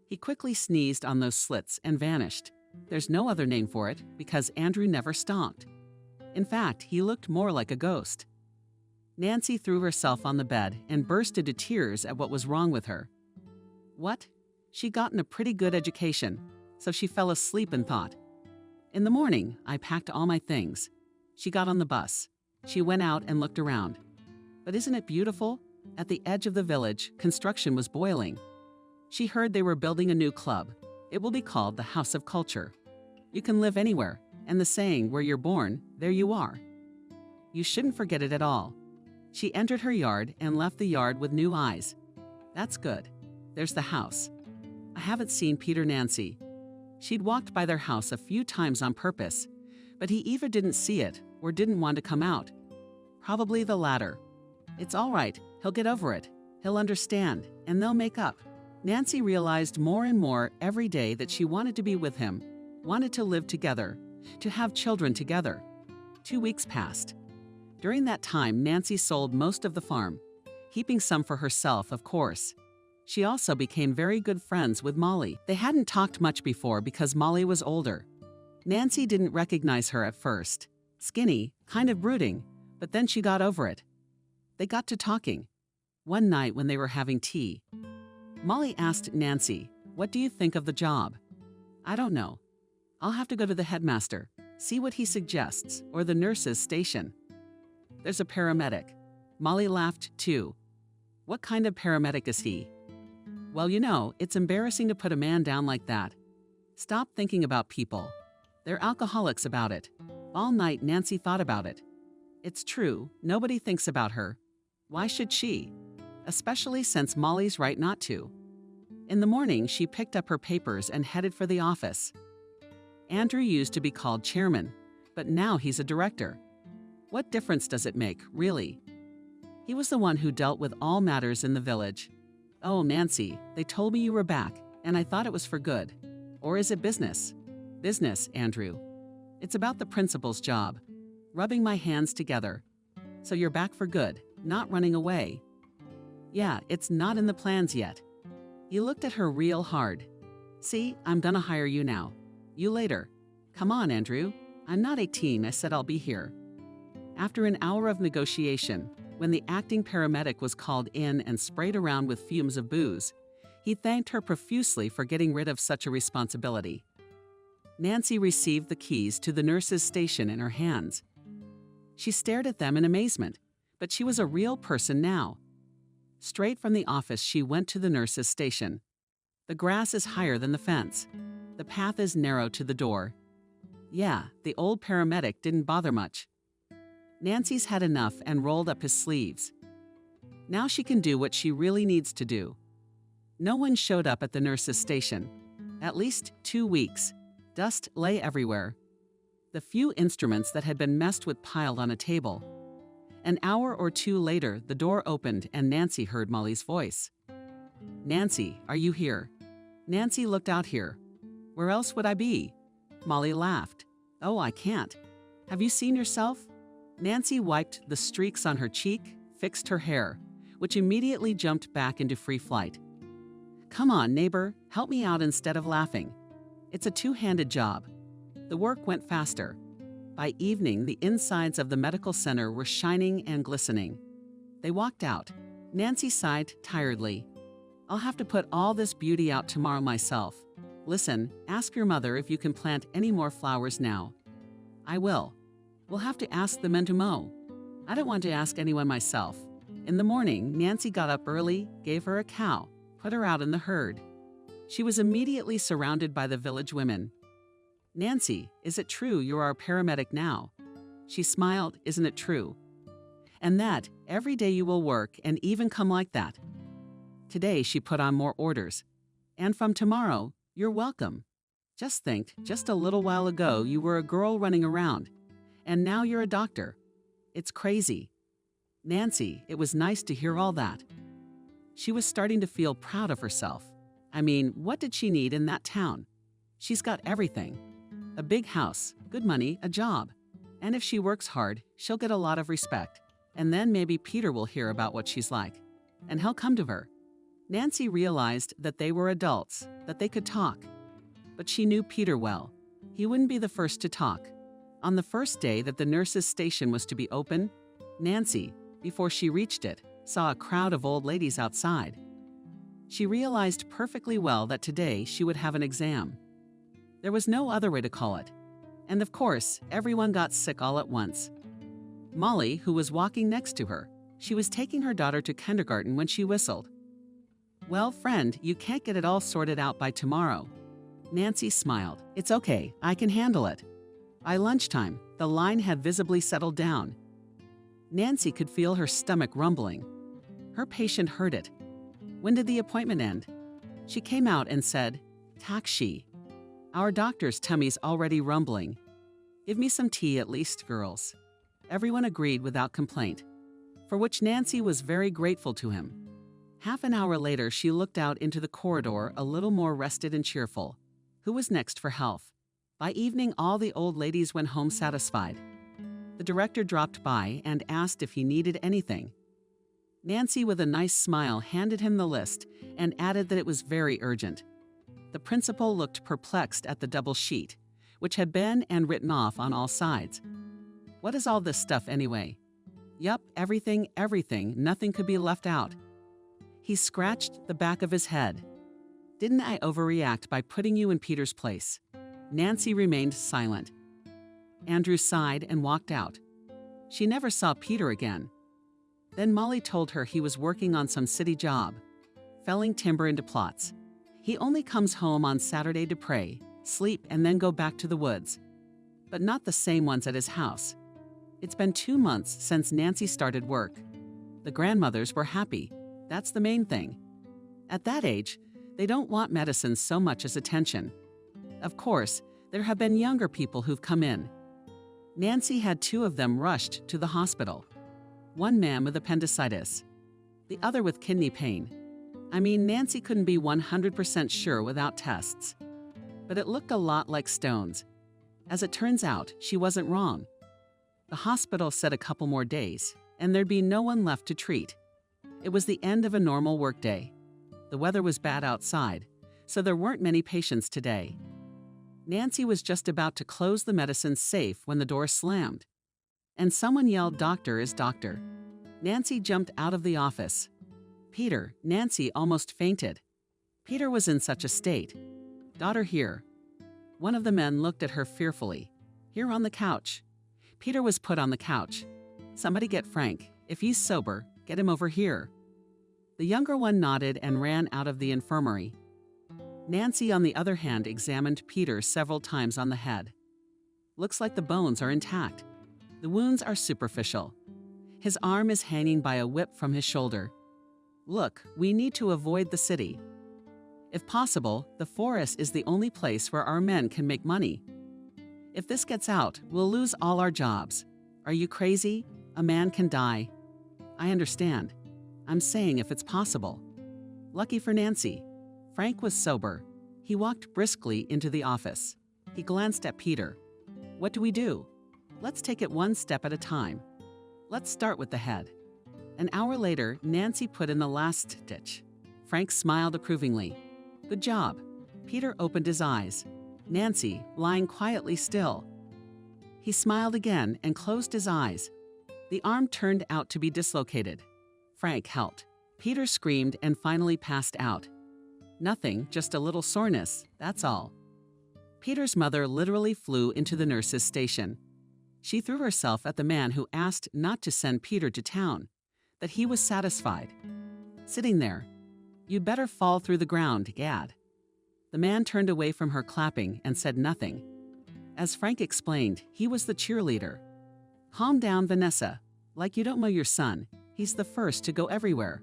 He quickly sneezed on those slits and vanished. There's no other name for it because Andrew never stonked. In fact, he looked more like a ghost. Nancy threw herself on the bed and burst into tears at what was wrong with her. What? She'd gotten a pretty good education, so she fell asleep and thought. In the morning, I packed all my things. She got on the bus. She went out and looked around. But isn't it beautiful? At the edge of the village, construction was boiling. She heard they were building a new club. It will be called the House of Culture. You can live anywhere, and the saying, where you're born, there you are. You shouldn't forget it at all. She entered her yard and left the yard with new eyes. That's good. There's the house. I haven't seen Peter. Nancy. She'd walked by their house a few times on purpose, but he either didn't see it or didn't want to come out. Probably the latter. It's all right, he'll get over it. He'll understand, and they'll make up. Nancy realized more and more every day that she wanted to be with him, wanted to live together, to have children together. 2 weeks passed. During that time, Nancy sold most of the farm, keeping some for herself, of course. She also became very good friends with Molly. They hadn't talked much before because Molly was older. Nancy didn't recognize her at first. Skinny, kind of brooding, but then she got over it. They got to talking. One night when they were having tea, Molly asked Nancy, "What do you think of the job?" "I don't know. I'll have to go to the headmaster, see what he suggests, or the nurse's station." "There's a paramedic." Molly laughed too. "What kind of paramedic is he?" "Well, you know, it's embarrassing to put a man down like that. Stop thinking about people. They're alcoholics about it." All night Nancy thought about it. It's true, nobody thinks about her. Why should she? Especially since Molly's right not to. In the morning, she picked up her papers and headed for the office. Andrew used to be called chairman, but now he's a director. What difference does it make, really? He was the one who dealt with all matters in the village. "Oh, Nancy, they told me you were back, and I thought it was for good. Or is it business?" "Business, Andrew. It's about the principal's job. Rubbing my hands together. So you're back for good, not running away." "Yeah, it's not in the plans yet." He looked at her real hard. "See, I'm gonna hire you now. You later. Come on, Andrew. I'm not 18, I said I'll be here." After an hour of negotiation, when the acting paramedic was called in and sprayed around with fumes of booze, he thanked her profusely for getting rid of such a responsibility. Nancy received the keys to the nurse's station in her hands. She stared at them in amazement, but she was a real person now. Straight from the office, she went to the nurse's station. The grass is higher than the fence. The path is narrow to the door. Yeah, the old paramedic didn't bother much. Nancy's had enough and rolled up his sleeves. Now she can do what she really needs to do. No one showed up at the nurse's station. At least 2 weeks. Dust lay everywhere. The few instruments that had been messed with piled on a table. An hour or two later, the door opened and Nancy heard Molly's voice. "Nancy, are you here?" Nancy looked out here. "Where else would I be?" Molly laughed. "Oh, I can't. Have you seen yourself?" Nancy wiped the streaks on her cheek, fixed her hair, which immediately jumped back into free flight. "Come on, neighbor, help me out instead of laughing. It's a two-handed job." The work went faster. By evening, the insides of the medical center were shining and glistening. They walked out. Nancy sighed tiredly. "I'll have to put all this beauty out tomorrow myself. Listen, ask your mother if you can plant any more flowers now." "I will. We'll have to ask the men to mow." "I don't want to ask anyone myself." In the morning, Nancy got up early, gave her a cow, put her out in the herd. She was immediately surrounded by the village women. "Nancy, is it true you are a paramedic now?" She smiled. "Isn't it true? And that every day you will work and even come like that." Today she put on more orders. "And from tomorrow, you're welcome. Just think, just a little while ago you were a girl running around, and now you're a doctor. It's crazy." Nancy, it was nice to hear all that. She was starting to feel proud of herself. I mean, what did she need in that town? She's got everything. A big house, good money, a job. And if she works hard, she'll get a lot of respect. And then maybe Peter will hear about what she's like. And he'll come to her. Nancy realized that they were adults, that they could talk. But she knew Peter well. He wouldn't be the first to talk. On the first day that the nurse's station was to be open, Nancy, before she reached it, saw a crowd of old ladies outside. She realized perfectly well that today she would have an exam. There was no other way to call it. And of course, everyone got sick all at once. Molly, who was walking next to her, she was taking her daughter to kindergarten when she whistled. "Well, friend, you can't get it all sorted out by tomorrow." Nancy smiled. "It's okay, I can handle it." By lunchtime, the line had visibly settled down. Nancy could feel her stomach rumbling. Her patient heard it. When did the appointment end? She came out and said, "Taxi." Our doctor's tummy's already rumbling. Give me some tea at least, girls. Everyone agreed without complaint, for which Nancy was very grateful to him. Half an hour later, she looked out into the corridor a little more rested and cheerful. Who was next for health? By evening, all the old ladies went home satisfied. The director dropped by and asked if he needed anything. Nancy, with a nice smile, handed him the list and added that it was very urgent. The principal looked perplexed at the double sheet, which had been and written off on all sides. What is all this stuff anyway? Yup, everything, nothing could be left out. He scratched the back of his head. Didn't I overreact by putting you in Peter's place? Nancy remained silent. Andrew sighed and walked out. She never saw Peter again. Then Molly told her he was working on some city job, felling timber into plots. He only comes home on Saturday to pray, sleep, and then go back to the woods. But not the same ones at his house. It's been 2 months since Nancy started work. The grandmothers were happy. That's the main thing. At that age, they don't want medicine so much as attention. Of course, there have been younger people who've come in. Nancy had 2 of them rushed to the hospital. One man with appendicitis, the other with kidney pain. I mean, Nancy couldn't be 100% sure without tests. But it looked a lot like stones. As it turns out, she wasn't wrong. The hospital said a couple more days, and there'd be no one left to treat. It was the end of a normal workday. The weather was bad outside, so there weren't many patients today. Nancy was just about to close the medicine safe when the door slammed, and someone yelled, "Doctor is doctor." Nancy jumped out of the office. Peter, Nancy almost fainted. Peter was in such a state. "Daughter here." One of the men looked at her fearfully. "Here on the couch." Peter was put on the couch. "Somebody get Frank. If he's sober, get him over here." The younger one nodded and ran out of the infirmary. Nancy, on the other hand, examined Peter several times on the head. Looks like the bones are intact. The wounds are superficial. His arm is hanging by a whip from his shoulder. Look, we need to avoid the city. If possible, the forest is the only place where our men can make money. If this gets out, we'll lose all our jobs. Are you crazy? A man can die. I understand. I'm saying if it's possible. Lucky for Nancy, Frank was sober. He walked briskly into the office. He glanced at Peter. "What do we do? Let's take it one step at a time. Let's start with the head." An hour later, Nancy put in the last stitch. Frank smiled approvingly. "Good job." Peter opened his eyes. Nancy, lying quietly still. He smiled again and closed his eyes. The arm turned out to be dislocated. Frank helped. Peter screamed and finally passed out. Nothing, just a little soreness, that's all. Peter's mother literally flew into the nurse's station. She threw herself at the man who asked not to send Peter to town, that he was satisfied. Sitting there, "You'd better fall through the ground, Gad." The man turned away from her clapping and said nothing. As Frank explained, he was the cheerleader. "Calm down, Vanessa. Like you don't know your son. He's the first to go everywhere."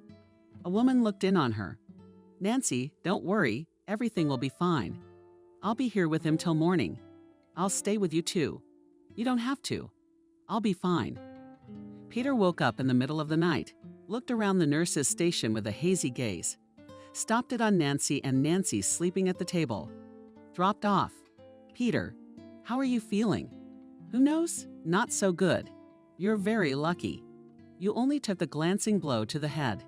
A woman looked in on her. "Nancy, don't worry. Everything will be fine. I'll be here with him till morning. I'll stay with you too. You don't have to. I'll be fine." Peter woke up in the middle of the night, looked around the nurse's station with a hazy gaze, stopped it on Nancy and Nancy sleeping at the table. Dropped off. "Peter, how are you feeling?" "Who knows? Not so good. You're very lucky. You only took the glancing blow to the head."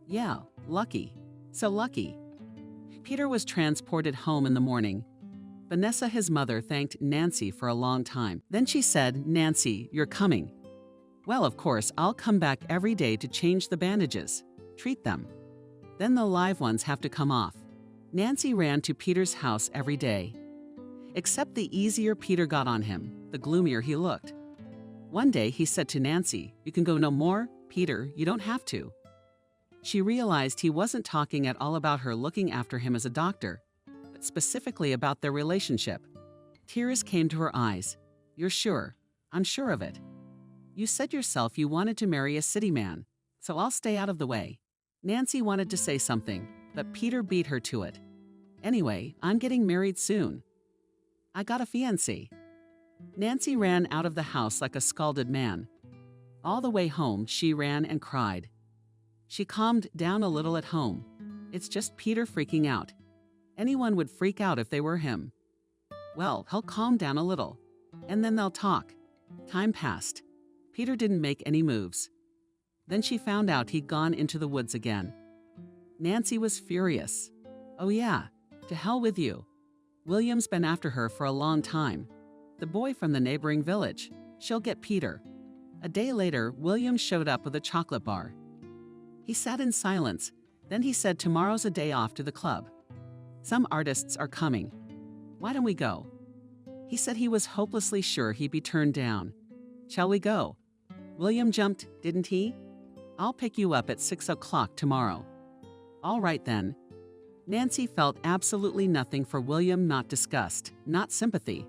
"Yeah, lucky. So lucky." Peter was transported home in the morning. Vanessa, his mother, thanked Nancy for a long time. Then she said, "Nancy, you're coming." "Well, of course, I'll come back every day to change the bandages, treat them. Then the live ones have to come off." Nancy ran to Peter's house every day. Except the easier Peter got on him, the gloomier he looked. One day he said to Nancy, "You can go no more, Peter, you don't have to." She realized he wasn't talking at all about her looking after him as a doctor, but specifically about their relationship. Tears came to her eyes. "You're sure? I'm sure of it. You said yourself you wanted to marry a city man, so I'll stay out of the way." Nancy wanted to say something, but Peter beat her to it. "Anyway, I'm getting married soon. I got a fiancé. Nancy ran out of the house like a scalded man. All the way home, she ran and cried. She calmed down a little at home. It's just Peter freaking out. Anyone would freak out if they were him. Well, he'll calm down a little, and then they'll talk. Time passed. Peter didn't make any moves. Then she found out he'd gone into the woods again. Nancy was furious. Oh yeah, to hell with you. William's been after her for a long time. The boy from the neighboring village. She'll get Peter. A day later, William showed up with a chocolate bar. He sat in silence. Then he said tomorrow's a day off to the club. Some artists are coming. Why don't we go? He said he was hopelessly sure he'd be turned down. Shall we go? William jumped, didn't he? I'll pick you up at 6 o'clock tomorrow. All right then. Nancy felt absolutely nothing for William, not disgust, not sympathy.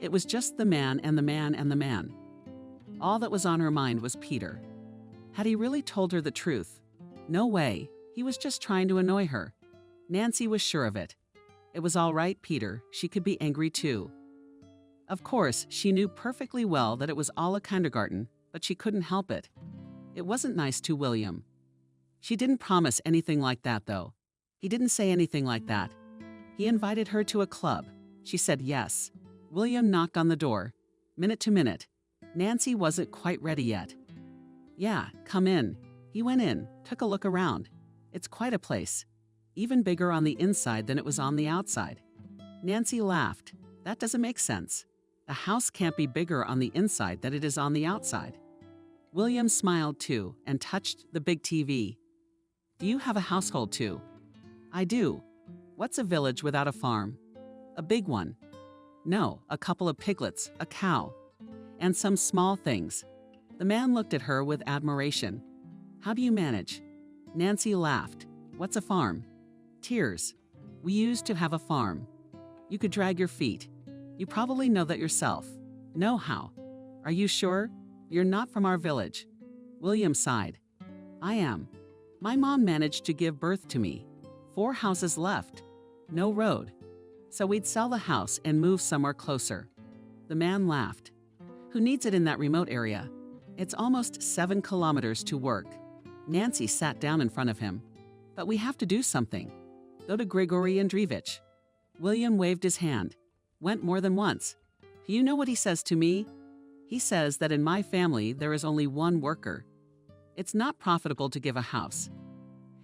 It was just the man and the man and the man. All that was on her mind was Peter. Had he really told her the truth? No way. He was just trying to annoy her. Nancy was sure of it. It was all right, Peter. She could be angry too. Of course, she knew perfectly well that it was all a kindergarten, but she couldn't help it. It wasn't nice to William. She didn't promise anything like that, though. He didn't say anything like that. He invited her to a club. She said yes. William knocked on the door. Minute to minute. Nancy wasn't quite ready yet. Yeah, come in. He went in, took a look around. It's quite a place. Even bigger on the inside than it was on the outside. Nancy laughed. That doesn't make sense. The house can't be bigger on the inside than it is on the outside. William smiled too and touched the big TV. Do you have a household too? I do. What's a village without a farm? A big one. No, a couple of piglets, a cow, and some small things. The man looked at her with admiration. How do you manage? Nancy laughed. What's a farm? Tears. We used to have a farm. You could drag your feet. You probably know that yourself. Know how. Are you sure? You're not from our village. William sighed. I am. My mom managed to give birth to me. 4 houses left. No road. So we'd sell the house and move somewhere closer. The man laughed. Who needs it in that remote area? It's almost 7 kilometers to work. Nancy sat down in front of him. But we have to do something. Go to Grigory Andreevich. William waved his hand. Went more than once. Do you know what he says to me? He says that in my family there is only one worker. It's not profitable to give a house.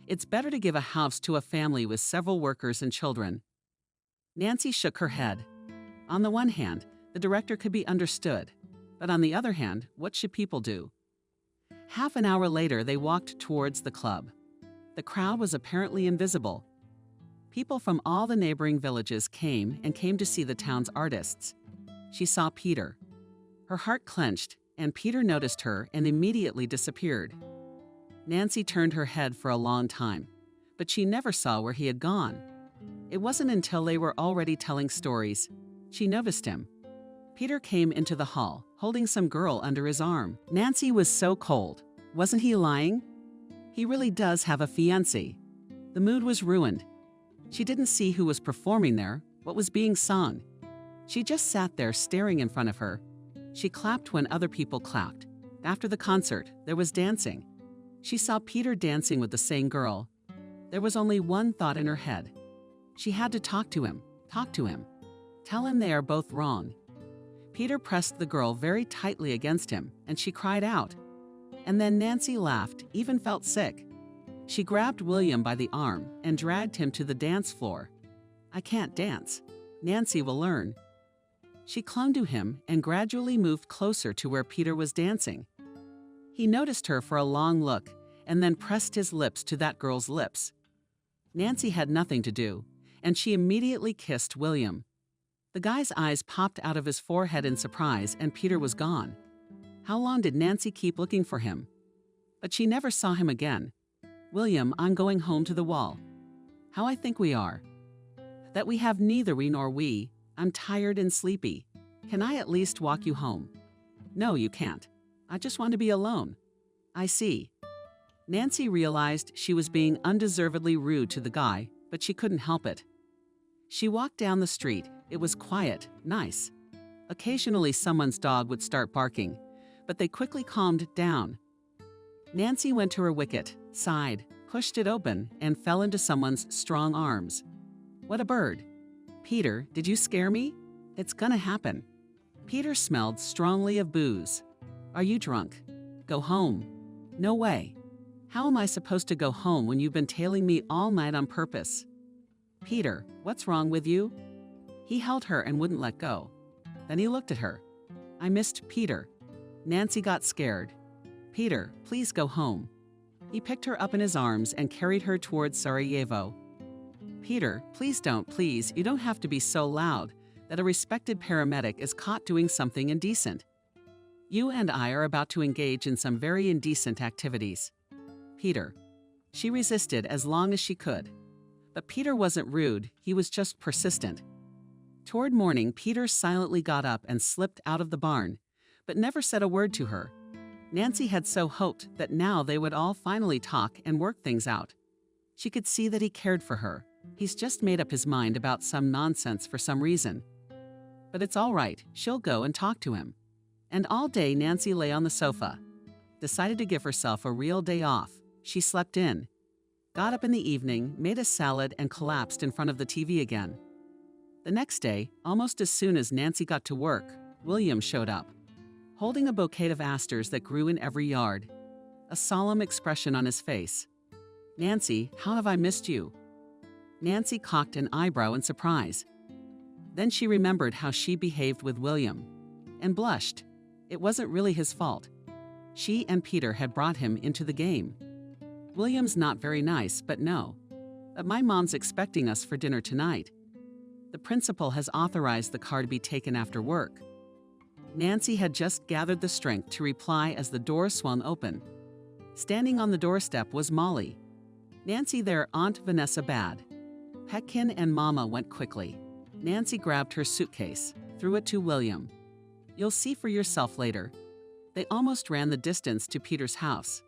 It's better to give a house to a family with several workers and children. Nancy shook her head. On the one hand, the director could be understood. But on the other hand, what should people do? Half an hour later, they walked towards the club. The crowd was apparently invisible. People from all the neighboring villages came to see the town's artists. She saw Peter. Her heart clenched, and Peter noticed her and immediately disappeared. Nancy turned her head for a long time, but she never saw where he had gone. It wasn't until they were already telling stories she noticed him. Peter came into the hall, holding some girl under his arm. Nancy was so cold. Wasn't he lying? He really does have a fiancé. The mood was ruined. She didn't see who was performing there, what was being sung. She just sat there staring in front of her. She clapped when other people clapped. After the concert, there was dancing. She saw Peter dancing with the same girl. There was only one thought in her head. She had to talk to him. Tell him they are both wrong. Peter pressed the girl very tightly against him, and she cried out. And then Nancy laughed, even felt sick. She grabbed William by the arm and dragged him to the dance floor. I can't dance. Nancy will learn. She clung to him and gradually moved closer to where Peter was dancing. He noticed her for a long look and then pressed his lips to that girl's lips. Nancy had nothing to do, and she immediately kissed William. The guy's eyes popped out of his forehead in surprise, and Peter was gone. How long did Nancy keep looking for him? But she never saw him again. William, I'm going home to the wall. How I think we are. That we have neither we nor we. I'm tired and sleepy. Can I at least walk you home? No, you can't. I just want to be alone. I see. Nancy realized she was being undeservedly rude to the guy, but she couldn't help it. She walked down the street, It was quiet, nice. Occasionally someone's dog would start barking, but they quickly calmed down. Nancy went to her wicket, sighed, pushed it open, and fell into someone's strong arms. What a bird. Peter, did you scare me? It's gonna happen. Peter smelled strongly of booze. Are you drunk? Go home. No way. How am I supposed to go home when you've been tailing me all night on purpose? Peter, what's wrong with you? He held her and wouldn't let go. Then he looked at her. I missed Peter. Nancy got scared. Peter, please go home. He picked her up in his arms and carried her towards Sarajevo. Peter, please don't, please, you don't have to be so loud that a respected paramedic is caught doing something indecent. You and I are about to engage in some very indecent activities. Peter. She resisted as long as she could. But Peter wasn't rude, he was just persistent. Toward morning, Peter silently got up and slipped out of the barn, but never said a word to her. Nancy had so hoped that now they would all finally talk and work things out. She could see that he cared for her. He's just made up his mind about some nonsense for some reason. But it's all right, she'll go and talk to him. And all day Nancy lay on the sofa. Decided to give herself a real day off. She slept in. Got up in the evening, made a salad, and collapsed in front of the TV again. The next day, almost as soon as Nancy got to work, William showed up, holding a bouquet of asters that grew in every yard, a solemn expression on his face. Nancy, how have I missed you? Nancy cocked an eyebrow in surprise. Then she remembered how she behaved with William, and blushed. It wasn't really his fault. She and Peter had brought him into the game. William's not very nice, but no. But my mom's expecting us for dinner tonight. The principal has authorized the car to be taken after work. Nancy had just gathered the strength to reply as the door swung open. Standing on the doorstep was Molly. Nancy, their Aunt Vanessa bad. Petkin and Mama went quickly. Nancy grabbed her suitcase, threw it to William. You'll see for yourself later. They almost ran the distance to Peter's house.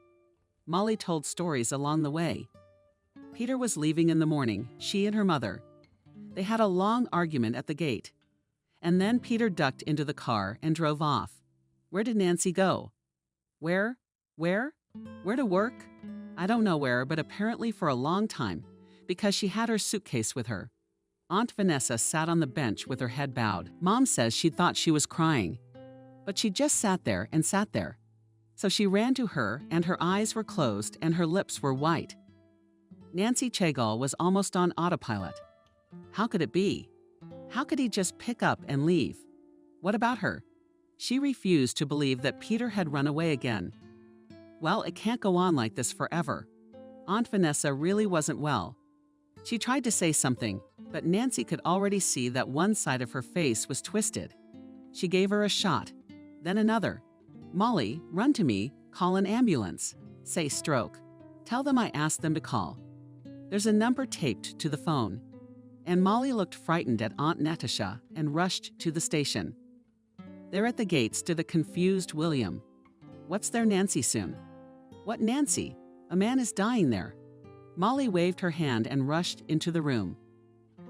Molly told stories along the way. Peter was leaving in the morning, she and her mother. They had a long argument at the gate. And then Peter ducked into the car and drove off. Where did Nancy go? Where? Where to work? I don't know where, but apparently for a long time, because she had her suitcase with her. Aunt Vanessa sat on the bench with her head bowed. Mom says she thought she was crying. But she just sat there and sat there. So she ran to her, and her eyes were closed and her lips were white. Nancy Chegal was almost on autopilot. How could it be? How could he just pick up and leave? What about her? She refused to believe that Peter had run away again. Well, it can't go on like this forever. Aunt Vanessa really wasn't well. She tried to say something, but Nancy could already see that one side of her face was twisted. She gave her a shot, then another. Molly, run to me, call an ambulance. Say stroke. Tell them I asked them to call. There's a number taped to the phone. And Molly looked frightened at Aunt Natasha and rushed to the station. There at the gate stood a confused William. What's there, Nancy soon? What Nancy? A man is dying there. Molly waved her hand and rushed into the room.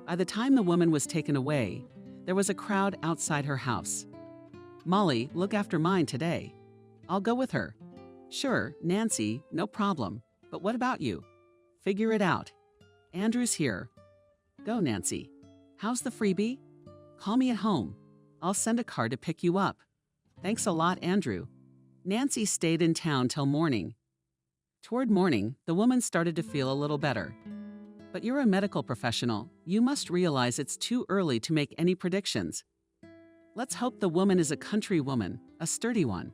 By the time the woman was taken away, there was a crowd outside her house. Molly, look after mine today. I'll go with her. Sure, Nancy, no problem. But what about you? Figure it out. Andrew's here. Go, Nancy. How's the freebie? Call me at home. I'll send a car to pick you up. Thanks a lot, Andrew. Nancy stayed in town till morning. Toward morning, the woman started to feel a little better. But you're a medical professional. You must realize it's too early to make any predictions. Let's hope the woman is a country woman, a sturdy one.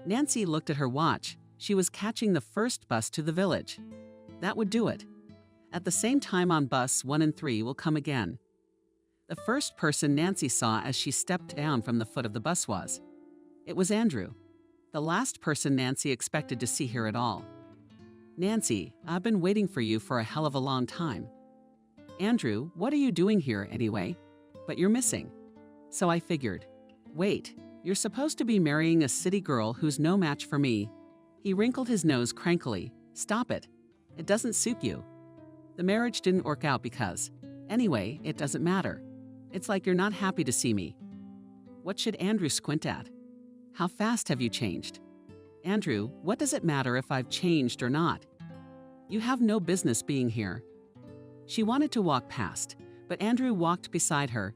Nancy looked at her watch. She was catching the first bus to the village. That would do it. At the same time on bus 1 and 3 will come again. The first person Nancy saw as she stepped down from the foot of the bus was. It was Andrew, the last person Nancy expected to see here at all. Nancy, I've been waiting for you for a hell of a long time. Andrew, what are you doing here anyway? But you're missing. So I figured, wait, you're supposed to be marrying a city girl who's no match for me. He wrinkled his nose crankily. Stop it. It doesn't suit you. The marriage didn't work out because, anyway, it doesn't matter. It's like you're not happy to see me. What should Andrew squint at? How fast have you changed? Andrew, what does it matter if I've changed or not? You have no business being here. She wanted to walk past, but Andrew walked beside her.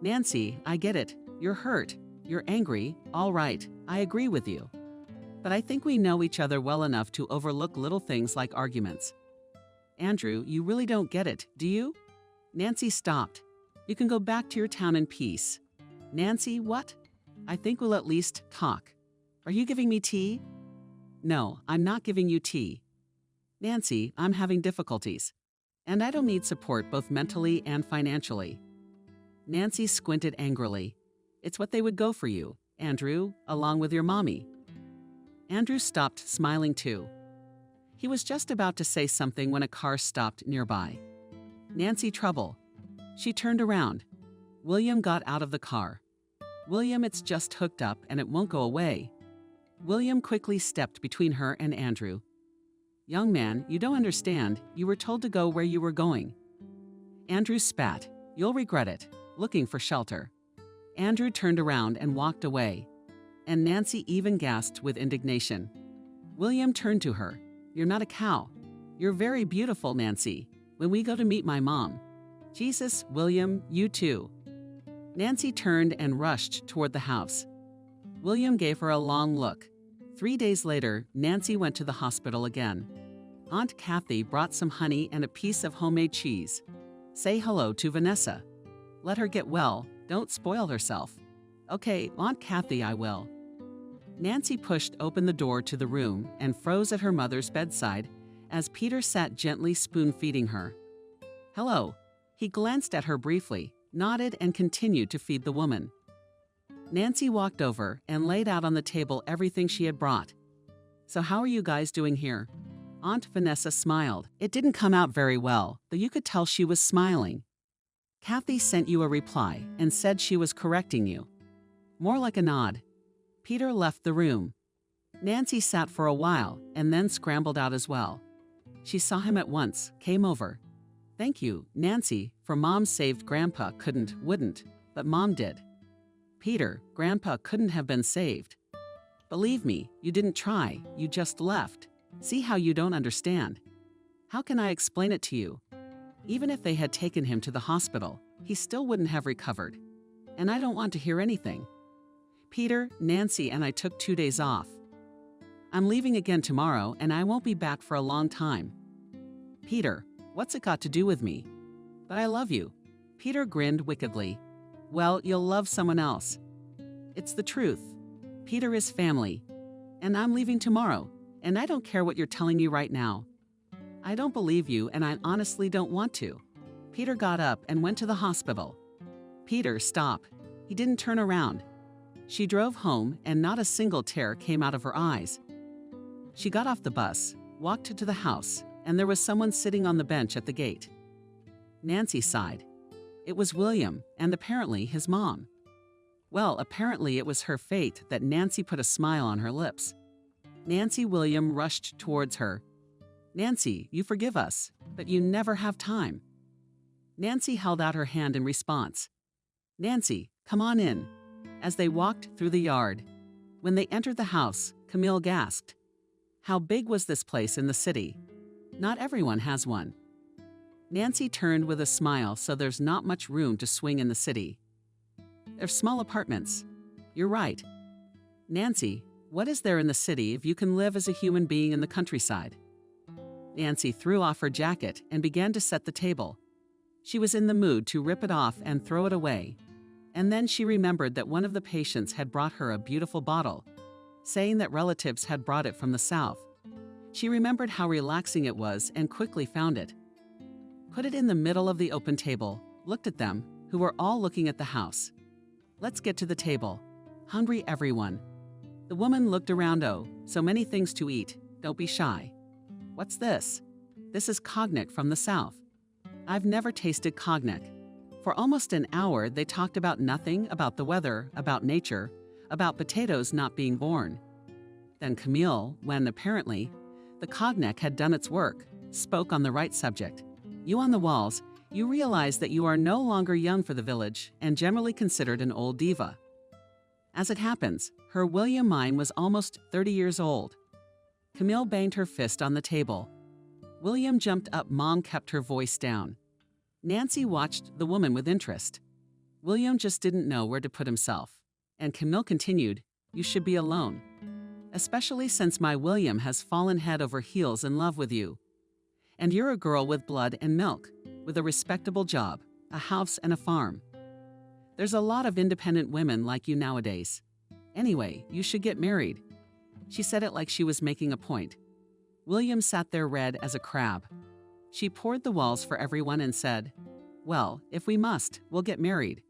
Nancy, I get it. You're hurt. You're angry. All right, I agree with you. But I think we know each other well enough to overlook little things like arguments. Andrew, you really don't get it, do you? Nancy stopped. You can go back to your town in peace. Nancy, what? I think we'll at least talk. Are you giving me tea? No, I'm not giving you tea. Nancy, I'm having difficulties. And I don't need support both mentally and financially. Nancy squinted angrily. It's what they would go for you, Andrew, along with your mommy. Andrew stopped smiling too. He was just about to say something when a car stopped nearby. Nancy, trouble. She turned around. William got out of the car. William, it's just hooked up and it won't go away. William quickly stepped between her and Andrew. Young man, you don't understand. You were told to go where you were going. Andrew spat. You'll regret it. Looking for shelter. Andrew turned around and walked away. And Nancy even gasped with indignation. William turned to her. You're not a cow. You're very beautiful, Nancy. When we go to meet my mom. Jesus, William, you too. Nancy turned and rushed toward the house. William gave her a long look. 3 days later, Nancy went to the hospital again. Aunt Kathy brought some honey and a piece of homemade cheese. Say hello to Vanessa. Let her get well. Don't spoil herself. Okay, Aunt Kathy, I will. Nancy pushed open the door to the room and froze at her mother's bedside as Peter sat gently spoon-feeding her. Hello. He glanced at her briefly, nodded, and continued to feed the woman. Nancy walked over and laid out on the table everything she had brought. So how are you guys doing here? Aunt Vanessa smiled. It didn't come out very well, though you could tell she was smiling. Kathy sent you a reply and said she was correcting you. More like a nod. Peter left the room. Nancy sat for a while and then scrambled out as well. She saw him at once, came over. Thank you, Nancy, for Mom saved Grandpa wouldn't, but Mom did. Peter, Grandpa couldn't have been saved. Believe me, you didn't try, you just left. See how you don't understand. How can I explain it to you? Even if they had taken him to the hospital, he still wouldn't have recovered. And I don't want to hear anything. Peter, Nancy, and I took 2 days off. I'm leaving again tomorrow, and I won't be back for a long time. Peter, what's it got to do with me? But I love you. Peter grinned wickedly. Well, you'll love someone else. It's the truth. Peter is family. And I'm leaving tomorrow, and I don't care what you're telling me right now. I don't believe you, and I honestly don't want to. Peter got up and went to the hospital. Peter, stop. He didn't turn around. She drove home, and not a single tear came out of her eyes. She got off the bus, walked to the house, and there was someone sitting on the bench at the gate. Nancy sighed. It was William, and apparently his mom. Well, apparently it was her fate that Nancy put a smile on her lips. Nancy William rushed towards her. Nancy, you forgive us, but you never have time. Nancy held out her hand in response. Nancy, come on in. As they walked through the yard. When they entered the house, Camille gasped. How big was this place in the city? Not everyone has one. Nancy turned with a smile, so there's not much room to swing in the city. They're small apartments. You're right. Nancy, what is there in the city if you can live as a human being in the countryside? Nancy threw off her jacket and began to set the table. She was in the mood to rip it off and throw it away. And then she remembered that one of the patients had brought her a beautiful bottle, saying that relatives had brought it from the south. She remembered how relaxing it was and quickly found it. Put it in the middle of the open table, looked at them, who were all looking at the house. Let's get to the table. Hungry everyone. The woman looked around. Oh, so many things to eat. Don't be shy. What's this? This is cognac from the south. I've never tasted cognac. For almost an hour, they talked about nothing, about the weather, about nature, about potatoes not being born. Then Camille, when apparently the cognac had done its work, spoke on the right subject. You on the walls, You realize that you are no longer young for the village and generally considered an old diva. As it happens, her William mine was almost 30 years old. Camille banged her fist on the table. William jumped up. Mom kept her voice down. Nancy watched the woman with interest. William just didn't know where to put himself. And Camille continued, "You should be alone. Especially since my William has fallen head over heels in love with you. And you're a girl with blood and milk, with a respectable job, a house and a farm. There's a lot of independent women like you nowadays. Anyway, you should get married." She said it like she was making a point. William sat there red as a crab. She poured the walls for everyone and said, "Well, if we must, we'll get married."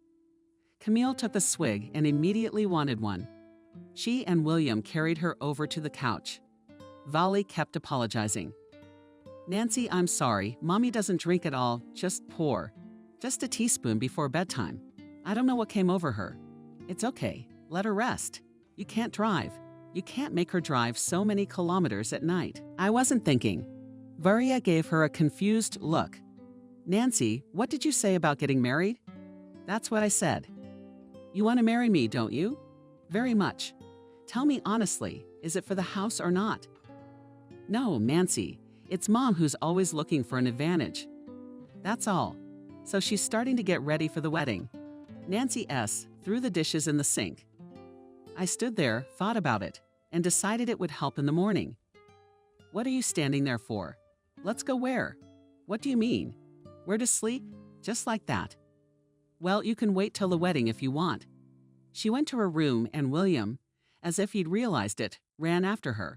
Camille took a swig and immediately wanted one. She and William carried her over to the couch. Vali kept apologizing. "Nancy, I'm sorry. Mommy doesn't drink at all, just pour. Just a teaspoon before bedtime. I don't know what came over her. It's okay. Let her rest. You can't drive. You can't make her drive so many kilometers at night." "I wasn't thinking." Varia gave her a confused look. "Nancy, what did you say about getting married?" "That's what I said." "You want to marry me, don't you?" "Very much. Tell me honestly, is it for the house or not?" "No, Nancy. It's Mom who's always looking for an advantage. That's all." So she's starting to get ready for the wedding. Nancy S. threw the dishes in the sink. I stood there, thought about it, and decided it would help in the morning. "What are you standing there for? Let's go where?" "What do you mean? Where to sleep?" "Just like that." "Well, you can wait till the wedding if you want." She went to her room and William, as if he'd realized it, ran after her.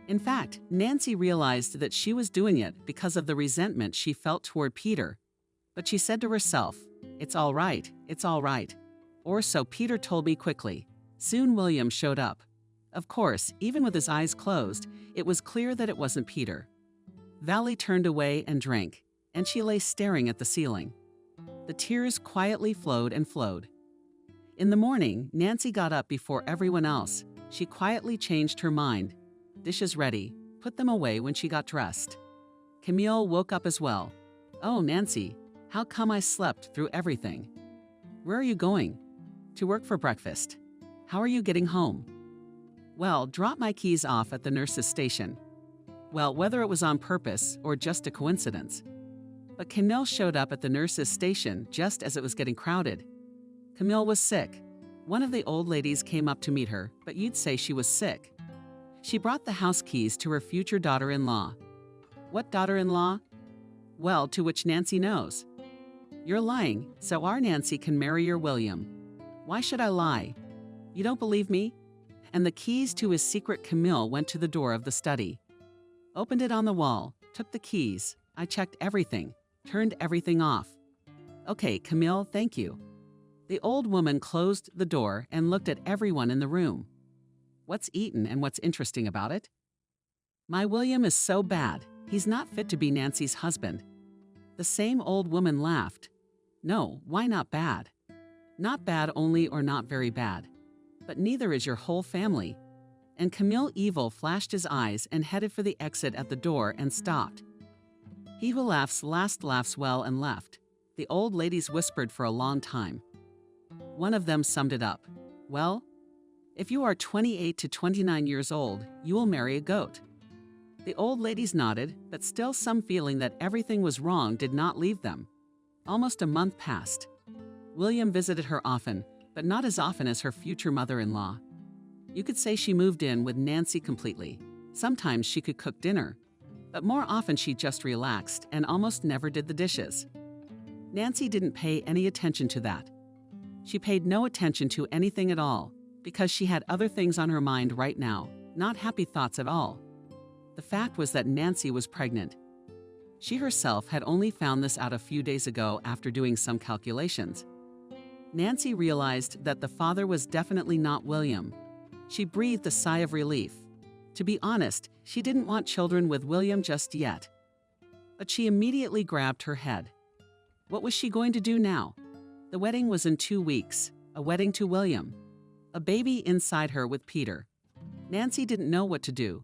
In fact, Nancy realized that she was doing it because of the resentment she felt toward Peter. But she said to herself, "It's all right, it's all right." Or so Peter told me quickly. Soon William showed up. Of course, even with his eyes closed, it was clear that it wasn't Peter. Vali turned away and drank, and she lay staring at the ceiling. The tears quietly flowed and flowed. In the morning, Nancy got up before everyone else. She quietly changed her mind. Dishes ready, put them away when she got dressed. Camille woke up as well. "Oh, Nancy, how come I slept through everything?" "Where are you going?" "To work for breakfast." "How are you getting home?" "Well, drop my keys off at the nurse's station." Well, whether it was on purpose or just a coincidence. But Camille showed up at the nurse's station just as it was getting crowded. Camille was sick. One of the old ladies came up to meet her, but you'd say she was sick. She brought the house keys to her future daughter-in-law. What daughter-in-law? Well, to which Nancy knows. "You're lying, so our Nancy can marry your William." "Why should I lie? You don't believe me?" And the keys to his secret Camille went to the door of the study. Opened it on the wall, took the keys. I checked everything, turned everything off. "Okay, Camille, thank you." The old woman closed the door and looked at everyone in the room. What's eaten and what's interesting about it? "My William is so bad. He's not fit to be Nancy's husband." The same old woman laughed. "No, why not bad? Not bad only or not very bad. But neither is your whole family." And Camille Evil flashed his eyes and headed for the exit at the door and stopped. He who laughs last laughs well and left. The old ladies whispered for a long time. One of them summed it up. "Well, if you are 28 to 29 years old, you will marry a goat." The old ladies nodded, but still some feeling that everything was wrong did not leave them. Almost a month passed. William visited her often, but not as often as her future mother-in-law. You could say she moved in with Nancy completely. Sometimes she could cook dinner, but more often she just relaxed and almost never did the dishes. Nancy didn't pay any attention to that. She paid no attention to anything at all, because she had other things on her mind right now, not happy thoughts at all. The fact was that Nancy was pregnant. She herself had only found this out a few days ago after doing some calculations. Nancy realized that the father was definitely not William. She breathed a sigh of relief. To be honest, she didn't want children with William just yet. But she immediately grabbed her head. What was she going to do now? The wedding was in 2 weeks, a wedding to William. A baby inside her with Peter. Nancy didn't know what to do.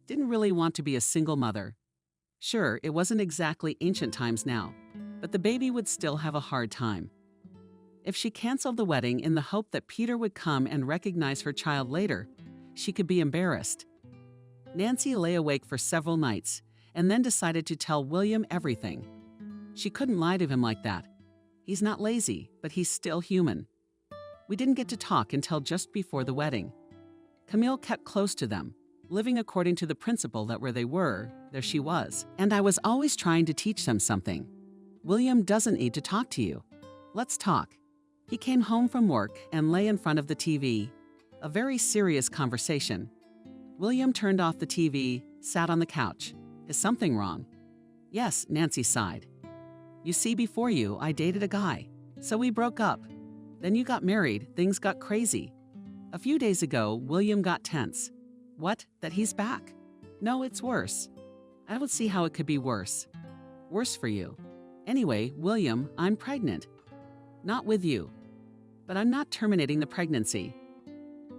Didn't really want to be a single mother. Sure, it wasn't exactly ancient times now, but the baby would still have a hard time. If she canceled the wedding in the hope that Peter would come and recognize her child later, she could be embarrassed. Nancy lay awake for several nights and then decided to tell William everything. She couldn't lie to him like that. He's not lazy, but he's still human. We didn't get to talk until just before the wedding. Camille kept close to them, living according to the principle that where they were, there she was. And I was always trying to teach them something. William doesn't need to talk to you. Let's talk. He came home from work and lay in front of the TV. A very serious conversation. William turned off the TV, sat on the couch. Is something wrong? Yes, Nancy sighed. You see, before you, I dated a guy. So we broke up. Then you got married, things got crazy. A few days ago, William got tense. What? That he's back? No, it's worse. I don't see how it could be worse. Worse for you. Anyway, William, I'm pregnant. Not with you. But I'm not terminating the pregnancy.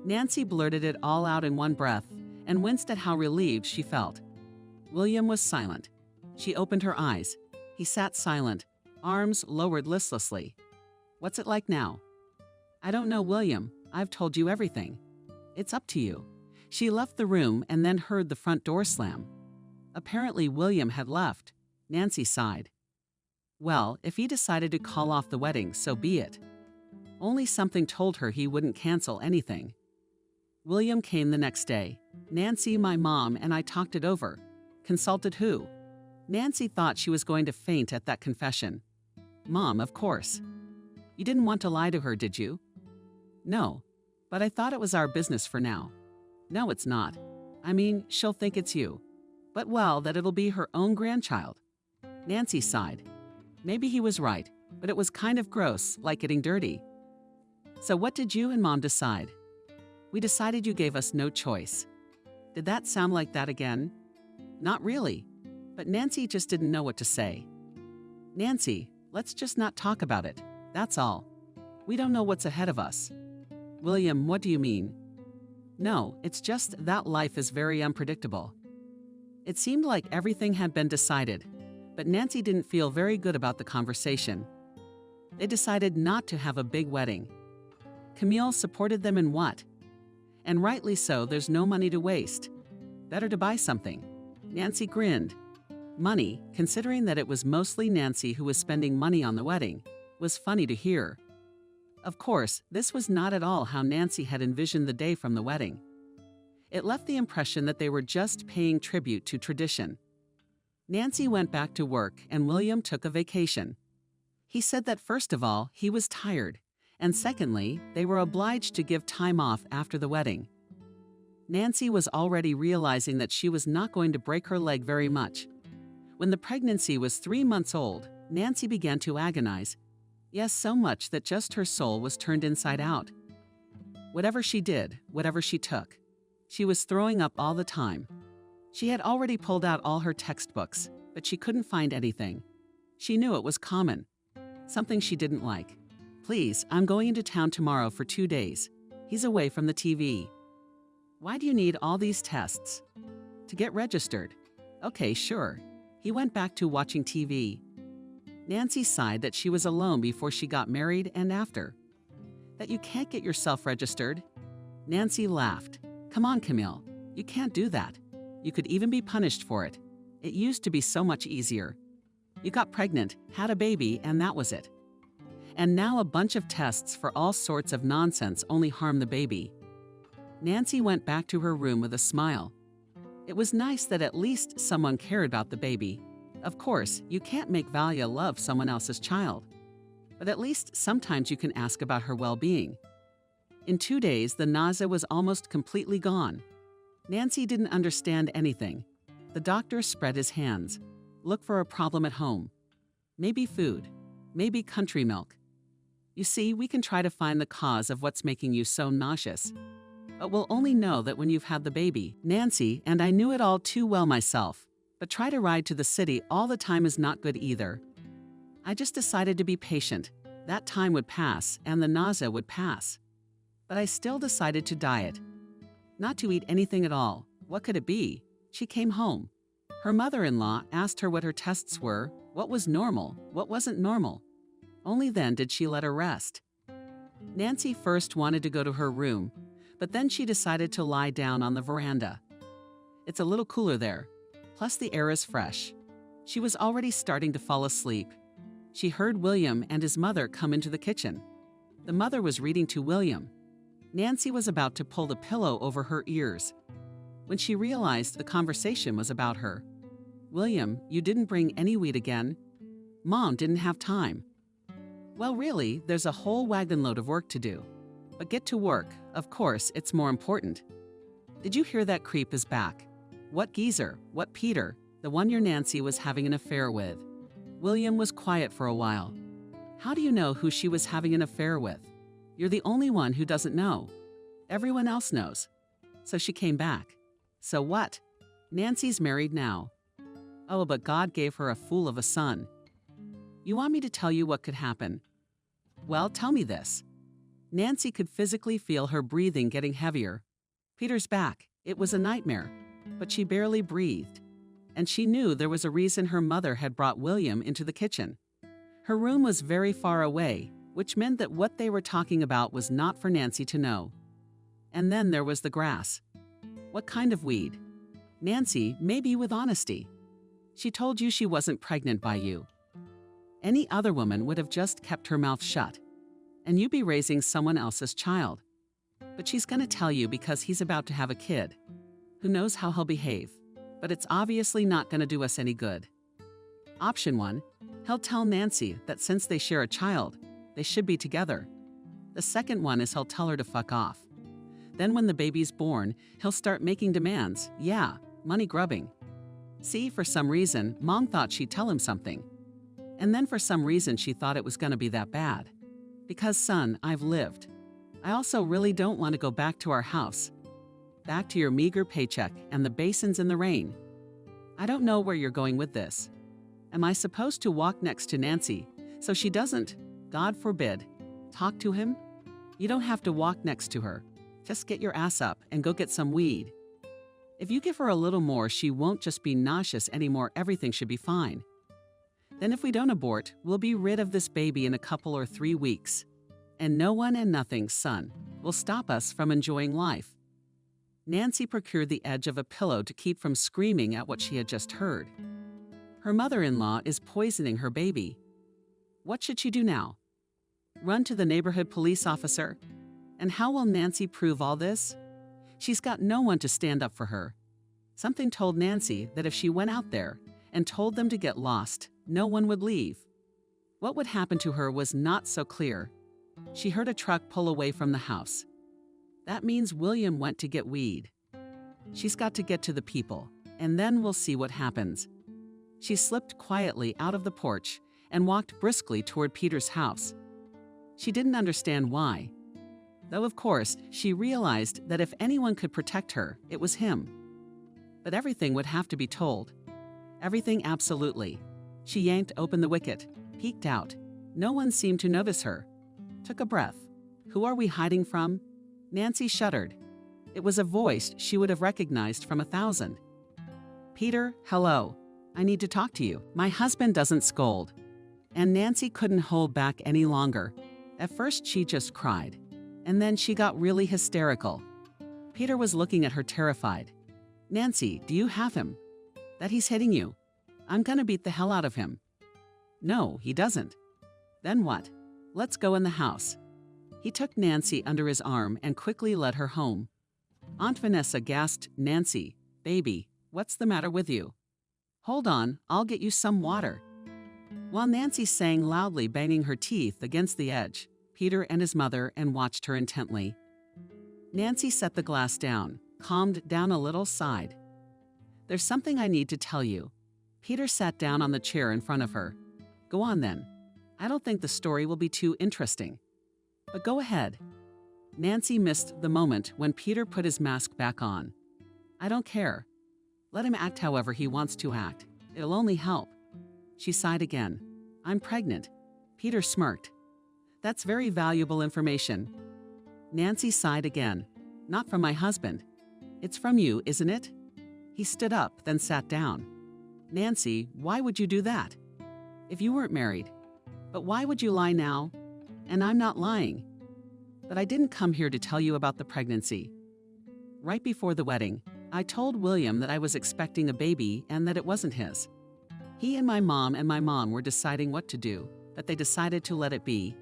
Nancy blurted it all out in one breath and winced at how relieved she felt. William was silent. She opened her eyes. He sat silent, arms lowered listlessly. What's it like now? I don't know, William. I've told you everything. It's up to you. She left the room and then heard the front door slam. Apparently, William had left. Nancy sighed. Well, if he decided to call off the wedding, so be it. Only something told her he wouldn't cancel anything. William came the next day. Nancy, my mom, and I talked it over. Consulted who? Nancy thought she was going to faint at that confession. Mom, of course. You didn't want to lie to her, did you? No, but I thought it was our business for now. No, it's not. I mean, she'll think it's you. But well, that it'll be her own grandchild. Nancy sighed. Maybe he was right, but it was kind of gross, like getting dirty. So what did you and Mom decide? We decided you gave us no choice. Did that sound like that again? Not really, but Nancy just didn't know what to say. Nancy, let's just not talk about it. That's all. We don't know what's ahead of us. William, what do you mean? No, it's just that life is very unpredictable. It seemed like everything had been decided, but Nancy didn't feel very good about the conversation. They decided not to have a big wedding. Camille supported them in what? And rightly so, there's no money to waste. Better to buy something. Nancy grinned. Money, considering that it was mostly Nancy who was spending money on the wedding, was funny to hear. Of course, this was not at all how Nancy had envisioned the day from the wedding. It left the impression that they were just paying tribute to tradition. Nancy went back to work and William took a vacation. He said that first of all, he was tired, and secondly, they were obliged to give time off after the wedding. Nancy was already realizing that she was not going to break her leg very much. When the pregnancy was 3 months old, Nancy began to agonize. Yes, so much that just her soul was turned inside out. Whatever she did, whatever she took, she was throwing up all the time. She had already pulled out all her textbooks, but she couldn't find anything. She knew it was common, something she didn't like. Please, I'm going into town tomorrow for 2 days. He's away from the TV. Why do you need all these tests? To get registered. Okay, sure. He went back to watching TV. Nancy sighed that she was alone before she got married and after. That you can't get yourself registered. Nancy laughed. Come on, Camille. You can't do that. You could even be punished for it. It used to be so much easier. You got pregnant, had a baby, and that was it. And now a bunch of tests for all sorts of nonsense only harm the baby. Nancy went back to her room with a smile. It was nice that at least someone cared about the baby. Of course, you can't make Valia love someone else's child. But at least sometimes you can ask about her well-being. In 2 days, the nausea was almost completely gone. Nancy didn't understand anything. The doctor spread his hands. Look for a problem at home. Maybe food. Maybe country milk. You see, we can try to find the cause of what's making you so nauseous. But we'll only know that when you've had the baby. Nancy, and I knew it all too well myself, but try to ride to the city all the time is not good either. I just decided to be patient. That time would pass, and the nausea would pass. But I still decided to diet. Not to eat anything at all. What could it be? She came home. Her mother-in-law asked her what her tests were, What was normal? What wasn't normal? Only then did she let her rest. Nancy first wanted to go to her room, but then she decided to lie down on the veranda. It's a little cooler there, plus the air is fresh. She was already starting to fall asleep. She heard William and his mother come into the kitchen. The mother was reading to William. Nancy was about to pull the pillow over her ears when she realized the conversation was about her. "William, you didn't bring any weed again. Mom didn't have time." "Well, really, there's a whole wagon load of work to do. But get to work. Of course, it's more important. Did you hear that creep is back? What geezer? What Peter? The one your Nancy was having an affair with." William was quiet for a while. "How do you know who she was having an affair with? You're the only one who doesn't know. Everyone else knows." So she came back. "So what? Nancy's married now." "Oh, but God gave her a fool of a son." "You want me to tell you what could happen?" "Well, tell me this." Nancy could physically feel her breathing getting heavier. Peter's back. It was a nightmare, but she barely breathed. And she knew there was a reason her mother had brought William into the kitchen. Her room was very far away, which meant that what they were talking about was not for Nancy to know. And then there was the grass. What kind of weed? Nancy, maybe with honesty. She told you she wasn't pregnant by you. Any other woman would have just kept her mouth shut, and you'd be raising someone else's child. But she's gonna tell you because he's about to have a kid. Who knows how he'll behave, but it's obviously not gonna do us any good. Option 1, he'll tell Nancy that since they share a child, they should be together. The second one is he'll tell her to fuck off. Then when the baby's born, he'll start making demands. Yeah, money grubbing. See, for some reason, Mom thought she'd tell him something. And then for some reason she thought it was gonna be that bad. Because, son, I've lived. I also really don't want to go back to our house. Back to your meager paycheck and the basins in the rain. I don't know where you're going with this. Am I supposed to walk next to Nancy so she doesn't, God forbid, talk to him? You don't have to walk next to her. Just get your ass up and go get some weed. If you give her a little more, she won't just be nauseous anymore. Everything should be fine. Then if we don't abort, we'll be rid of this baby in a couple or 3 weeks. And no one and nothing, son, will stop us from enjoying life. Nancy procured the edge of a pillow to keep from screaming at what she had just heard. Her mother-in-law is poisoning her baby. What should she do now? Run to the neighborhood police officer? And how will Nancy prove all this? She's got no one to stand up for her. Something told Nancy that if she went out there and told them to get lost, no one would leave. What would happen to her was not so clear. She heard a truck pull away from the house. That means William went to get weed. She's got to get to the people, and then we'll see what happens. She slipped quietly out of the porch and walked briskly toward Peter's house. She didn't understand why, though of course she realized that if anyone could protect her, it was him. But everything would have to be told. Everything, absolutely. She yanked open the wicket, peeked out. No one seemed to notice her. Took a breath. Who are we hiding from? Nancy shuddered. It was a voice she would have recognized from 1,000. "Peter, hello. I need to talk to you. My husband doesn't scold." And Nancy couldn't hold back any longer. At first she just cried, and then she got really hysterical. Peter was looking at her terrified. "Nancy, do you have him? That he's hitting you? I'm gonna beat the hell out of him." "No, he doesn't." "Then what? Let's go in the house." He took Nancy under his arm and quickly led her home. Aunt Vanessa gasped, "Nancy, baby, what's the matter with you?" "Hold on, I'll get you some water." While Nancy sang loudly, banging her teeth against the edge, Peter and his mother and watched her intently. Nancy set the glass down, calmed down a little, sighed. "There's something I need to tell you." Peter sat down on the chair in front of her. "Go on then. I don't think the story will be too interesting. But go ahead." Nancy missed the moment when Peter put his mask back on. "I don't care. Let him act however he wants to act. It'll only help." She sighed again. "I'm pregnant." Peter smirked. "That's very valuable information." Nancy sighed again. "Not from my husband. It's from you, isn't it?" He stood up, then sat down. "Nancy, why would you do that?" If you weren't married. But why would you lie now? And I'm not lying. But I didn't come here to tell you about the pregnancy. Right before the wedding, I told William that I was expecting a baby and that it wasn't his. He and my mom were deciding what to do, but they decided to let it be.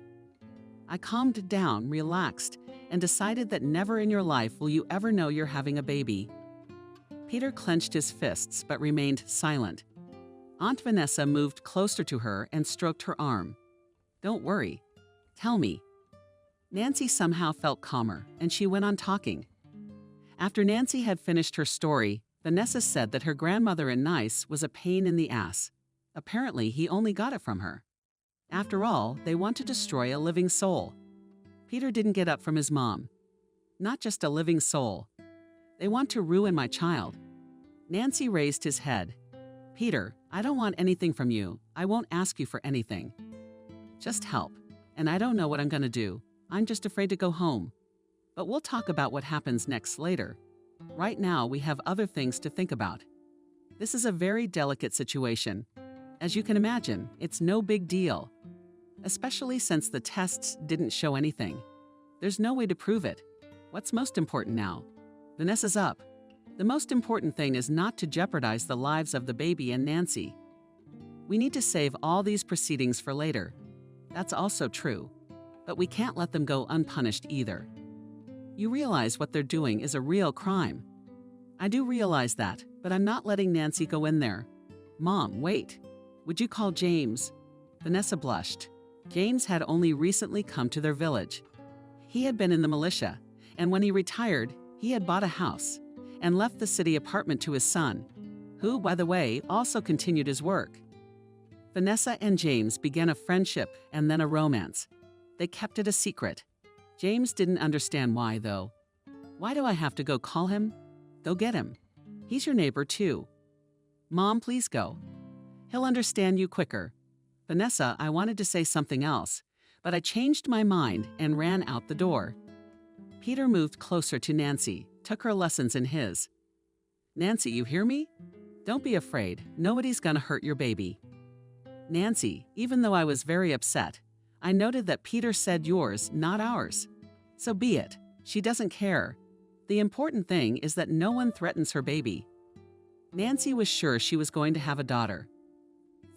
I calmed down, relaxed, and decided that never in your life will you ever know you're having a baby. Peter clenched his fists but remained silent. Aunt Vanessa moved closer to her and stroked her arm. Don't worry. Tell me. Nancy somehow felt calmer, and she went on talking. After Nancy had finished her story, Vanessa said that her grandmother in Nice was a pain in the ass. Apparently, he only got it from her. After all, they want to destroy a living soul. Peter didn't get up from his mom. Not just a living soul. They want to ruin my child. Nancy raised his head. Peter, I don't want anything from you. I won't ask you for anything. Just help. And I don't know what I'm going to do. I'm just afraid to go home. But we'll talk about what happens next later. Right now, we have other things to think about. This is a very delicate situation. As you can imagine, it's no big deal. Especially since the tests didn't show anything. There's no way to prove it. What's most important now? Vanessa's up. The most important thing is not to jeopardize the lives of the baby and Nancy. We need to save all these proceedings for later. That's also true. But we can't let them go unpunished either. You realize what they're doing is a real crime. I do realize that, but I'm not letting Nancy go in there. Mom, wait. Would you call James? Vanessa blushed. James had only recently come to their village. He had been in the militia, and when he retired, he had bought a house and left the city apartment to his son, who, by the way, also continued his work. Vanessa and James began a friendship and then a romance. They kept it a secret. James didn't understand why, though. Why do I have to go call him? Go get him. He's your neighbor, too. Mom, please go. He'll understand you quicker. Vanessa, I wanted to say something else, but I changed my mind and ran out the door. Peter moved closer to Nancy, took her lessons in his. Nancy, you hear me? Don't be afraid. Nobody's gonna hurt your baby. Nancy, even though I was very upset, I noted that Peter said yours, not ours. So be it. She doesn't care. The important thing is that no one threatens her baby. Nancy was sure she was going to have a daughter.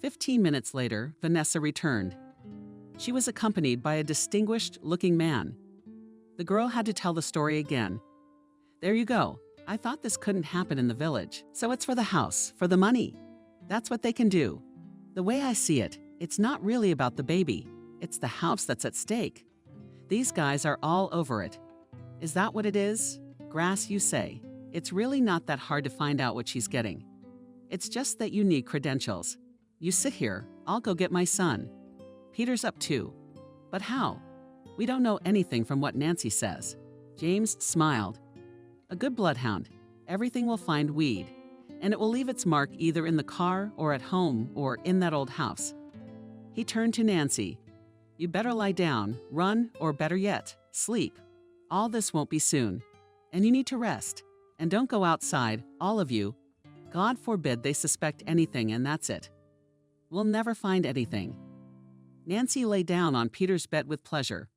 15 minutes later, Vanessa returned. She was accompanied by a distinguished-looking man. The girl had to tell the story again. There you go. I thought this couldn't happen in the village. So it's for the house, for the money. That's what they can do. The way I see it, it's not really about the baby. It's the house that's at stake. These guys are all over it. Is that what it is? Grass, you say. It's really not that hard to find out what she's getting. It's just that you need credentials. You sit here, I'll go get my son. Peter's up too. But how? We don't know anything from what Nancy says. James smiled. A good bloodhound. Everything will find weed, and it will leave its mark either in the car or at home or in that old house. He turned to Nancy. You better lie down, run, or better yet, sleep. All this won't be soon. And you need to rest. And don't go outside, all of you. God forbid they suspect anything and that's it. We'll never find anything. Nancy lay down on Peter's bed with pleasure.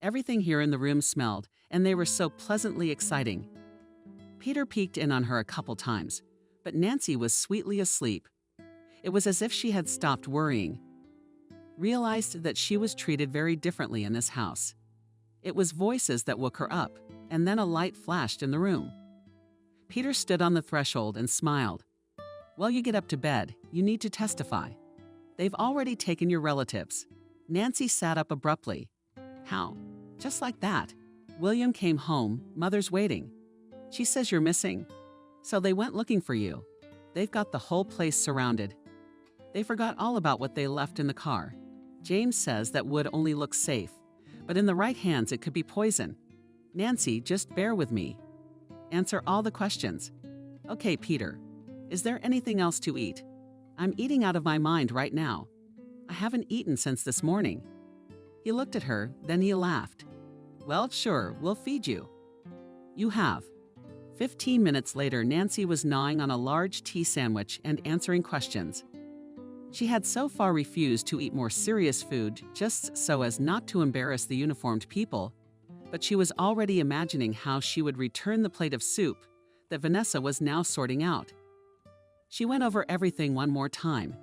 Everything here in the room smelled, and they were so pleasantly exciting. Peter peeked in on her a couple times, but Nancy was sweetly asleep. It was as if she had stopped worrying. Realized that she was treated very differently in this house. It was voices that woke her up, and then a light flashed in the room. Peter stood on the threshold and smiled. Well, you get up to bed. You need to testify. They've already taken your relatives. Nancy sat up abruptly. How? Just like that. William came home. Mother's waiting. She says you're missing. So they went looking for you. They've got the whole place surrounded. They forgot all about what they left in the car. James says that wood only looks safe, but in the right hands it could be poison. Nancy, just bear with me. Answer all the questions. Okay, Peter. Is there anything else to eat? I'm eating out of my mind right now. I haven't eaten since this morning. He looked at her, then he laughed. Well, sure, we'll feed you. You have. 15 minutes later, Nancy was gnawing on a large tea sandwich and answering questions. She had so far refused to eat more serious food just so as not to embarrass the uniformed people, but she was already imagining how she would return the plate of soup that Vanessa was now sorting out. She went over everything one more time,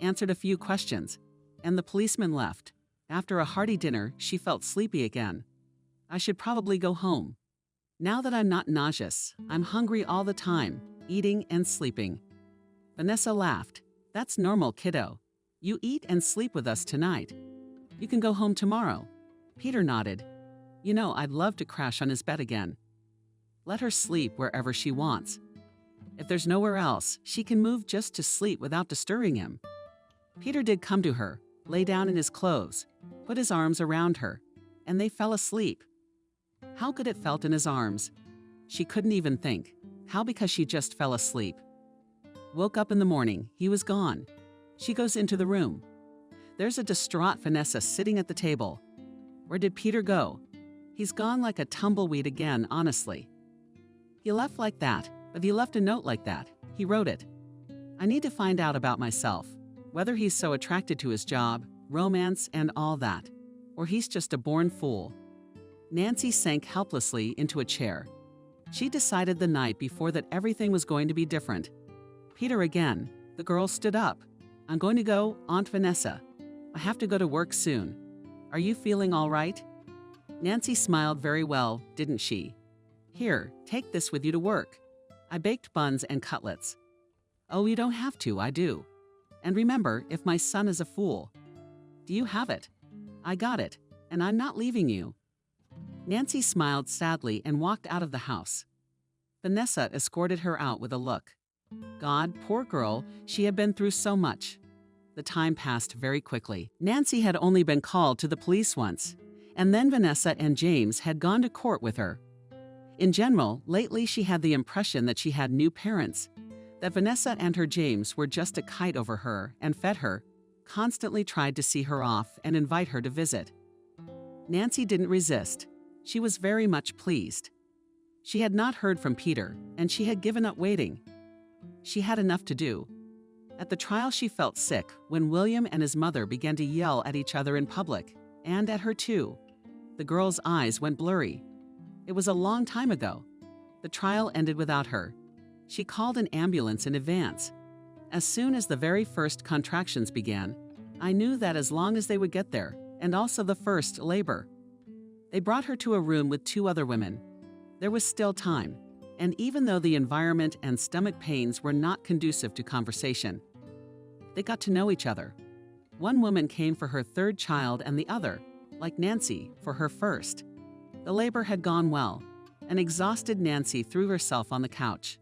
answered a few questions, and the policeman left. After a hearty dinner, she felt sleepy again. I should probably go home. Now that I'm not nauseous, I'm hungry all the time, eating and sleeping. Vanessa laughed. That's normal, kiddo. You eat and sleep with us tonight. You can go home tomorrow. Peter nodded. You know, I'd love to crash on his bed again. Let her sleep wherever she wants. If there's nowhere else, she can move just to sleep without disturbing him. Peter did come to her, lay down in his clothes, put his arms around her, and they fell asleep. How good it felt in his arms. She couldn't even think. How because she just fell asleep. Woke up in the morning, he was gone. She goes into the room. There's a distraught Vanessa sitting at the table. Where did Peter go? He's gone like a tumbleweed again, honestly. He left like that, but he left a note like that. He wrote it. I need to find out about myself, whether he's so attracted to his job, romance, and all that, or he's just a born fool. Nancy sank helplessly into a chair. She decided the night before that everything was going to be different. Peter again. The girl stood up. I'm going to go, Aunt Vanessa. I have to go to work soon. Are you feeling all right? Nancy smiled very well, didn't she? Here, take this with you to work. I baked buns and cutlets. Oh, you don't have to, I do. And remember, if my son is a fool. Do you have it? I got it, and I'm not leaving you. Nancy smiled sadly and walked out of the house. Vanessa escorted her out with a look. God, poor girl, she had been through so much. The time passed very quickly. Nancy had only been called to the police once, and then Vanessa and James had gone to court with her. In general, lately she had the impression that she had new parents, that Vanessa and her James were just a kite over her and fed her, constantly tried to see her off and invite her to visit. Nancy didn't resist. She was very much pleased. She had not heard from Peter, and she had given up waiting. She had enough to do. At the trial she felt sick when William and his mother began to yell at each other in public, and at her too. The girl's eyes went blurry. It was a long time ago. The trial ended without her. She called an ambulance in advance. As soon as the very first contractions began, I knew that as long as they would get there, and also the first labor. They brought her to a room with 2 other women. There was still time, and even though the environment and stomach pains were not conducive to conversation, they got to know each other. One woman came for her 3rd child and the other, like Nancy, for her 1st. The labor had gone well. An exhausted Nancy threw herself on the couch.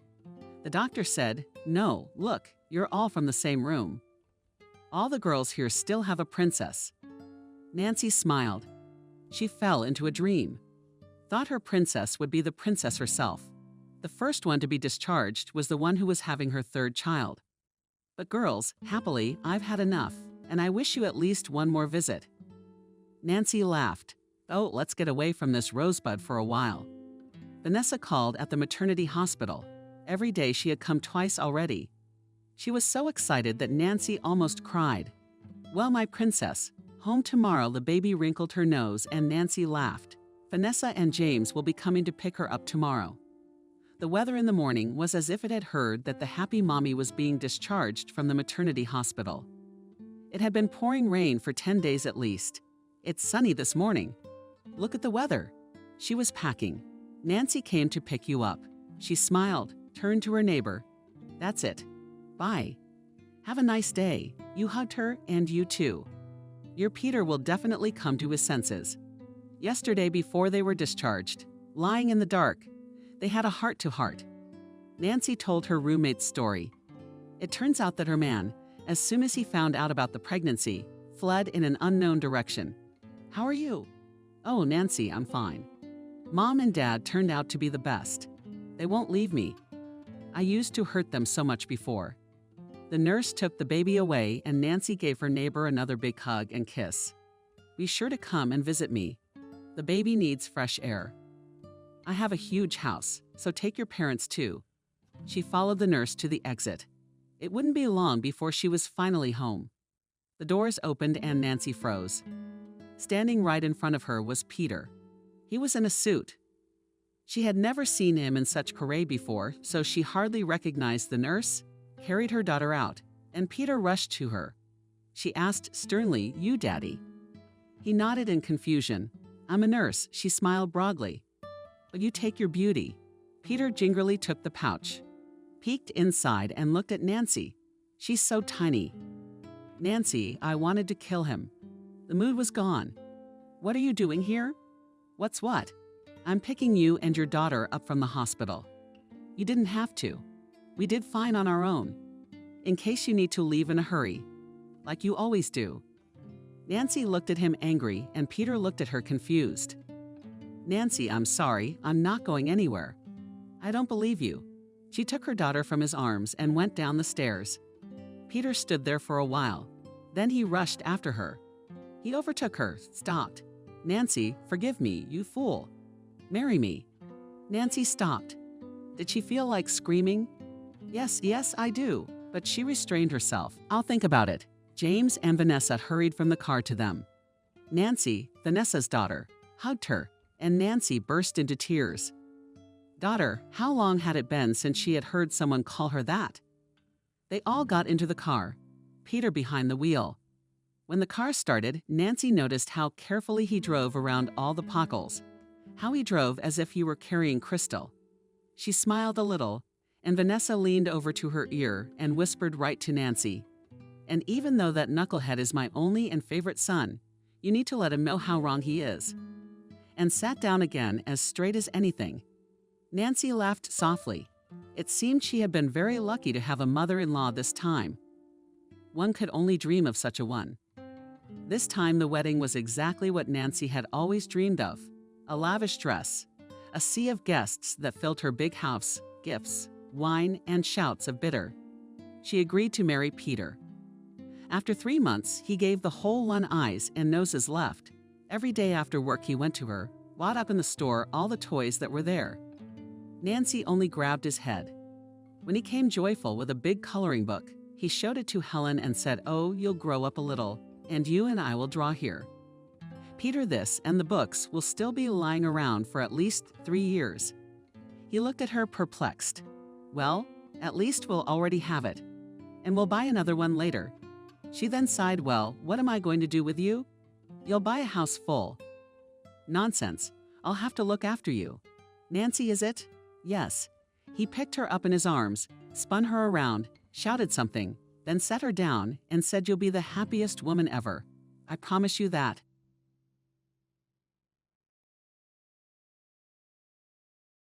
The doctor said, "No, look, you're all from the same room. All the girls here still have a princess." Nancy smiled. She fell into a dream. Thought her princess would be the princess herself. The first one to be discharged was the one who was having her 3rd child. But girls, happily, I've had enough, and I wish you at least one more visit. Nancy laughed. Oh, let's get away from this rosebud for a while. Vanessa called at the maternity hospital. Every day she had come twice already. She was so excited that Nancy almost cried. Well, my princess, home tomorrow. The baby wrinkled her nose and Nancy laughed. Vanessa and James will be coming to pick her up tomorrow. The weather in the morning was as if it had heard that the happy mommy was being discharged from the maternity hospital. It had been pouring rain for 10 days at least. It's sunny this morning. Look at the weather. She was packing. Nancy came to pick you up. She smiled, turned to her neighbor. That's it. Bye. Have a nice day. You hugged her, and you too. Your Peter will definitely come to his senses. Yesterday before they were discharged, lying in the dark, they had a heart-to-heart. Nancy told her roommate's story. It turns out that her man, as soon as he found out about the pregnancy, fled in an unknown direction. How are you? Oh, Nancy, I'm fine. Mom and Dad turned out to be the best. They won't leave me. I used to hurt them so much before. The nurse took the baby away and Nancy gave her neighbor another big hug and kiss. Be sure to come and visit me. The baby needs fresh air. I have a huge house, so take your parents too. She followed the nurse to the exit. It wouldn't be long before she was finally home. The doors opened and Nancy froze. Standing right in front of her was Peter. He was in a suit. She had never seen him in such parade before, so she hardly recognized the nurse, carried her daughter out, and Peter rushed to her. She asked sternly, "You, Daddy?" He nodded in confusion. "I'm a nurse," she smiled broadly. "But you take your beauty." Peter gingerly took the pouch, peeked inside, and looked at Nancy. "She's so tiny." "Nancy, I wanted to kill him." The mood was gone. "What are you doing here?" "What's what?" "I'm picking you and your daughter up from the hospital." "You didn't have to. We did fine on our own. In case you need to leave in a hurry. Like you always do." Nancy looked at him angry, and Peter looked at her confused. "Nancy, I'm sorry. I'm not going anywhere." "I don't believe you." She took her daughter from his arms and went down the stairs. Peter stood there for a while. Then he rushed after her. He overtook her, stopped. "Nancy, forgive me, you fool. Marry me." Nancy stopped. Did she feel like screaming? Yes, I do. But she restrained herself. "I'll think about it." James and Vanessa hurried from the car to them. Nancy, Vanessa's daughter, hugged her, and Nancy burst into tears. Daughter, how long had it been since she had heard someone call her that? They all got into the car, Peter behind the wheel. When the car started, Nancy noticed how carefully he drove around all the potholes, how he drove as if he were carrying crystal. She smiled a little, and Vanessa leaned over to her ear and whispered right to Nancy, "And even though that knucklehead is my only and favorite son, you need to let him know how wrong he is." And sat down again as straight as anything. Nancy laughed softly. It seemed she had been very lucky to have a mother-in-law this time. One could only dream of such a one. This time the wedding was exactly what Nancy had always dreamed of. A lavish dress, a sea of guests that filled her big house, gifts, wine, and shouts of bitter. She agreed to marry Peter. After 3 months, he gave the whole one eyes and noses left. Every day after work he went to her, bought up in the store all the toys that were there. Nancy only grabbed his head. When he came joyful with a big coloring book, he showed it to Helen and said, "Oh, you'll grow up a little, and you and I will draw here." Peter, this and the books will still be lying around for at least 3 years. He looked at her perplexed. "Well, at least we'll already have it. And we'll buy another one later." She then sighed, "Well, what am I going to do with you?" "You'll buy a house full." "Nonsense. I'll have to look after you." "Nancy, is it?" "Yes." He picked her up in his arms, spun her around, shouted something, then set her down and said, "You'll be the happiest woman ever. I promise you that."